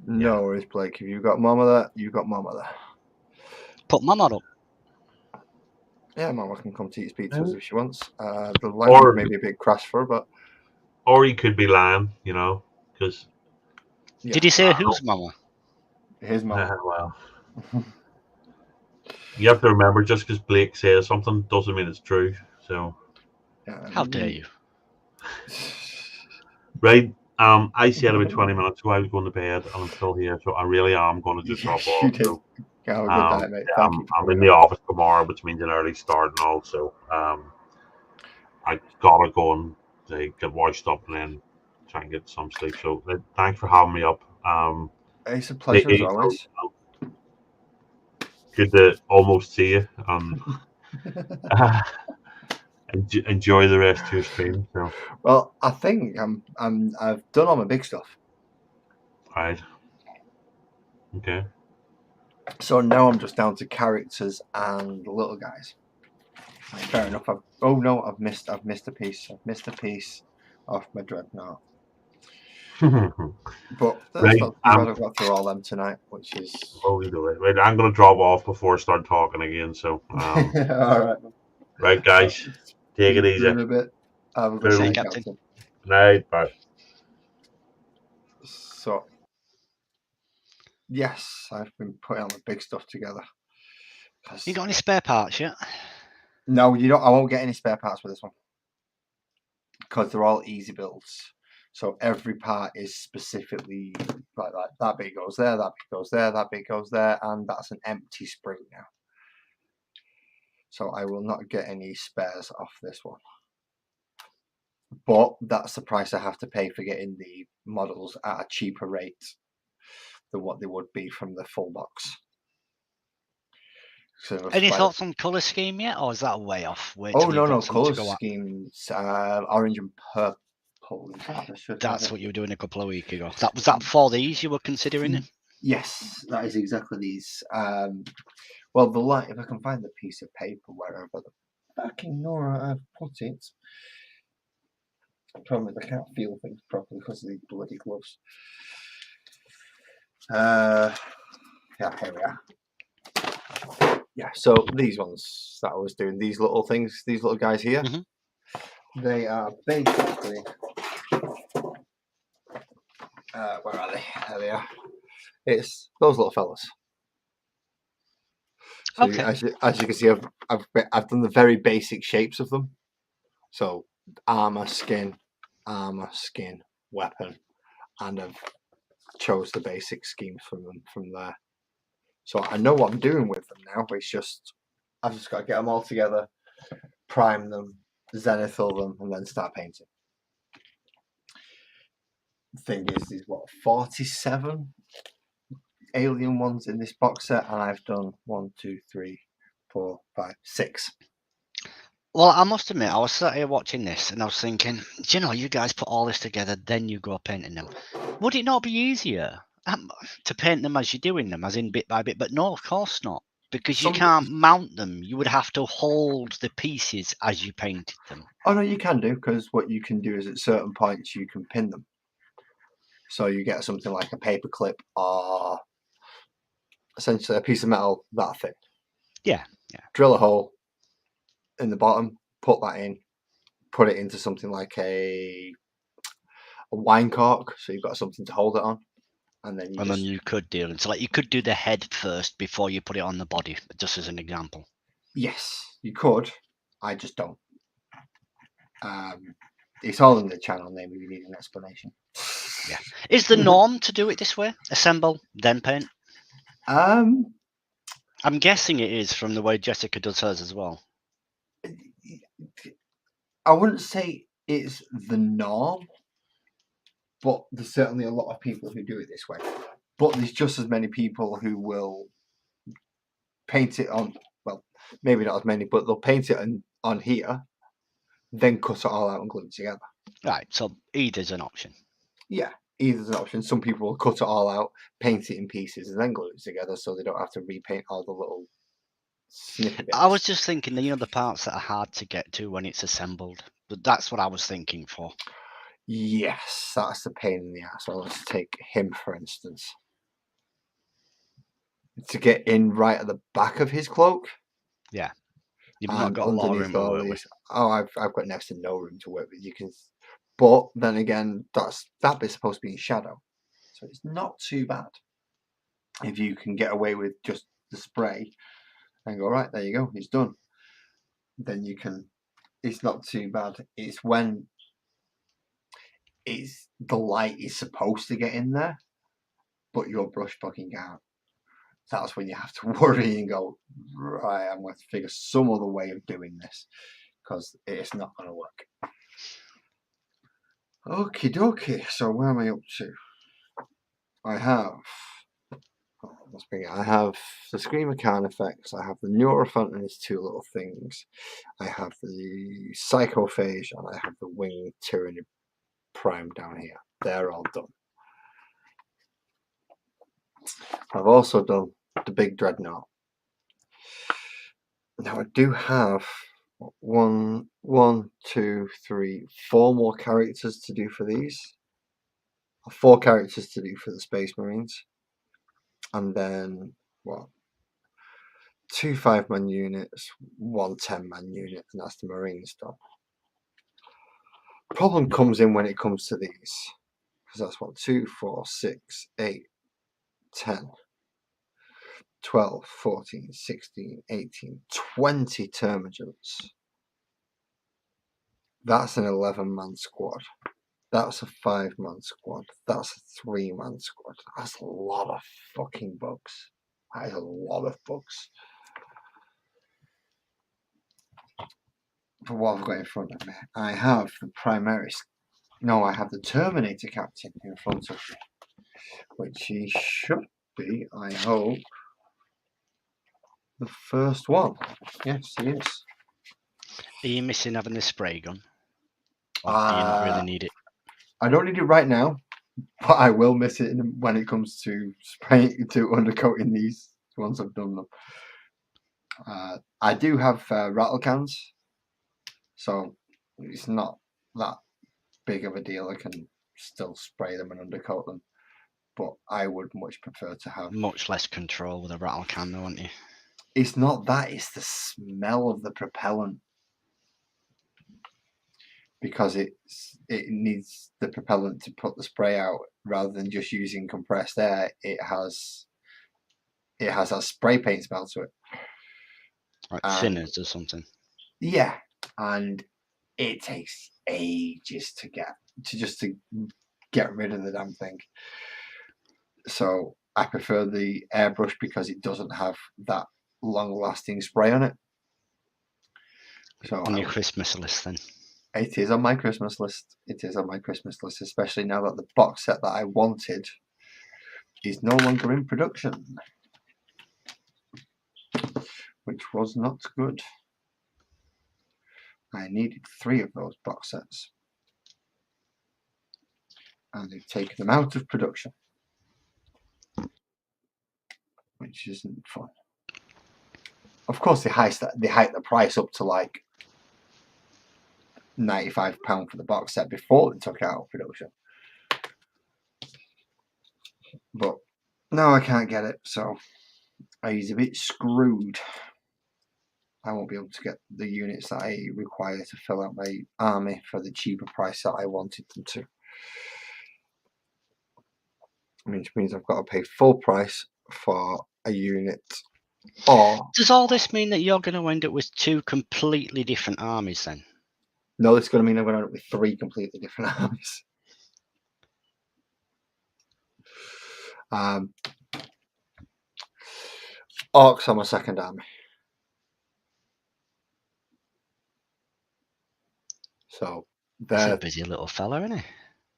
No worries, Blake. If you've got Mama there, you've got Mama there. Put Mama up. Yeah, Mama can come to speak to us if she wants. The language may be a bit crass for her, but. Or he could be lying, because. Did he say who's Mama? His Mama. Well. You have to remember, just because Blake says something doesn't mean it's true. So, how dare you? Right. I said about 20 minutes ago I was going to bed, and I'm still here, so I really am going to just drop You off. did. So, Have a good night, mate. Thank you. I'm in the office tomorrow, which means an early start and all. So, I gotta go and get washed up and then try and get some sleep. So, thanks for having me up. It's a pleasure as always. Good to almost see you. Enjoy the rest of your stream. So. Well, I think I've done all my big stuff. Right. Okay. So now I'm just down to characters and little guys. Fair enough. I've missed a piece. I've missed a piece off my dreadnought. But that's not too bad. I've got through all them tonight, which is. Oh, either way. Right, I'm going to drop off before I start talking again. So. All right. Right, guys. Take it easy. In a bit. Have a good night, Captain. Good night. Bye. So. Yes, I've been putting all the big stuff together. You got any spare parts yet? No, you don't. I won't get any spare parts for this one because they're all easy builds. So every part is specifically like that. That bit goes there, that bit goes there, that bit goes there, and that's an empty spring now. So I will not get any spares off this one. But that's the price I have to pay for getting the models at a cheaper rate than what they would be from the full box. So any thoughts on colour scheme yet, or is that way off? No, colour schemes, orange and purple. That's what you were doing a couple of weeks ago. Was that for these you were considering? Yes, that is exactly these. Well, the light. If I can find the piece of paper wherever the fucking Nora I've put it. The problem is I can't feel things properly because of these bloody gloves. Yeah, here we are. Yeah, so these ones that I was doing, these little things, these little guys here, they are basically. Where are they? There they are. It's those little fellas. So okay. As you can see, I've done the very basic shapes of them. So armor, skin, weapon, and I've chose the basic schemes from there. So I know what I'm doing with them now. I've just got to get them all together, prime them, zenithal them, and then start painting. The thing is, there's 47 alien ones in this box set, and I've done 1, 2, 3, 4, 5, 6. Well, I must admit, I was sat here watching this, and I was thinking, you guys put all this together, then you go painting them. Would it not be easier to paint them as you're doing them, as in bit by bit? But no, of course not, because you can't mount them. You would have to hold the pieces as you painted them. Oh no, you can do, because what you can do is at certain points you can pin them. So you get something like a paper clip or essentially a piece of metal that thin. Yeah. Drill a hole in the bottom, put that in, put it into something like a wine cork, so you've got something to hold it on, and then you could do it. So you could do the head first before you put it on the body, just as an example. Yes, you could. I just don't. It's all in the channel name if you need an explanation. Yeah. Is the norm to do it this way? Assemble, then paint? I'm guessing it is from the way Jessica does hers as well. I wouldn't say it's the norm, but there's certainly a lot of people who do it this way. But there's just as many people who will paint it on, well, maybe not as many, but they'll paint it on here, then cut it all out and glue it together. Right, so either's an option. Yeah, either's an option. Some people will cut it all out, paint it in pieces, and then glue it together so they don't have to repaint all the little snippets. I was just thinking, the parts that are hard to get to when it's assembled. But that's what I was thinking for. Yes, that's the pain in the ass. Well, let's take him, for instance. To get in right at the back of his cloak. Yeah. You've not got a lot of room to work with. Oh, I've got next to no room to work with. But then again, that bit's supposed to be in shadow. So it's not too bad. If you can get away with just the spray and go, right, there you go, it's done. Then you can, it's not too bad. It's when the light is supposed to get in there, but your brush fucking can't. That's when you have to worry and go, right, I'm going to figure some other way of doing this, because it's not going to work. Okie dokie, so where am I up to? I have the Screamer Can effects, I have the Neurophant and its two little things, I have the Psychophage, and I have the Wing Tyranny Prime down here. They're all done. I've also done the big Dreadnought. Now I do have 4 more characters to do for these. 4 characters to do for the Space Marines. And then, 2 5-man units, 1 10-man unit, and that's the Marines done. Problem comes in when it comes to these. Because that's 2, 4, 6, 8, 10, 12, 14, 16, 18, 20 Termagants. That's an 11-man squad. That's a 5-man squad. That's a 3-man squad. That's a lot of fucking bugs. That is a lot of bugs. For what I've got in front of me, I have the primaris. No, I have the Terminator Captain in front of me, which he should be, I hope, the first one. Yes, he is. Are you missing having the spray gun? Or do you not really need it? I don't need it right now, but I will miss it when it comes to spraying, to undercoating these once I've done them. I do have rattle cans, so it's not that big of a deal. I can still spray them and undercoat them, but I would much prefer to have much less control with a rattle can, though, wouldn't you? It's not that; it's the smell of the propellant, because it needs the propellant to put the spray out rather than just using compressed air. It has that spray paint smell to it, like thinners or something. Yeah, and it takes ages to get rid of the damn thing. So I prefer the airbrush because it doesn't have that long-lasting spray on it. So on your Christmas list, then? It is on my Christmas list. It is on my Christmas list, especially now that the box set that I wanted is no longer in production, which was not good. I needed 3 of those box sets, and they've taken them out of production, which isn't fun. Of course, they hiked the price up to like £95 for the box set before they took it out of production. But now I can't get it, so he's a bit screwed. I won't be able to get the units that I require to fill out my army for the cheaper price that I wanted them to. Which means I've got to pay full price for a unit. Or does all this mean that you're going to end up with 2 completely different armies then? No, it's going to mean I'm going to end up with 3 completely different armies. Orcs are my second army. So He's a busy little fella, isn't he?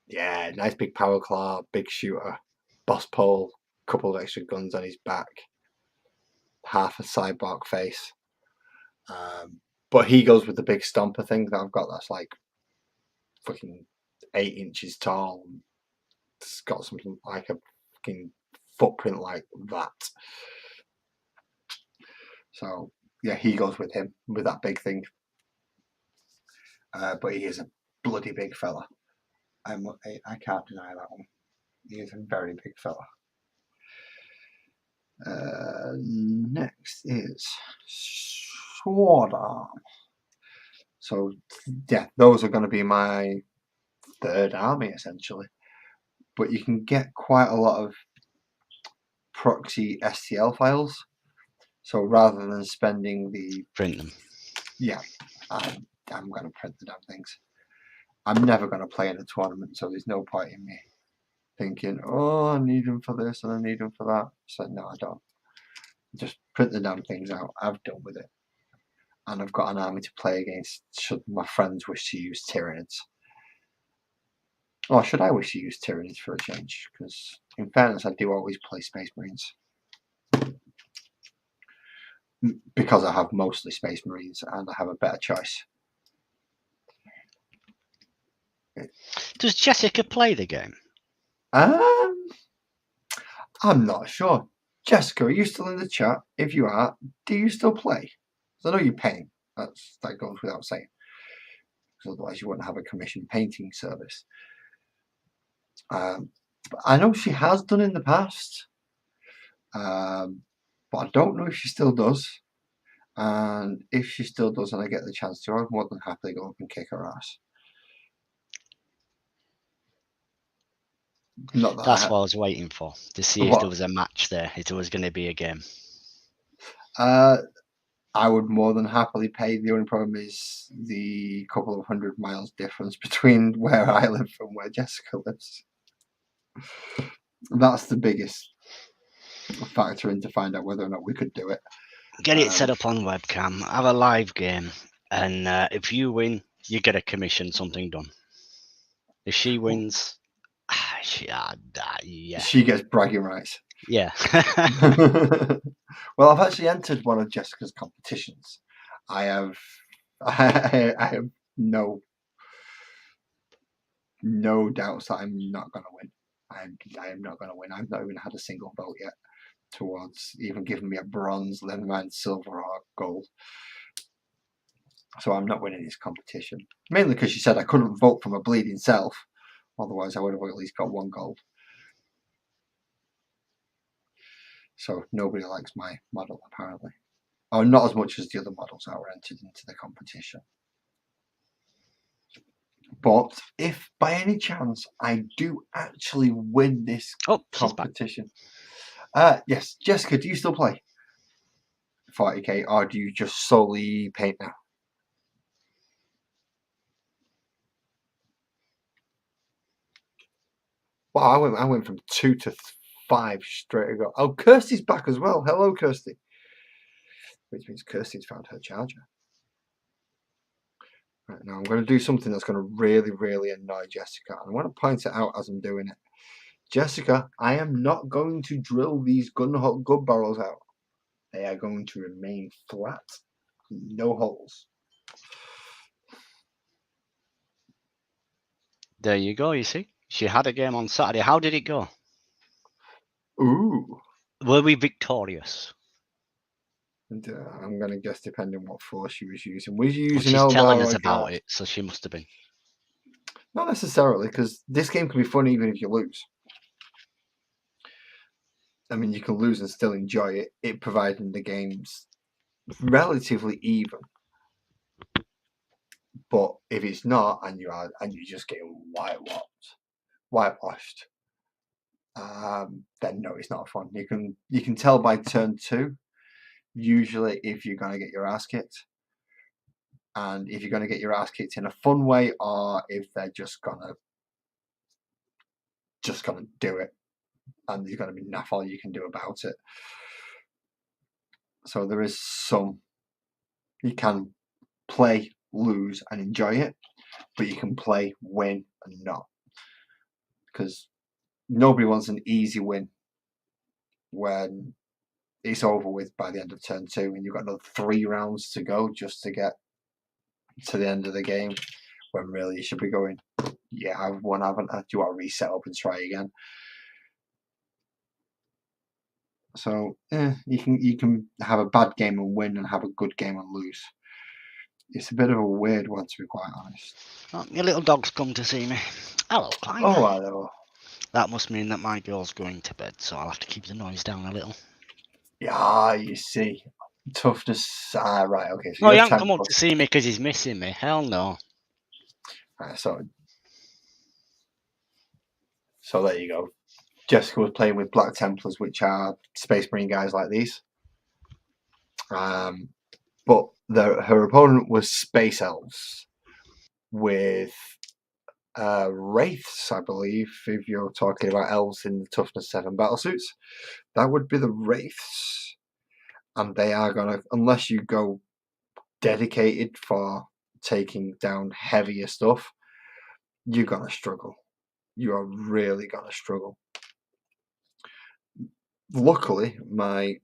Yeah, nice big power claw, big shooter, boss pole, couple of extra guns on his back, half a cyborg face. But he goes with the big stomper thing that I've got that's like fucking 8 inches tall. It's got something like a fucking footprint like that. So yeah, he goes with him, with that big thing. But he is a bloody big fella. I can't deny that one. He is a very big fella. Next is Sword Arm. So yeah, those are going to be my third army essentially. But you can get quite a lot of proxy STL files. So rather than spending the print them. Yeah, I'm going to print the damn things. I'm never going to play in a tournament, so there's no point in me thinking, oh, I need them for this and I need them for that. So no, I don't. Just print the damn things out. I've done with it. And I've got an army to play against should my friends wish to use Tyranids. Or should I wish to use Tyranids for a change? Because in fairness, I do always play Space Marines. Because I have mostly Space Marines and I have a better choice. Does Jessica play the game? I'm not sure. Jessica, are you still in the chat? If you are, do you still play? Because I know you're paying. That goes without saying. Because otherwise you wouldn't have a commission painting service. But I know she has done in the past. But I don't know if she still does. And if she still does and I get the chance to, I'd more than happily go up and kick her ass. Not that That's what I was waiting for, to see if there was a match there, if there was going to be a game. I would more than happily pay. The only problem is the couple of 100 miles difference between where I live and where Jessica lives. That's the biggest factor in to find out whether or not we could do it. Get it set up on webcam, have a live game, and if you win, you get a commission, something done. If she wins, yeah. She gets bragging rights. Yeah. Well, I've actually entered one of Jessica's competitions. I have no doubts that I'm not going to win. I am not going to win. I've not even had a single vote yet towards even giving me a bronze, let alone silver or gold. So I'm not winning this competition. Mainly because she said I couldn't vote for my bleeding self. Otherwise, I would have at least got 1 gold. So nobody likes my model, apparently. Or not as much as the other models that were entered into the competition. But if by any chance I do actually win this competition... yes, Jessica, do you still play 40k or do you just solely paint now? Wow, I went from 2 to 5 straight ago. Oh, Kirsty's back as well. Hello, Kirsty. Which means Kirsty's found her charger. Right, now I'm going to do something that's going to really, really annoy Jessica. And I want to point it out as I'm doing it. Jessica, I am not going to drill these gun barrels out. They are going to remain flat. No holes. There you go, you see. She had a game on Saturday. How did it go? Ooh. Were we victorious? And, I'm going to guess depending what force she was using. Was you using she's telling us about it, so she must have been. Not necessarily, because this game can be fun even if you lose. I mean, you can lose and still enjoy it, providing the game's relatively even. But if it's not, and you just get whitewashed, then no, it's not fun. You can tell by turn 2, usually if you're gonna get your ass kicked, and if you're gonna get your ass kicked in a fun way, or if they're just gonna do it, and there's gonna be naff all you can do about it. So there is some. You can play, lose, and enjoy it, but you can play, win, and not. Because nobody wants an easy win when it's over with by the end of turn 2 and you've got another 3 rounds to go just to get to the end of the game, when really you should be going, yeah, I've won, haven't I? Do you want to reset up and try again? So you can have a bad game and win and have a good game and lose. It's a bit of a weird one, to be quite honest. Oh, your little dog's come to see me. Hello, Clive. Oh, hello. That must mean that my girl's going to bed, so I'll have to keep the noise down a little. Yeah, you see. Toughness. Right, okay. So he hasn't come up to see me because he's missing me. Hell no. Right, so there you go. Jessica was playing with Black Templars, which are Space Marine guys like these. But her opponent was Space Elves with Wraiths, I believe, if you're talking about elves in the toughness 7 battlesuits. That would be the Wraiths. And they are going to, unless you go dedicated for taking down heavier stuff, you're going to struggle. You are really going to struggle. Luckily, my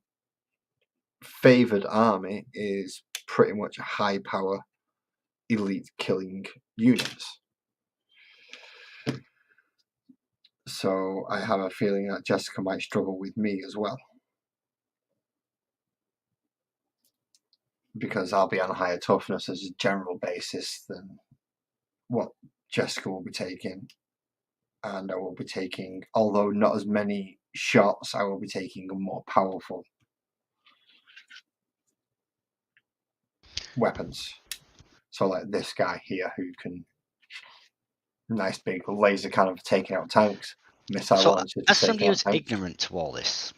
favoured army is pretty much high power elite killing units. So I have a feeling that Jessica might struggle with me as well. Because I'll be on a higher toughness as a general basis than what Jessica will be taking. And I will be taking, although not as many shots, I will be taking more powerful weapons. So like this guy here who can, nice big laser cannon for taking out tanks, missile launchers as for taking somebody out who's tanks. ignorant to all this,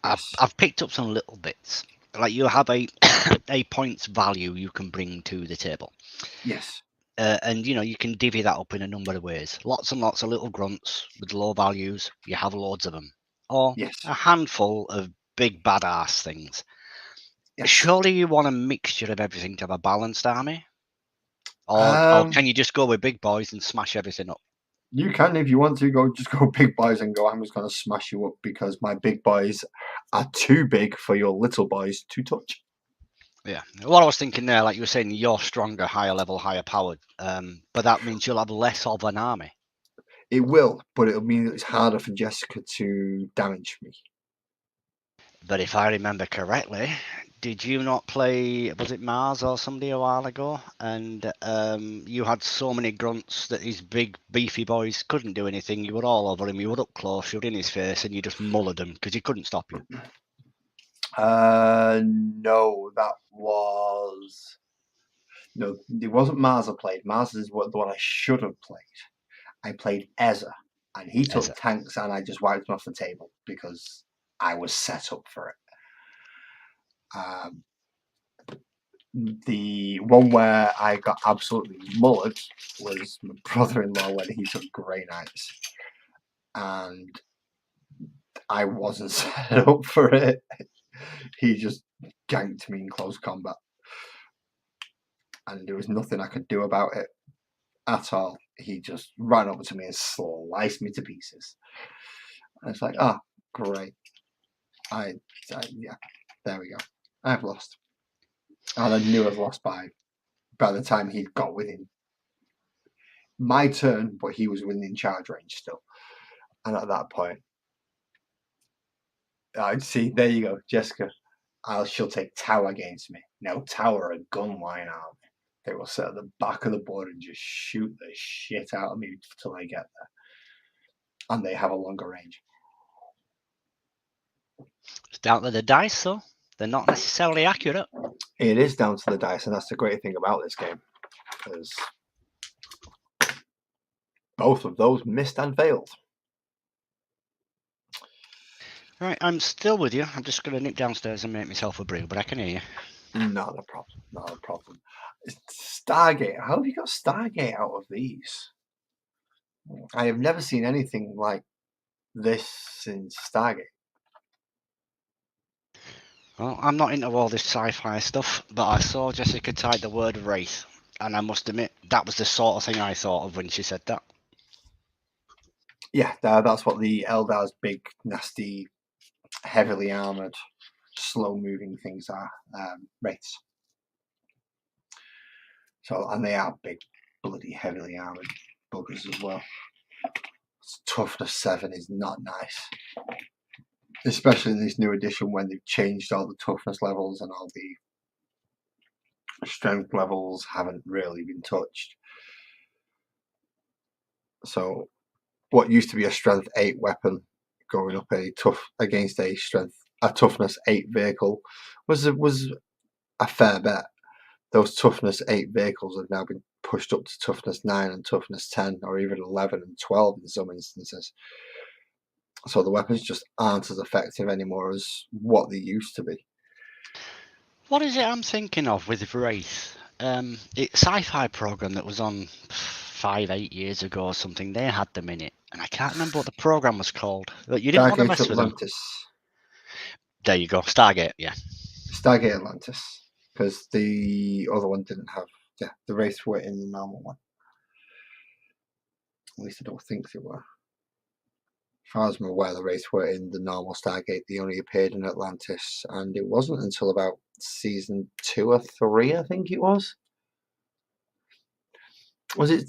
Yes. I've picked up some little bits. Like you have a a points value you can bring to the table. Yes. And you can divvy that up in a number of ways. Lots and lots of little grunts with low values. You have loads of them, or Yes. a handful of big badass things. Yes. Surely you want a mixture of everything to have a balanced army, or can you just go with big boys and smash everything up? You can, if you want to, just go big boys and go, I'm just going to smash you up because my big boys are too big for your little boys to touch. Yeah. What I was thinking there, like you were saying, you're stronger, higher level, higher powered, but that means you'll have less of an army. It will, but it'll mean that it's harder for Jessica to damage me. But if I remember correctly, did you not play, was it Mars or somebody a while ago? And you had so many grunts that these big beefy boys couldn't do anything. You were all over him, you were up close, you were in his face, and you just mullered him because he couldn't stop you. No, that was... No, it wasn't Mars I played. Mars is the one I should have played. I played Ezra, and he took tanks, and I just wiped him off the table because I was set up for it. The one where I got absolutely mullered was my brother-in-law when he took Grey Knights, and I wasn't set up for it. He just ganked me in close combat, and there was nothing I could do about it at all. He just ran over to me and sliced me to pieces. And it's like, great. Yeah, there we go. I've lost. And I knew I'd lost by the time he'd got within my turn, but he was within charge range still. And at that point, I'd see, there you go, Jessica. She'll take Tower against me. No, Tower a gun line army. They will sit at the back of the board and just shoot the shit out of me till I get there. And they have a longer range. It's down to the dice, though. They're not necessarily accurate. It is down to the dice, and that's the great thing about this game. Because both of those missed and failed. Right, I'm still with you. I'm just going to nip downstairs and make myself a brew, but I can hear you. Not a problem. Not a problem. Stargate. How have you got Stargate out of these? I have never seen anything like this in Stargate. Well, I'm not into all this sci-fi stuff, but I saw Jessica type the word wraith, and I must admit, that was the sort of thing I thought of when she said that. Yeah, that's what the Eldar's big, nasty, heavily armoured, slow-moving things are. Wraiths. So, and they are big, bloody, heavily armoured buggers as well. Toughness 7 is not nice. Especially in this new edition when they've changed all the toughness levels and all the strength levels haven't really been touched. So what used to be a strength 8 weapon going up against a toughness 8 vehicle was a fair bet. Those toughness 8 vehicles have now been pushed up to toughness 9 and toughness 10 or even 11 and 12 in some instances. So the weapons just aren't as effective anymore as what they used to be. What is it I'm thinking of with Wraith? It's sci-fi program that was on 5-8 years ago or something. They had them in it, and I can't remember what the program was called. But you didn't want to Stargate mess with them. Atlantis. There you go, Stargate. Yeah. Stargate Atlantis, because the other one didn't have. Yeah, the Wraiths were in the normal one. At least I don't think they were. As far as I'm aware, the Wraiths were in the normal Stargate. They only appeared in Atlantis, and it wasn't until about season 2 or 3, I think it was. Was it?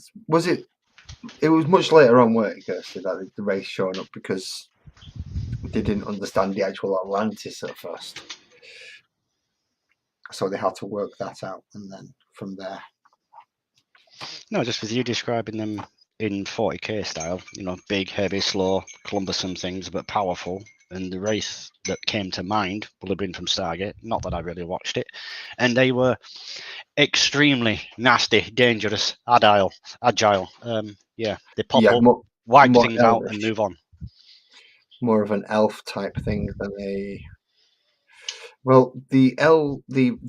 It was much later on, weren't it, Kirsty, that the Wraiths showing up because they didn't understand the actual Atlantis at first. So they had to work that out, and then from there. No, just with you describing them in 40k style, big, heavy, slow, cumbersome things, but powerful. And the Wraith that came to mind will have been from Stargate. Not that I really watched it. And they were extremely nasty, dangerous, agile. They pop up, wipe things out, and move on. More of an elf type thing than a. Well, the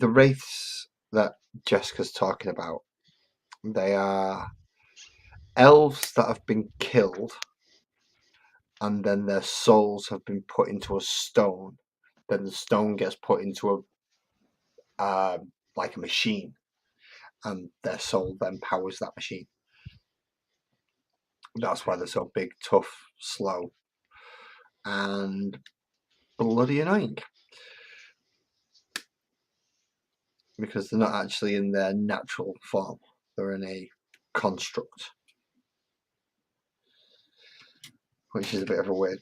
wraiths that Jessica's talking about, they are elves that have been killed, and then their souls have been put into a stone. Then the stone gets put into a like a machine, and their soul then powers that machine. That's why they're so big, tough, slow, and bloody annoying. Because they're not actually in their natural form. They're in a construct. Which is a bit of a weird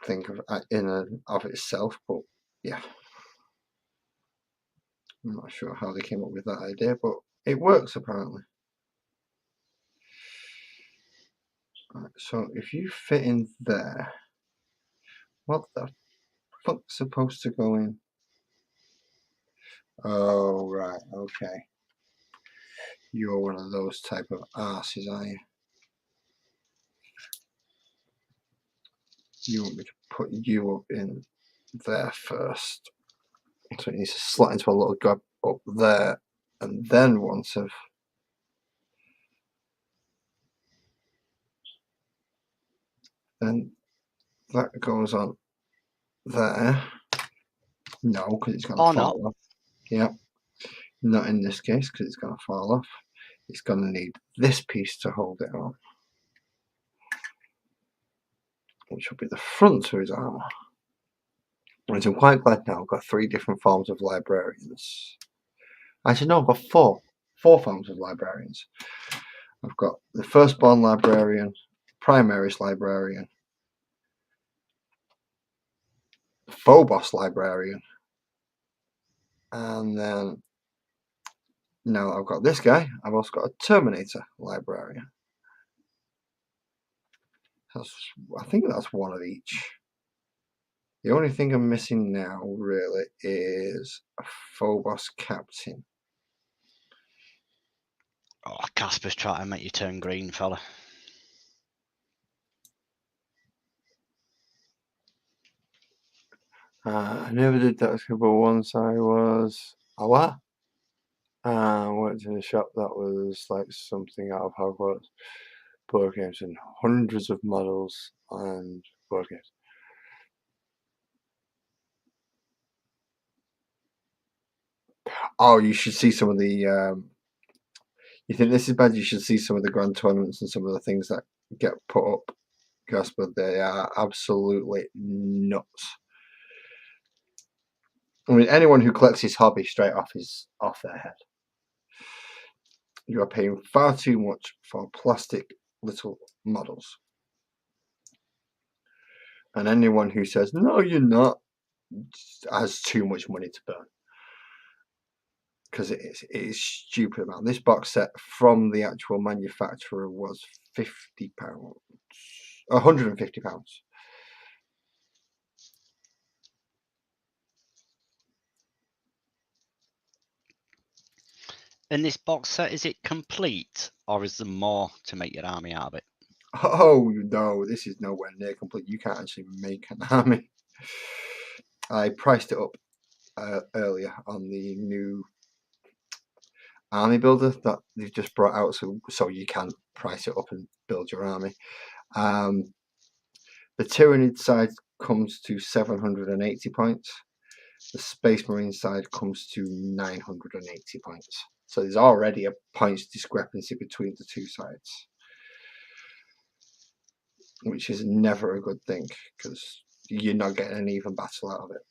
thing in and of itself, but yeah. I'm not sure how they came up with that idea, but it works apparently. Right, so if you fit in there, what the fuck's supposed to go in? Oh, right, okay. You're one of those type of asses, are you? You want me to put you up in there first. So it needs to slot into a little gap up there, and then once I've then that goes on there. No, because it's going to fall off. Yeah, not in this case because it's going to fall off. It's going to need this piece to hold it on, which will be the front of his armor. Which I'm quite glad now I've got 3 different forms of librarians. Actually, no, I've got 4 forms of librarians. I've got the firstborn librarian, primaris librarian, Phobos librarian, and then now I've got this guy. I've also got a Terminator librarian. I think that's one of each. The only thing I'm missing now really is a Phobos captain. Oh, Casper's trying to make you turn green, fella. I never did that, but once I was what? I went to a shop that was like something out of Hogwarts. Board games and hundreds of models and board games. Oh, you should see some of the. You think this is bad? You should see some of the grand tournaments and some of the things that get put up. But they are absolutely nuts. I mean, anyone who collects his hobby straight off is off their head. You are paying far too much for plastic little models. And anyone who says, no, you're not, has too much money to burn. Because it is stupid amount. This box set from the actual manufacturer was £50, £150. In this box set, is it complete, or is there more to make your army out of it? Oh no, this is nowhere near complete. You can't actually make an army. I priced it up earlier on the new army builder that they've just brought out, so you can price it up and build your army. The Tyranid side comes to 780 points. The Space Marine side comes to 980 points. So there's already a points discrepancy between the two sides, which is never a good thing because you're not getting an even battle out of it.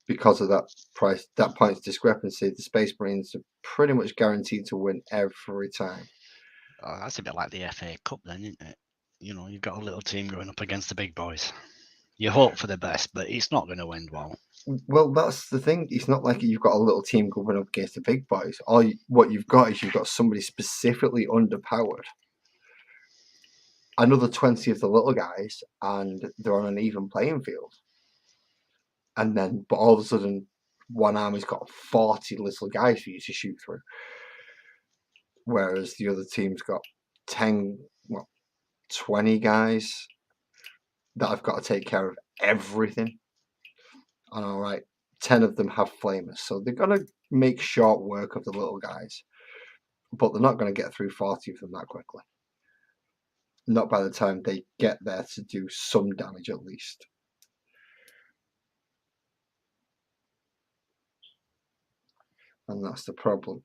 Because of that points discrepancy, the Space Marines are pretty much guaranteed to win every time. Oh, that's a bit like the FA Cup then, isn't it? You know, you've got a little team going up against the big boys. You hope for the best, but it's not going to end well. Well, that's the thing. It's not like you've got a little team going up against the big boys. What you've got is you've got somebody specifically underpowered. Another 20 of the little guys, and they're on an even playing field. But all of a sudden, one army's got 40 little guys for you to shoot through. Whereas the other team's got 20 guys that have got to take care of everything. And all right, 10 of them have flamers, so they're going to make short work of the little guys, but they're not going to get through 40 of them that quickly. Not by the time they get there to do some damage at least. And that's the problem.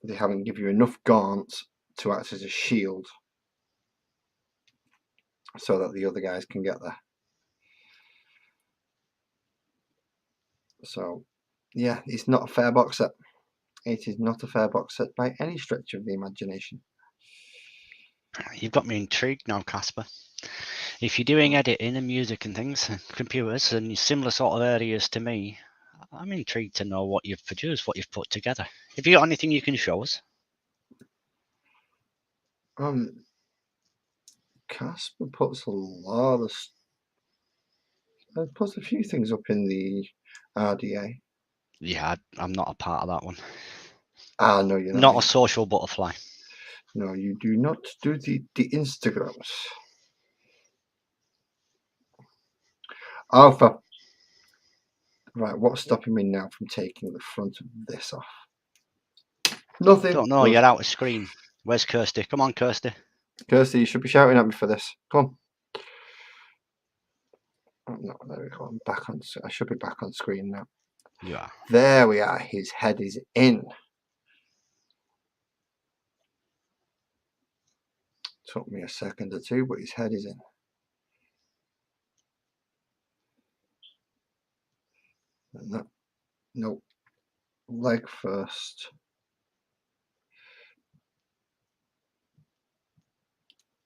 They haven't given you enough gaunts to act as a shield so that the other guys can get there. So, yeah, it's not a fair box set. It is not a fair box set by any stretch of the imagination. You've got me intrigued now, Casper. If you're doing editing and music and things, computers, and similar sort of areas to me, I'm intrigued to know what you've produced, what you've put together. Have you got anything you can show us? Casper puts a lot of... puts a few things up in the RDA. Yeah, I'm not a part of that one. No, you're not. Not a social butterfly. No, you do not do the Instagrams. Alpha. Right, what's stopping me now from taking the front of this off? Nothing. Don't know, you're out of screen. Where's Kirsty? Come on, Kirsty. Kirsty, you should be shouting at me for this. Come on. Oh, no, there we go. I'm back on. I should be back on screen now. You are. There we are. His head is in. Took me a second or two, but his head is in. No. Leg first.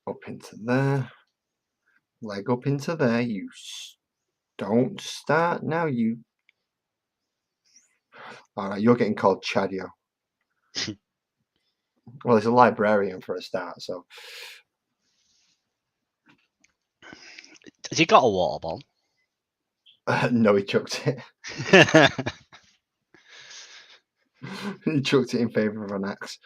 Up into there. Leg up into there. You don't start now. You. All right, you're getting called Chadio. Well, he's a librarian for a start, so. Has he got a water ball? No, he chucked it. He chucked it in favour of an axe.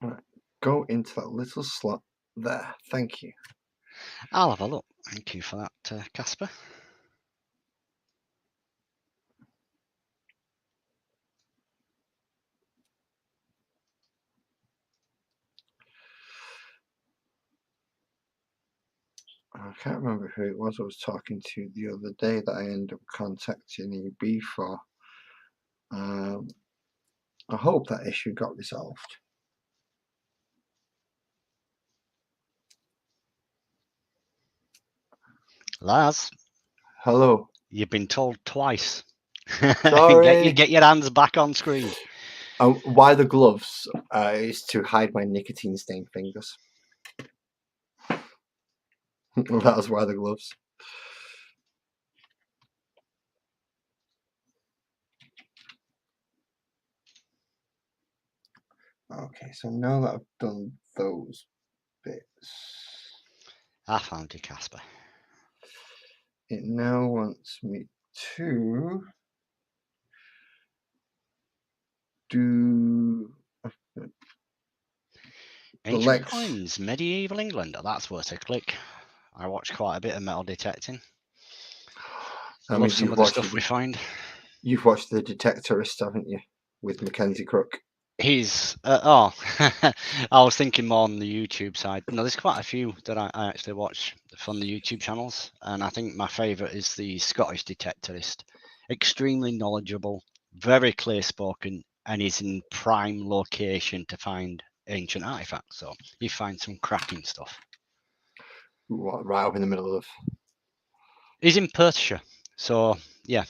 Right, go into that little slot there. Thank you. I'll have a look. Thank you for that, Casper. I can't remember who it was I was talking to the other day that I ended up contacting EB for. I hope that issue got resolved. Lars. Hello. You've been told twice. Sorry. get your hands back on screen. Why the gloves is to hide my nicotine-stained fingers. That was why the gloves. Okay, so now that I've done those bits, I found you, Casper. it now wants me to do Ancient coins, medieval England. Oh, that's worth a click. I watch quite a bit of metal detecting. I Love mean, some of the stuff we find. You've watched The Detectorist, haven't you, with Mackenzie Crook? He's I was thinking more on the YouTube side. No, there's quite a few that I actually watch from the YouTube channels, and I think my favourite is the Scottish Detectorist. Extremely knowledgeable, very clear spoken, and is in prime location to find ancient artifacts. So you find some cracking stuff. What, right up in the middle of? He's in Perthshire, so yeah.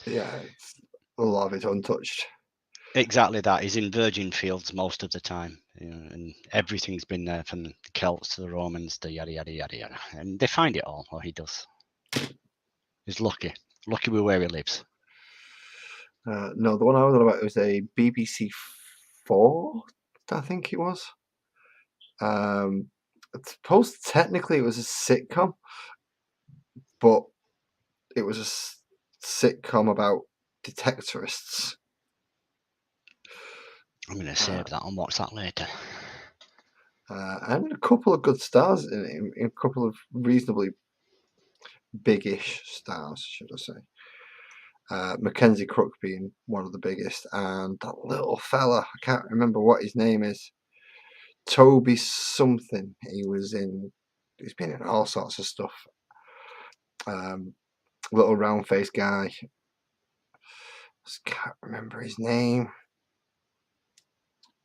Yeah, it's, a lot of it's untouched. Exactly that. He's in virgin fields most of the time, and everything's been there from the Celts to the Romans, the yada yada yada yada, and they find it all. Or he does. He's lucky with where he lives. No, the one I was on about was a BBC 4, I think it was. I suppose technically it was a sitcom, but it was a sitcom about detectorists. I'm going to save that and watch that later. And a couple of good stars in it, a couple of reasonably big-ish stars, should I say. Mackenzie Crook being one of the biggest, and that little fella, I can't remember what his name is, Toby something. He's been in all sorts of stuff. Little round-faced guy. Just can't remember his name.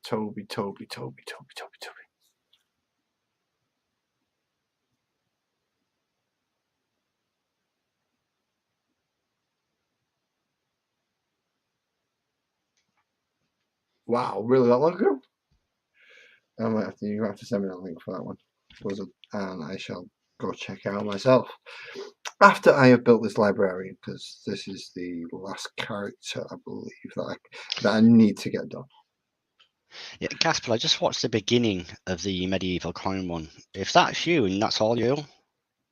Toby. Wow, really that long ago? You have to send me a link for that one. And I shall go check out myself. After I have built this librarian, because this is the last character, I believe, that I need to get done. Yeah, Casper, I just watched the beginning of the medieval coin one. If that's you and that's all you,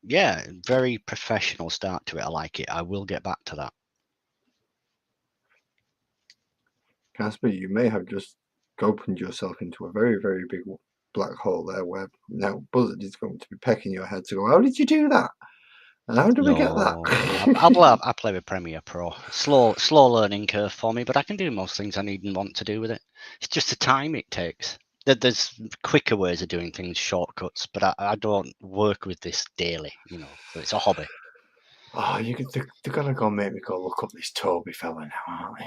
yeah, very professional start to it. I like it. I will get back to that. Casper, you may have just opened yourself into a very, very big black hole there, where now Buzzard is going to be pecking your head to go, how did you do that? And how do we get that? I play with Premiere Pro. Slow learning curve for me, but I can do most things I need and want to do with it. It's just the time it takes. There's quicker ways of doing things, shortcuts, but I don't work with this daily, so it's a hobby. Oh, they're going to go make me go look up this Toby fella now, aren't they?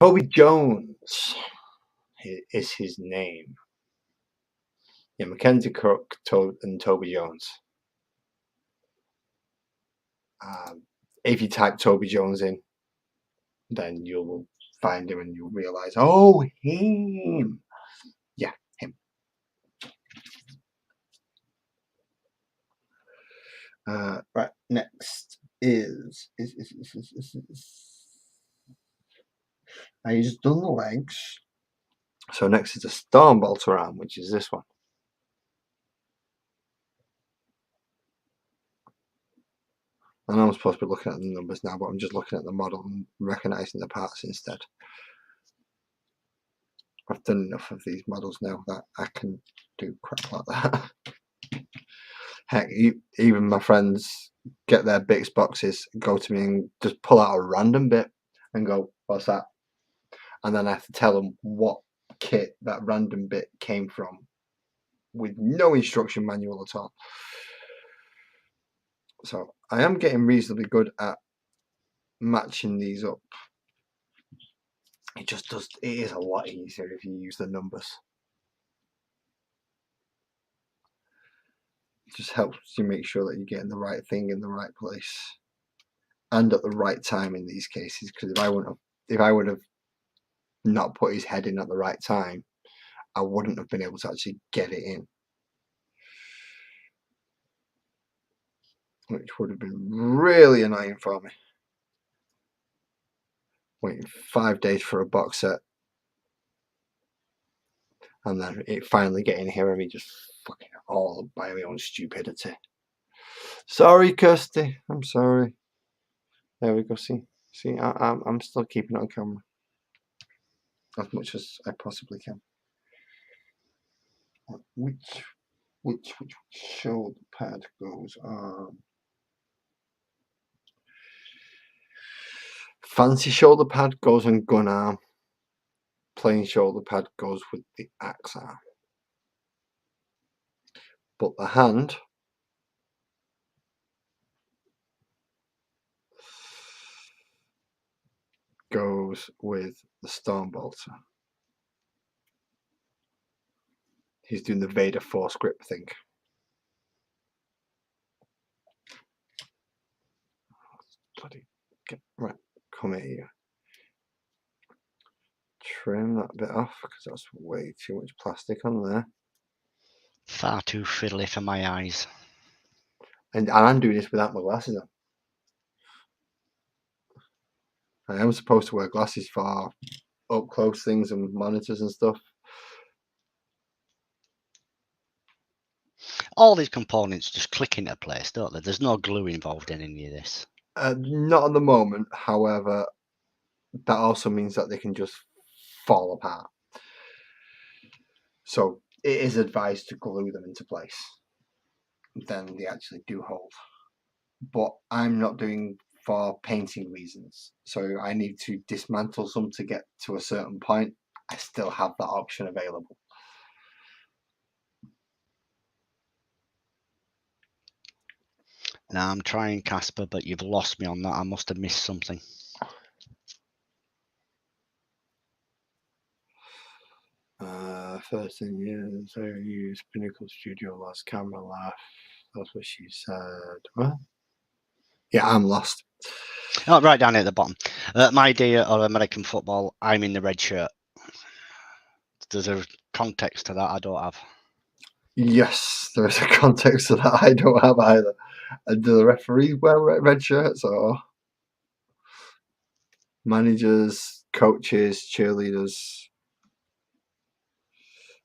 Toby Jones is his name. Yeah, Mackenzie Crook and Toby Jones. If you type Toby Jones in, then you'll find him and you'll realise, oh, him. Yeah, him. Right, next is I just done the legs. So next is the Stormbolter arm, which is this one. I know I'm supposed to be looking at the numbers now, but I'm just looking at the model and recognising the parts instead. I've done enough of these models now that I can do crap like that. Heck, even my friends get their bits boxes, go to me and just pull out a random bit and go, what's that? And then I have to tell them what kit that random bit came from with no instruction manual at all. So I am getting reasonably good at matching these up. It is a lot easier if you use the numbers. It just helps you make sure that you're getting the right thing in the right place and at the right time in these cases. Because if I would have not put his head in at the right time, I wouldn't have been able to actually get it in, which would have been really annoying for me. Waiting 5 days for a box set, and then it finally getting here and me just fucking all by my own stupidity. Sorry, Kirsty. I'm sorry. There we go. See, I'm still keeping it on camera as much as I possibly can. Which shoulder pad goes on? Fancy shoulder pad goes on gun arm. Plain shoulder pad goes with the axe arm. But the hand goes with the Stormbolter. He's doing the Vader Force grip thing. Bloody right, come here. Trim that bit off because that's way too much plastic on there. Far too fiddly for my eyes. And I'm doing this without my glasses on. I am supposed to wear glasses for up close things and monitors and stuff. All these components just click into place, don't they? There's no glue involved in any of this. Not at the moment. However, that also means that they can just fall apart. So it is advised to glue them into place. Then they actually do hold. But I'm not doing for painting reasons. So I need to dismantle some to get to a certain point. I still have that option available. Now I'm trying, Casper, but you've lost me on that. I must have missed something. First thing, yeah, so use Pinnacle Studio last camera laugh. That's what she said. What? Yeah, I'm lost. Oh, right down at the bottom. My idea of American football, I'm in the red shirt. There's a context to that I don't have. Yes, there is a context to that I don't have either. Do the referees wear red shirts or managers, coaches, cheerleaders,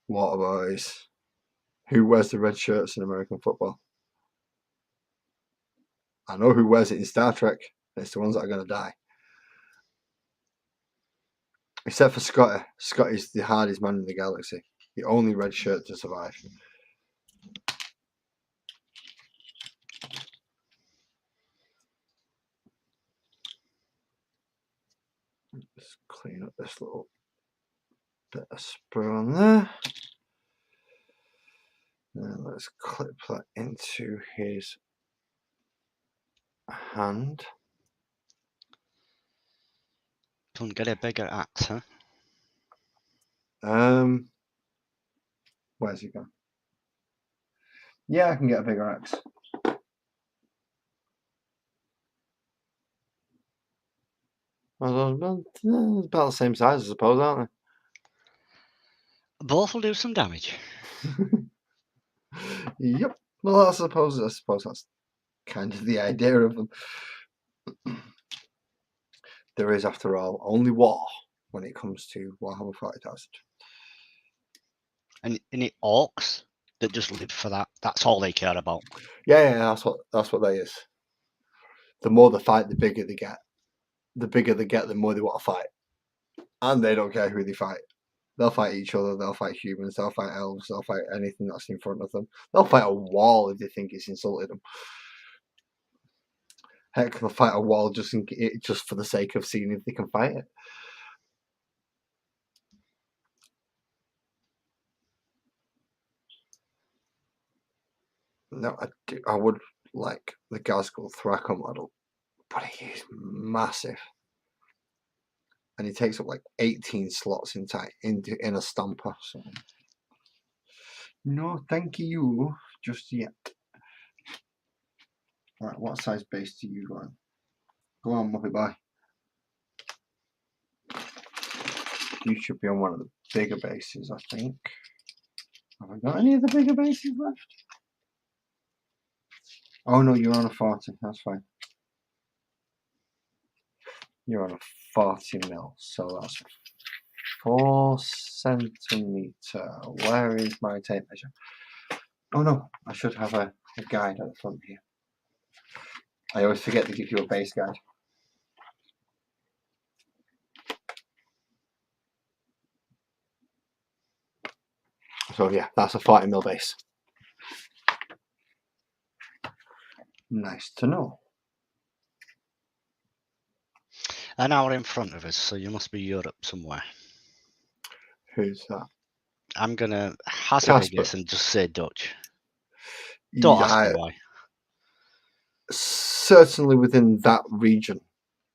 water boys? Who wears the red shirts in American football? I know who wears it in Star Trek. It's the ones that are going to die. Except for Scotty. Scotty's the hardest man in the galaxy. The only red shirt to survive. Just clean up this little bit of spray on there. Then let's clip that into his hand. Couldn't get a bigger axe, huh? Where's he gone? Yeah, I can get a bigger axe. About the same size, I suppose, aren't Both will do some damage. they? Yep. Well, I suppose that's kind of the idea of them. There is, after all, only war when it comes to Warhammer 40,000. And it orcs that just live for that. That's all they care about. Yeah, that's what they is. The more they fight, the bigger they get. The bigger they get, the more they want to fight. And they don't care who they fight. They'll fight each other, they'll fight humans, they'll fight elves, they'll fight anything that's in front of them. They'll fight a wall if they think it's insulted them. Heck, they'll fight a wall just for the sake of seeing if they can fight it. No, I would like the Gazgul Thraka model, but he is massive. And he takes up like 18 slots in a stomper. So. No, thank you, just yet. Alright, what size base do you go on? Go on, Muppy Boy. You should be on one of the bigger bases, I think. Have I got any of the bigger bases left? Oh no, you're on a 40, that's fine. You're on a 40 mil, so that's 4 centimeter. Where is my tape measure? Oh no, I should have a guide at the front here. I always forget to give you a base guide. So yeah, that's a 40mm base. Nice to know. An hour in front of us, so you must be Europe somewhere. Who's that? I'm going to hazard a Casper. guess and just say Dutch. Don't ask me why. Certainly within that region,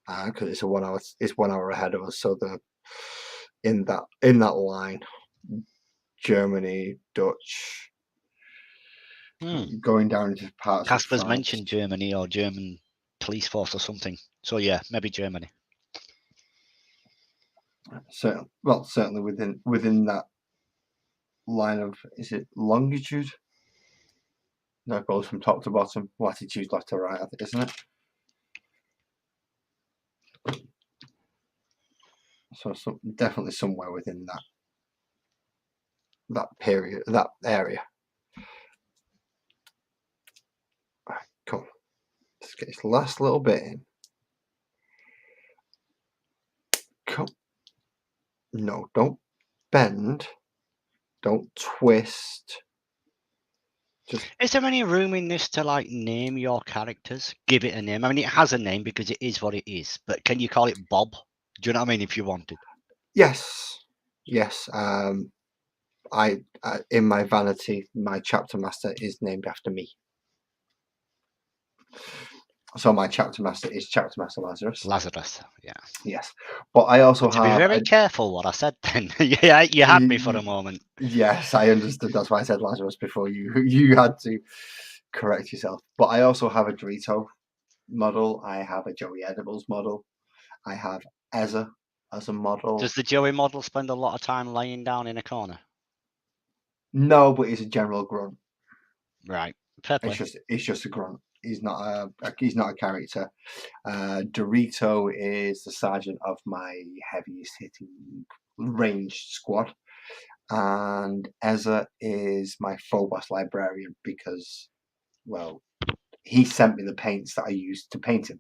because it's 1 hour. It's 1 hour ahead of us. So in that line, Germany, Dutch, going down into parts. Casper's of France. mentioned Germany or German police force or something. So yeah, maybe Germany. Certainly within that line of, is it longitude? No, it goes from top to bottom, latitude left to right, I think, isn't it? So definitely somewhere within that period, that area. Right, cool. Let's get this last little bit in. Cool. No, don't bend. Don't twist. Is there any room in this to like name your characters? Give it a name. I mean, it has a name because it is what it is. But can you call it Bob? Do you know what I mean? If you wanted. Yes. I in my vanity, my chapter master is named after me. So my chapter master is Chapter Master Lazarus. Lazarus, yeah. Yes, but I also have to be very careful what I said then. Yeah, you had me for a moment. Yes, I understood. That's why I said Lazarus before you had to correct yourself. But I also have a Dorito model. I have a Joey Edibles model. I have Ezra as a model. Does the Joey model spend a lot of time laying down in a corner? No, but he's a general grunt. Right. Fair play. It's just a grunt. He's not a character. Dorito is the sergeant of my heaviest hitting ranged squad, and Ezra is my Phobos librarian because, well, he sent me the paints that I used to paint him,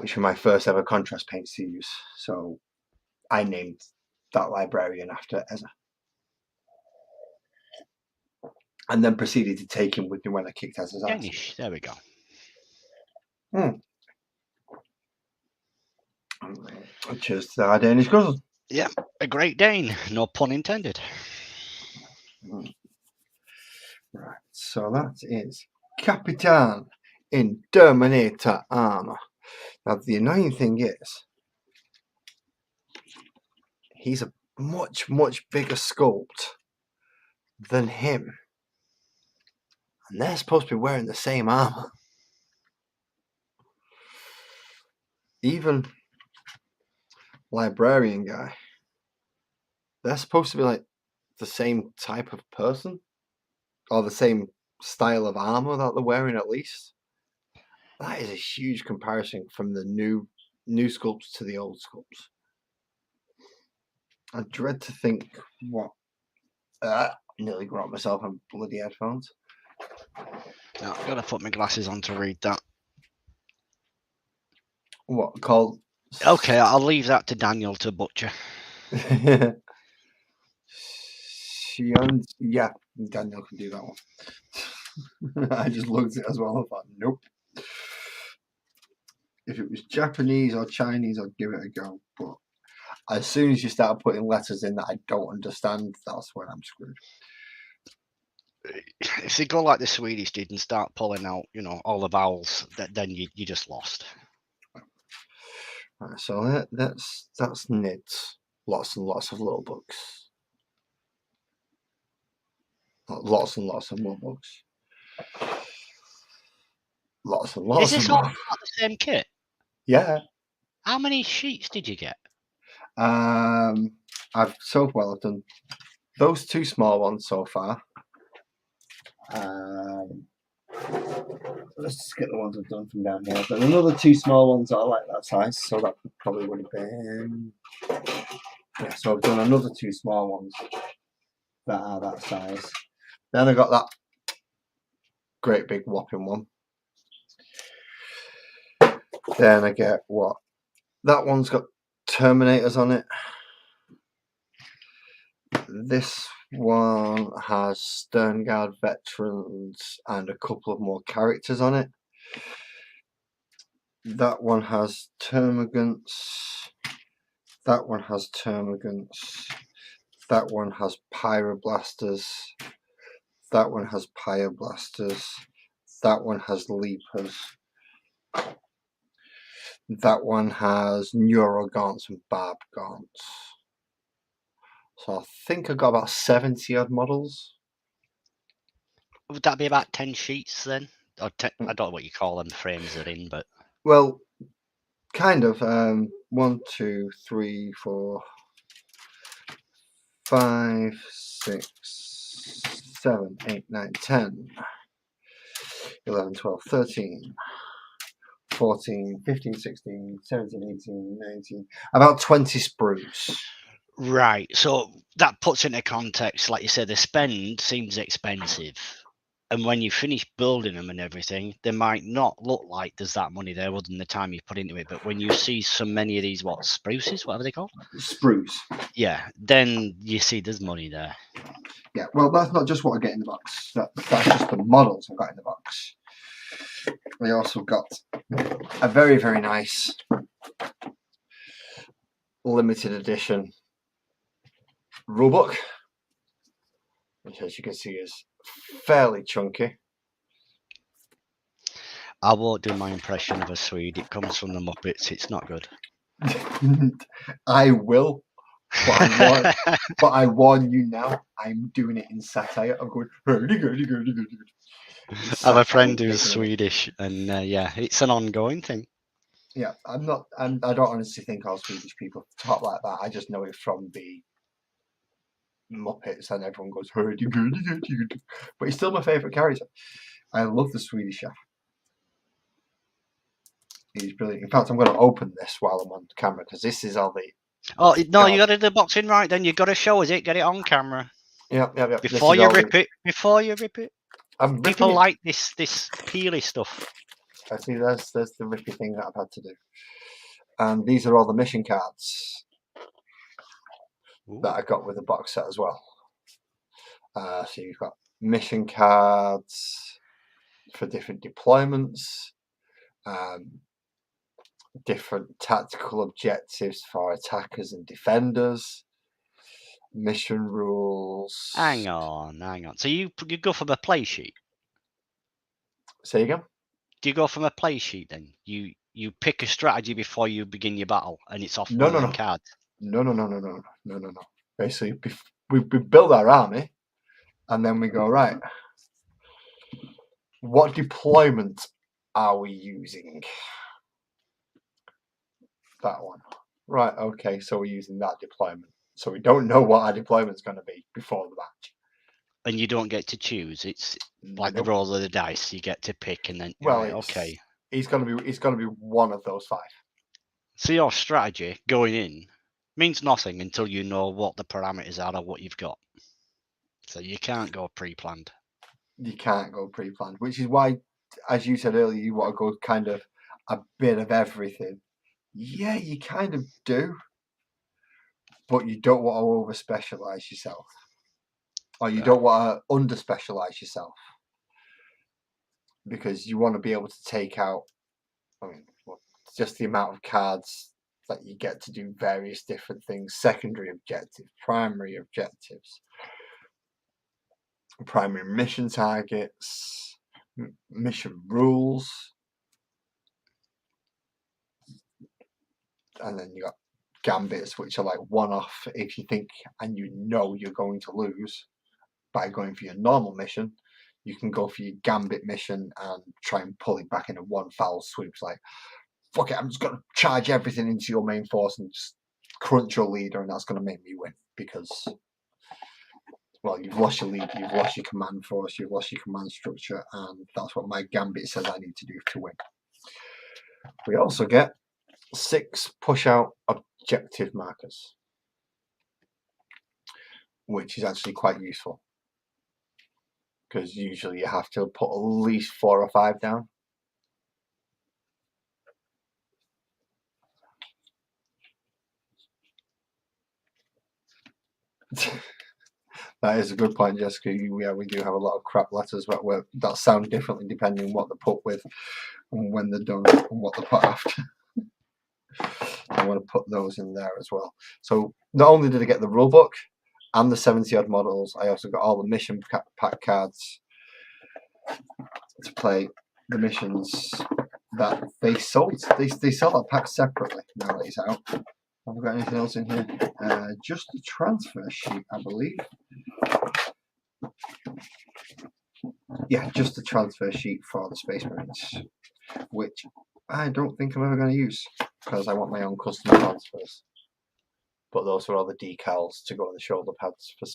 which were my first ever contrast paints to use. So I named that librarian after Ezra. And then proceeded to take him with me when I kicked Ezra's ass. Danish, there we go. Cheers to our Danish cousin. Yeah, a Great Dane, no pun intended. Right, so that is Capitan in Terminator armor. Now the annoying thing is, he's a much bigger sculpt than him. And they're supposed to be wearing the same armor. Even librarian guy, they're supposed to be like the same type of person, or the same style of armor that they're wearing at least. That is a huge comparison from the new sculpts to the old sculpts. I dread to think what. Nearly got myself on bloody headphones. No, I've got to put my glasses on to read that. What called? Okay, I'll leave that to Daniel to butcher. Yeah, Daniel can do that one. I just looked at it as well and thought, nope. If it was Japanese or Chinese, I'd give it a go. But as soon as you start putting letters in that I don't understand, that's when I'm screwed. If they go like the Swedish did and start pulling out, all the vowels, then you just lost. Right, so that's knits. Lots and lots of little books. Lots and lots of more books. Lots and lots. Is this all the same kit? Yeah. How many sheets did you get? I've done those two small ones so far. Let's just get the ones I've done from down here. But another two small ones are like that size, so that probably would have been. Yeah, so I've done another two small ones that are that size. Then I got that great big whopping one. Then I get what? That one's got Terminators on it. This one has Sternguard veterans and a couple of more characters on it. That one has Termagants. That one has Termagants. That one has Pyroblasters. That one has Pyroblasters. That one has Leapers. That one has Neurogaunts and Barb Gaunts. So I think I've got about 70 odd models. Would that be about 10 sheets then? Or I don't know what you call them, frames they're in, but... Well, kind of. 1, 2, 3, 4, 5, 6, 7, 8, 9, 10, 11, 12, 13, 14, 15, 16, 17, 18, 19, about 20 sprues. Right, so that puts into context, like you said, the spend seems expensive. And when you finish building them and everything, they might not look like there's that money there other than the time you put into it. But when you see so many of these, spruces, whatever they called? Sprues. Yeah, then you see there's money there. Yeah, well, that's not just what I get in the box. That's just the models I've got in the box. I also got a very, very nice limited edition rulebook, which, as you can see, is fairly chunky. I won't do my impression of a Swede. It comes from the Muppets. It's not good. I will, but I warn you now, I'm doing it in satire. I'm going, hurdy. I have a friend who's Swedish, and yeah, it's an ongoing thing. Yeah, I don't honestly think all Swedish people talk like that. I just know it from the Muppets, and everyone goes, hurdy. But he's still my favourite character. I love the Swedish chef. He's brilliant. In fact, I'm going to open this while I'm on camera because this is all the. Oh no, you got to do the boxing right. Then you got to show us it. Get it on camera. Yeah. Before you rip it. People it. like this peely stuff. I see. There's the rippy thing that I've had to do. And these are all the mission cards that I got with the box set as well. So you've got mission cards for different deployments. Different tactical objectives for attackers and defenders, mission rules. Hang on. So you go from a play sheet? Say again? Do you go from a play sheet then? You pick a strategy before you begin your battle, and it's off No. cards? No. Basically, we build our army, and then we go, right, what deployment are we using? That one. Right, okay, so we're using that deployment. So we don't know what our deployment's going to be before the match. And you don't get to choose. It's like the roll of the dice. You get to pick, and then okay. It's going to be one of those 5. So your strategy going in means nothing until you know what the parameters are of what you've got. So you can't go pre-planned. You can't go pre-planned, which is why, as you said earlier, you want to go kind of a bit of everything. Yeah, you kind of do, but you don't want to over-specialise yourself. Or you don't want to under-specialise yourself. Because you want to be able to take out, just the amount of cards that you get to do various different things, secondary objectives, primary objectives, primary mission targets, mission rules. And then you got gambits, which are like one-off if you think and you know you're going to lose by going for your normal mission. You can go for your gambit mission and try and pull it back in a one foul sweep. It's like, fuck it, I'm just going to charge everything into your main force and just crunch your leader, and that's going to make me win because, well, you've lost your lead, you've lost your command force, you've lost your command structure, and that's what my gambit says I need to do to win. We also get 6 push-out objective markers, which is actually quite useful. because usually you have to put at least 4 or 5 down. That is a good point, Jessica. Yeah, we do have a lot of crap letters that sound differently depending on what they're put with and when they're done and what they're put after. I want to put those in there as well. So not only did I get the rulebook and the 70-odd models, I also got all the mission pack cards to play the missions that they sold. They sell that pack separately now that it's out. Have we got anything else in here? Just the transfer sheet, I believe. Yeah, just the transfer sheet for the Space Marines, which I don't think I'm ever going to use because I want my own custom transfers. But those are all the decals to go on the shoulder pads for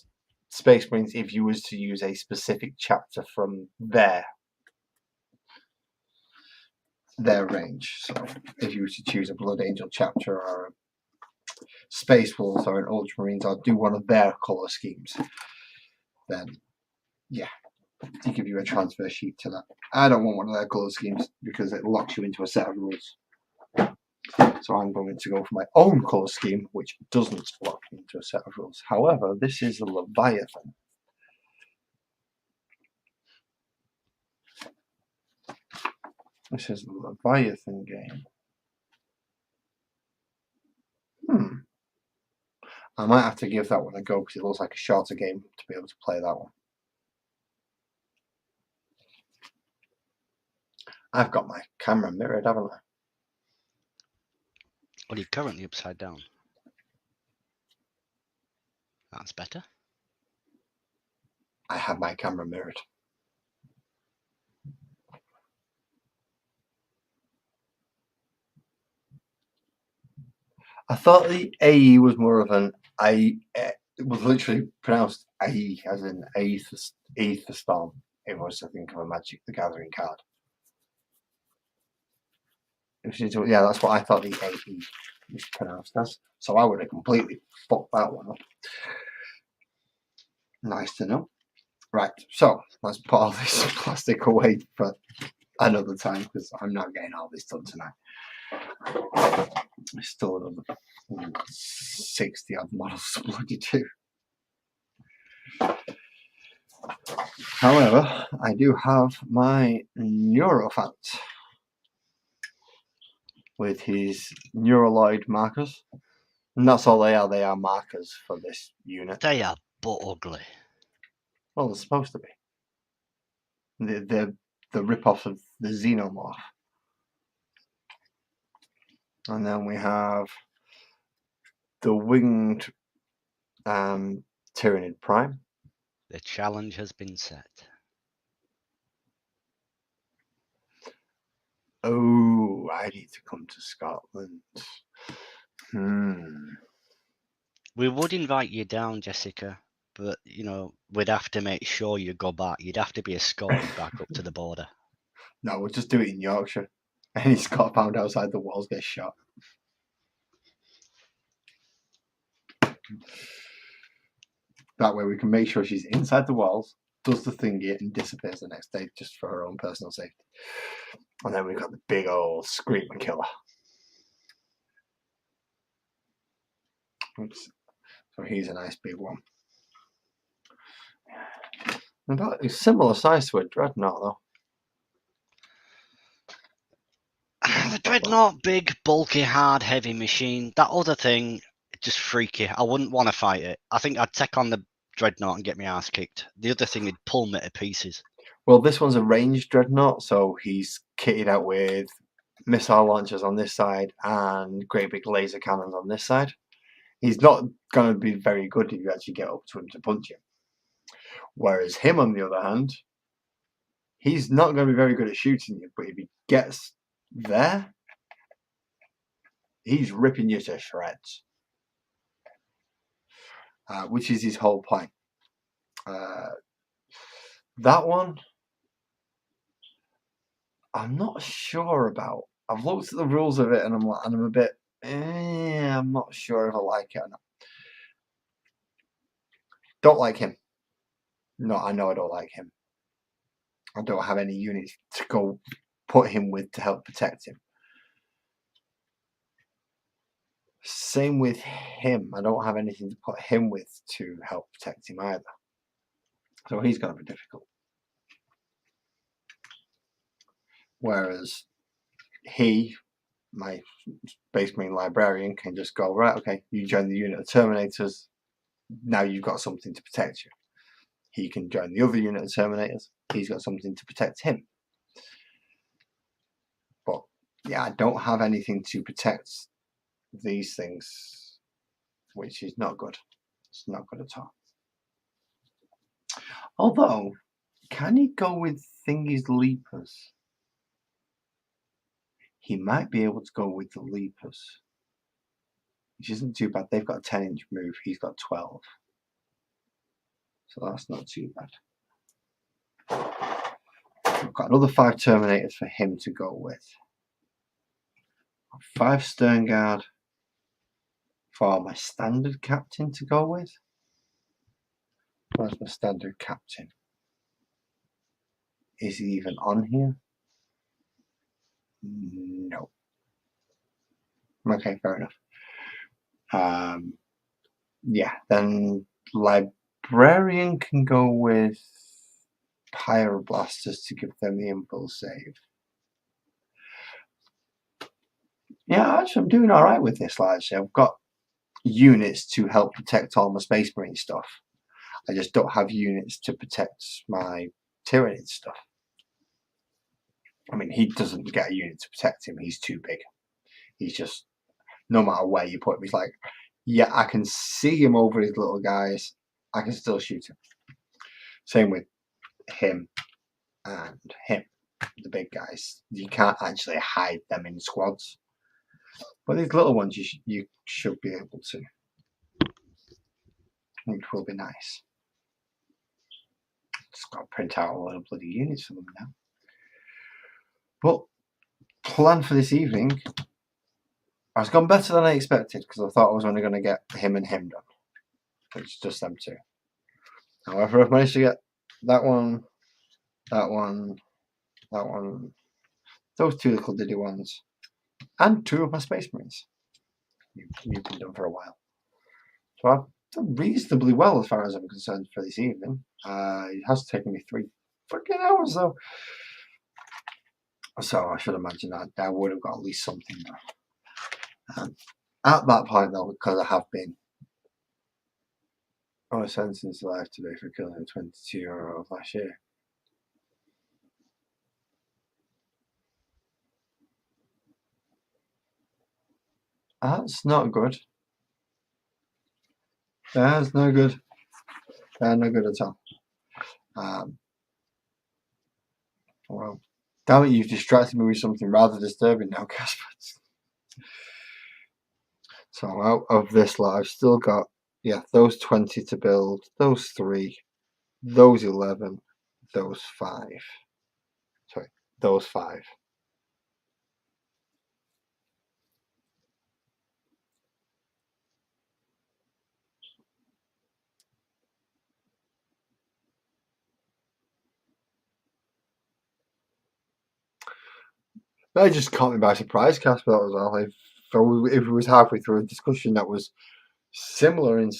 Space Marines if you was to use a specific chapter from their range. So if you were to choose a Blood Angel chapter or a Space Wolves or an Ultramarines or do one of their colour schemes, then yeah, they give you a transfer sheet to that. I don't want one of their colour schemes because it locks you into a set of rules. So I'm going to go for my own colour scheme, which doesn't lock me into a set of rules. However, this is a Leviathan. This is a Leviathan game. I might have to give that one a go because it looks like a shorter game to be able to play that one. I've got my camera mirrored, haven't I? Well, you're currently upside down. That's better. I have my camera mirrored. I thought the AE was more of an I. It was literally pronounced AE, as in Aether Storm. It was, I think, of a Magic the Gathering card. Yeah, that's what I thought the AE was pronounced as. So I would have completely fucked that one up. Nice to know. Right, so let's put all this plastic away for another time because I'm not getting all this done tonight. There's still another 60 odd models to bloody do. However, I do have my Neurophant with his Neuraloid markers. And that's all they are markers for this unit. They are but ugly. Well, they're supposed to be. They're the rip-off of the Xenomorph. And then we have the Winged Tyranid Prime. The challenge has been set. Oh, I need to come to Scotland. We would invite you down, Jessica, but, you know, we'd have to make sure you go back. You'd have to be escorted back up to the border. No, we'll just do it in Yorkshire. Any Scot found outside the walls gets shot. That way we can make sure she's inside the walls, does the thingy, and disappears the next day just for her own personal safety. And then we've got the big old Screaming Killer. Oops. So he's a nice big one. About a similar size to a Dreadnought, though. The Dreadnought, big, bulky, hard, heavy machine. That other thing, just freaky. I wouldn't want to fight it. I think I'd take on the Dreadnought and get my ass kicked. The other thing would pull me to pieces. Well, this one's a ranged Dreadnought, so he's kitted out with missile launchers on this side and great big laser cannons on this side. He's not going to be very good if you actually get up to him to punch him. Whereas him, on the other hand, he's not going to be very good at shooting you, but if he gets there, he's ripping you to shreds. Which is his whole point. That one, I'm not sure about. I've looked at the rules of it and I'm a bit, I'm not sure if I like it or not. Don't like him. No, I know I don't like him. I don't have any units to go put him with to help protect him. Same with him. I don't have anything to put him with to help protect him either. So he's going to be difficult. Whereas he, my Space Marine librarian, can just go, right, okay, you join the unit of Terminators. Now you've got something to protect you. He can join the other unit of Terminators. He's got something to protect him. But yeah, I don't have anything to protect these things, which is not good. It's not good at all. Although, can he go with Thingy's Leapers? He might be able to go with the Leapers, which isn't too bad. They've got a 10-inch move. He's got 12. So that's not too bad. I've got another 5 Terminators for him to go with. 5 Stern Guard for my standard captain to go with. Where's my standard captain? Is he even on here? No. Okay, fair enough. Yeah, then Librarian can go with Pyroblasters to give them the impulse save. Yeah, actually, I'm doing alright with this, largely. I've got units to help protect all my Space Marine stuff. I just don't have units to protect my Tyranid stuff. I mean, he doesn't get a unit to protect him. He's too big. He's just, no matter where you put him, he's like, yeah, I can see him over his little guys. I can still shoot him. Same with him and him, the big guys. You can't actually hide them in squads. But these little ones, you should be able to. Which will be nice. Just got to print out all the bloody units for them now. But plan for this evening has gone better than I expected, because I thought I was only going to get him and him done. It's just them two. However, I've managed to get that one, that one, that one, those 2 little diddy ones, and 2 of my Space Marines. You've been done for a while. So I've done reasonably well as far as I'm concerned for this evening. It has taken me 3 freaking hours though. So I should imagine that I would have got at least something done. At that point though, because I have been on a sentence life today for killing a 22-year-old last year. That's not good. That's no good. That's no good at all. Well, damn it, you've distracted me with something rather disturbing now, Casper. So out of this lot, I've still got, yeah, those 20 to build, those 3, those 11, those 5. Sorry, those 5. That just caught me by surprise, Casper, that was all. If it was halfway through a discussion that was similar in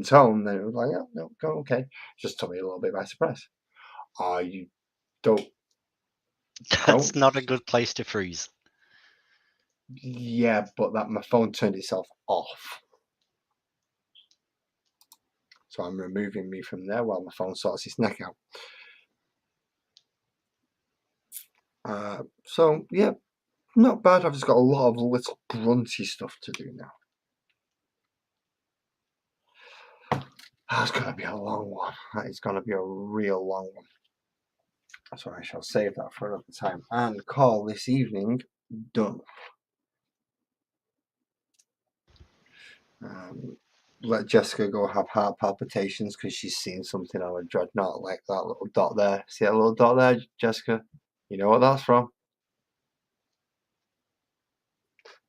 tone, then it was like, yeah, no, go, okay. Just took me a little bit by surprise. You don't. That's not a good place to freeze. Yeah, but my phone turned itself off. So I'm removing me from there while my phone sorts its neck out. So yeah, not bad. I've just got a lot of little grunty stuff to do now. That's going to be a long one. That is going to be a real long one. So I shall save that for another time and call this evening done. Let Jessica go have heart palpitations because she's seen something on a dreadnought, like that little dot there. See that little dot there, Jessica? You know what that's from?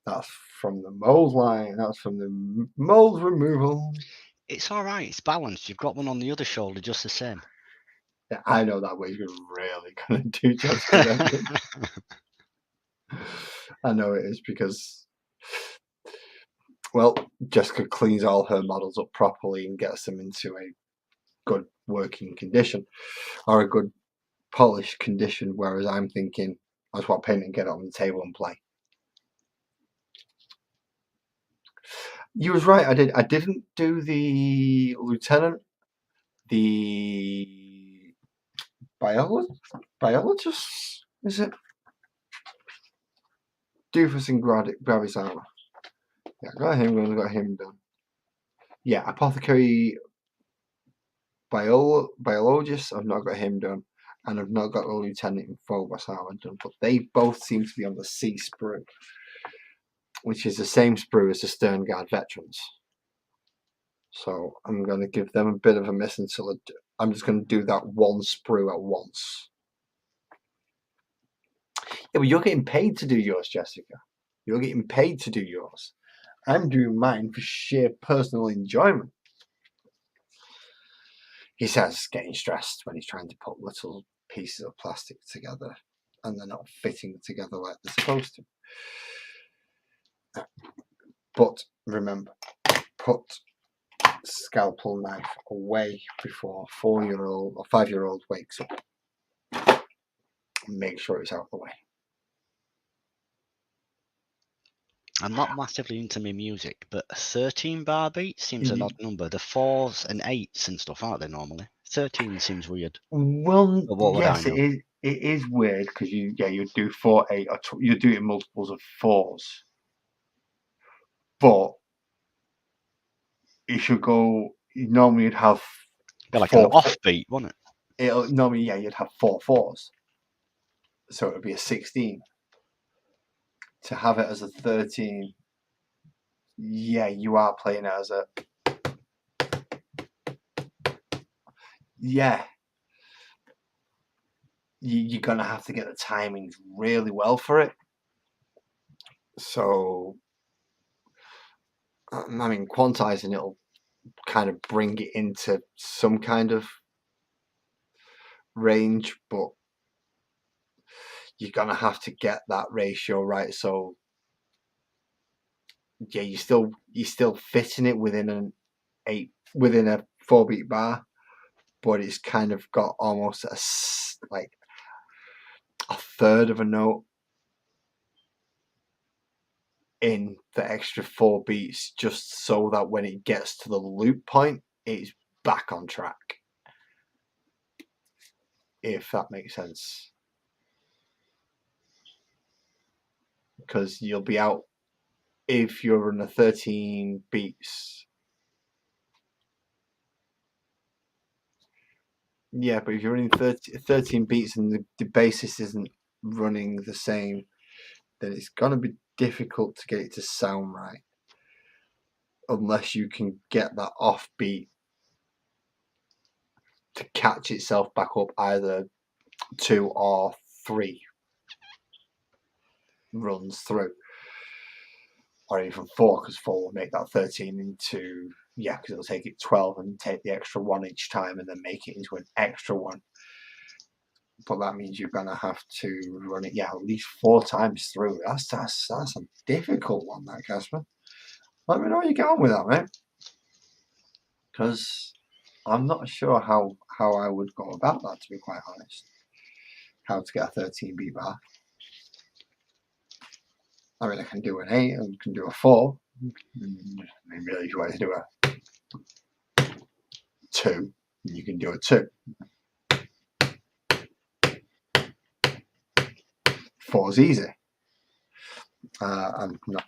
That's from the mold line. That's from the mold removal. It's all right. It's balanced. You've got one on the other shoulder just the same. Yeah, I know that way you're really going to do Jessica. I know it is because, well, Jessica cleans all her models up properly and gets them into a good working condition or a good polished condition, whereas I'm thinking I just want to paint and get it on the table and play. You was right. I didn't do the lieutenant, the biologist. Is it Doofus and Gravis armor? Yeah, got him done. Yeah, apothecary, biologist. I've not got him done, and I've not got the lieutenant in Phobos armor done. But they both seem to be on the C sprue, which is the same sprue as the Stern Guard veterans. So I'm going to give them a bit of a miss until I'm just going to do that one sprue at once. Yeah, but you're getting paid to do yours, Jessica. You're getting paid to do yours. I'm doing mine for sheer personal enjoyment. He says, getting stressed when he's trying to put little pieces of plastic together and they're not fitting together like they're supposed to. But remember, put scalpel knife away before a 4-year-old or 5-year-old wakes up. Make sure it's out of the way. I'm not massively into my music, but 13 bar beats seems an odd number. The 4s and 8s and stuff, aren't they normally? 13 seems weird. Well, yes, it is. It is weird because you do 4, 8, or you do it in multiples of 4s, but you should go. Normally, you'd have like an offbeat, wouldn't it? Normally, you'd have 4 4s, so it would be a 16. To have it as a 13, you are playing it as a You're gonna have to get the timings really well for it. So, I mean, quantizing it'll kind of bring it into some kind of range, but you're gonna have to get that ratio right. So, yeah, you're still fitting it within a 4-beat bar, but it's kind of got almost like a third of a note in the extra 4 beats, just so that when it gets to the loop point, it's back on track. If that makes sense. Because you'll be out if you're in a 13 beats. Yeah, but if you're in 13 beats and the bassist isn't running the same, then it's going to be difficult to get it to sound right. Unless you can get that offbeat to catch itself back up either 2 or 3 runs through. Or even 4, because 4 will make that 13 into, because it'll take it 12 and take the extra 1 each time and then make it into an extra 1. But that means you're going to have to run it, at least 4 times through. That's a difficult one, that, Casper. Let me know how you get on with that, mate. Because I'm not sure how I would go about that, to be quite honest. How to get a 13 beat bar. I mean, I can do an 8 and can do a 4. I mean, really, if you want to do a 2, you can do a 2. 4's easy. I'm not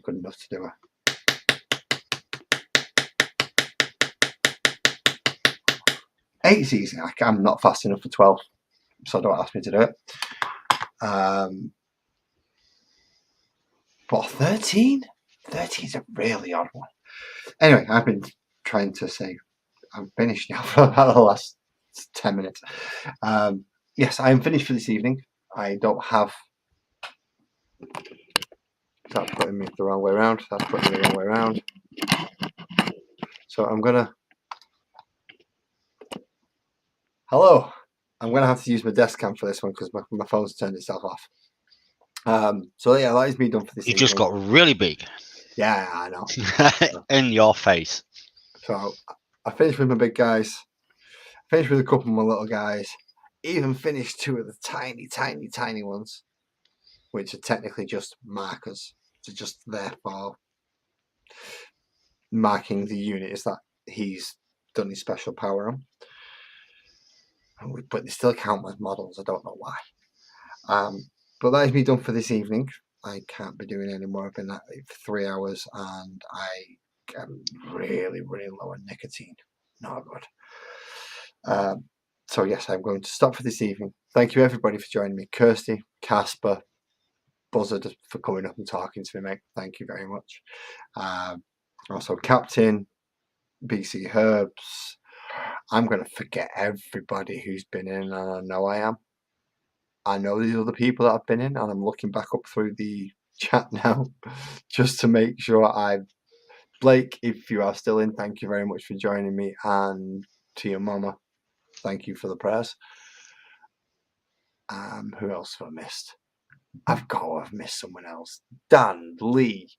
good enough to do a. Eight's easy. I'm not fast enough for 12, so don't ask me to do it. But 13? 13's a really odd one. Anyway, I've been trying to say I'm finished now for about the last 10 minutes. Yes, I am finished for this evening. I don't have. That's putting me the wrong way around. That's putting me the wrong way around. So I'm gonna. Hello, I'm going to have to use my desk cam for this one because my phone's turned itself off. So yeah, that is me done for this evening. You just got really big. Yeah, I know. In your face. So I finished with my big guys. Finished with a couple of my little guys. Even finished 2 of the tiny ones, which are technically just markers. They're just there for marking the units that he's done his special power on. But they still count as models. I don't know why. But that is me done for this evening. I can't be doing any more. I've been at it for 3 hours and I am really, really low on nicotine. Not good. So yes, I'm going to stop for this evening. Thank you everybody for joining me. Kirsty, Casper, Buzzard for coming up and talking to me, mate. Thank you very much. Also Captain, BC Herbs. I'm going to forget everybody who's been in, and I know I am. I know these other people that have been in, and I'm looking back up through the chat now just to make sure Blake, if you are still in, thank you very much for joining me, and to your mama, thank you for the prayers. Who else have I missed? I've got to have missed someone else. Dan Lee?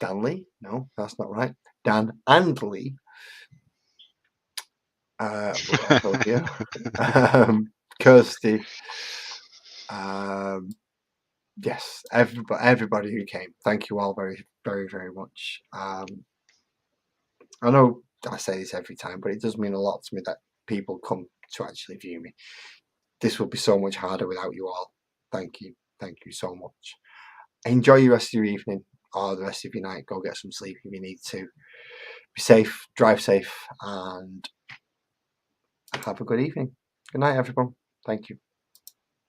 No, that's not right. Dan and Lee. Kirsty. Yes, everybody who came. Thank you all very, very, very much. I know I say this every time, but it does mean a lot to me that people come to actually view me. This would be so much harder without you all. Thank you. Thank you so much. Enjoy your rest of your evening or the rest of your night. Go get some sleep if you need to. Be safe, drive safe, and have a good evening. Good night, everyone. Thank you.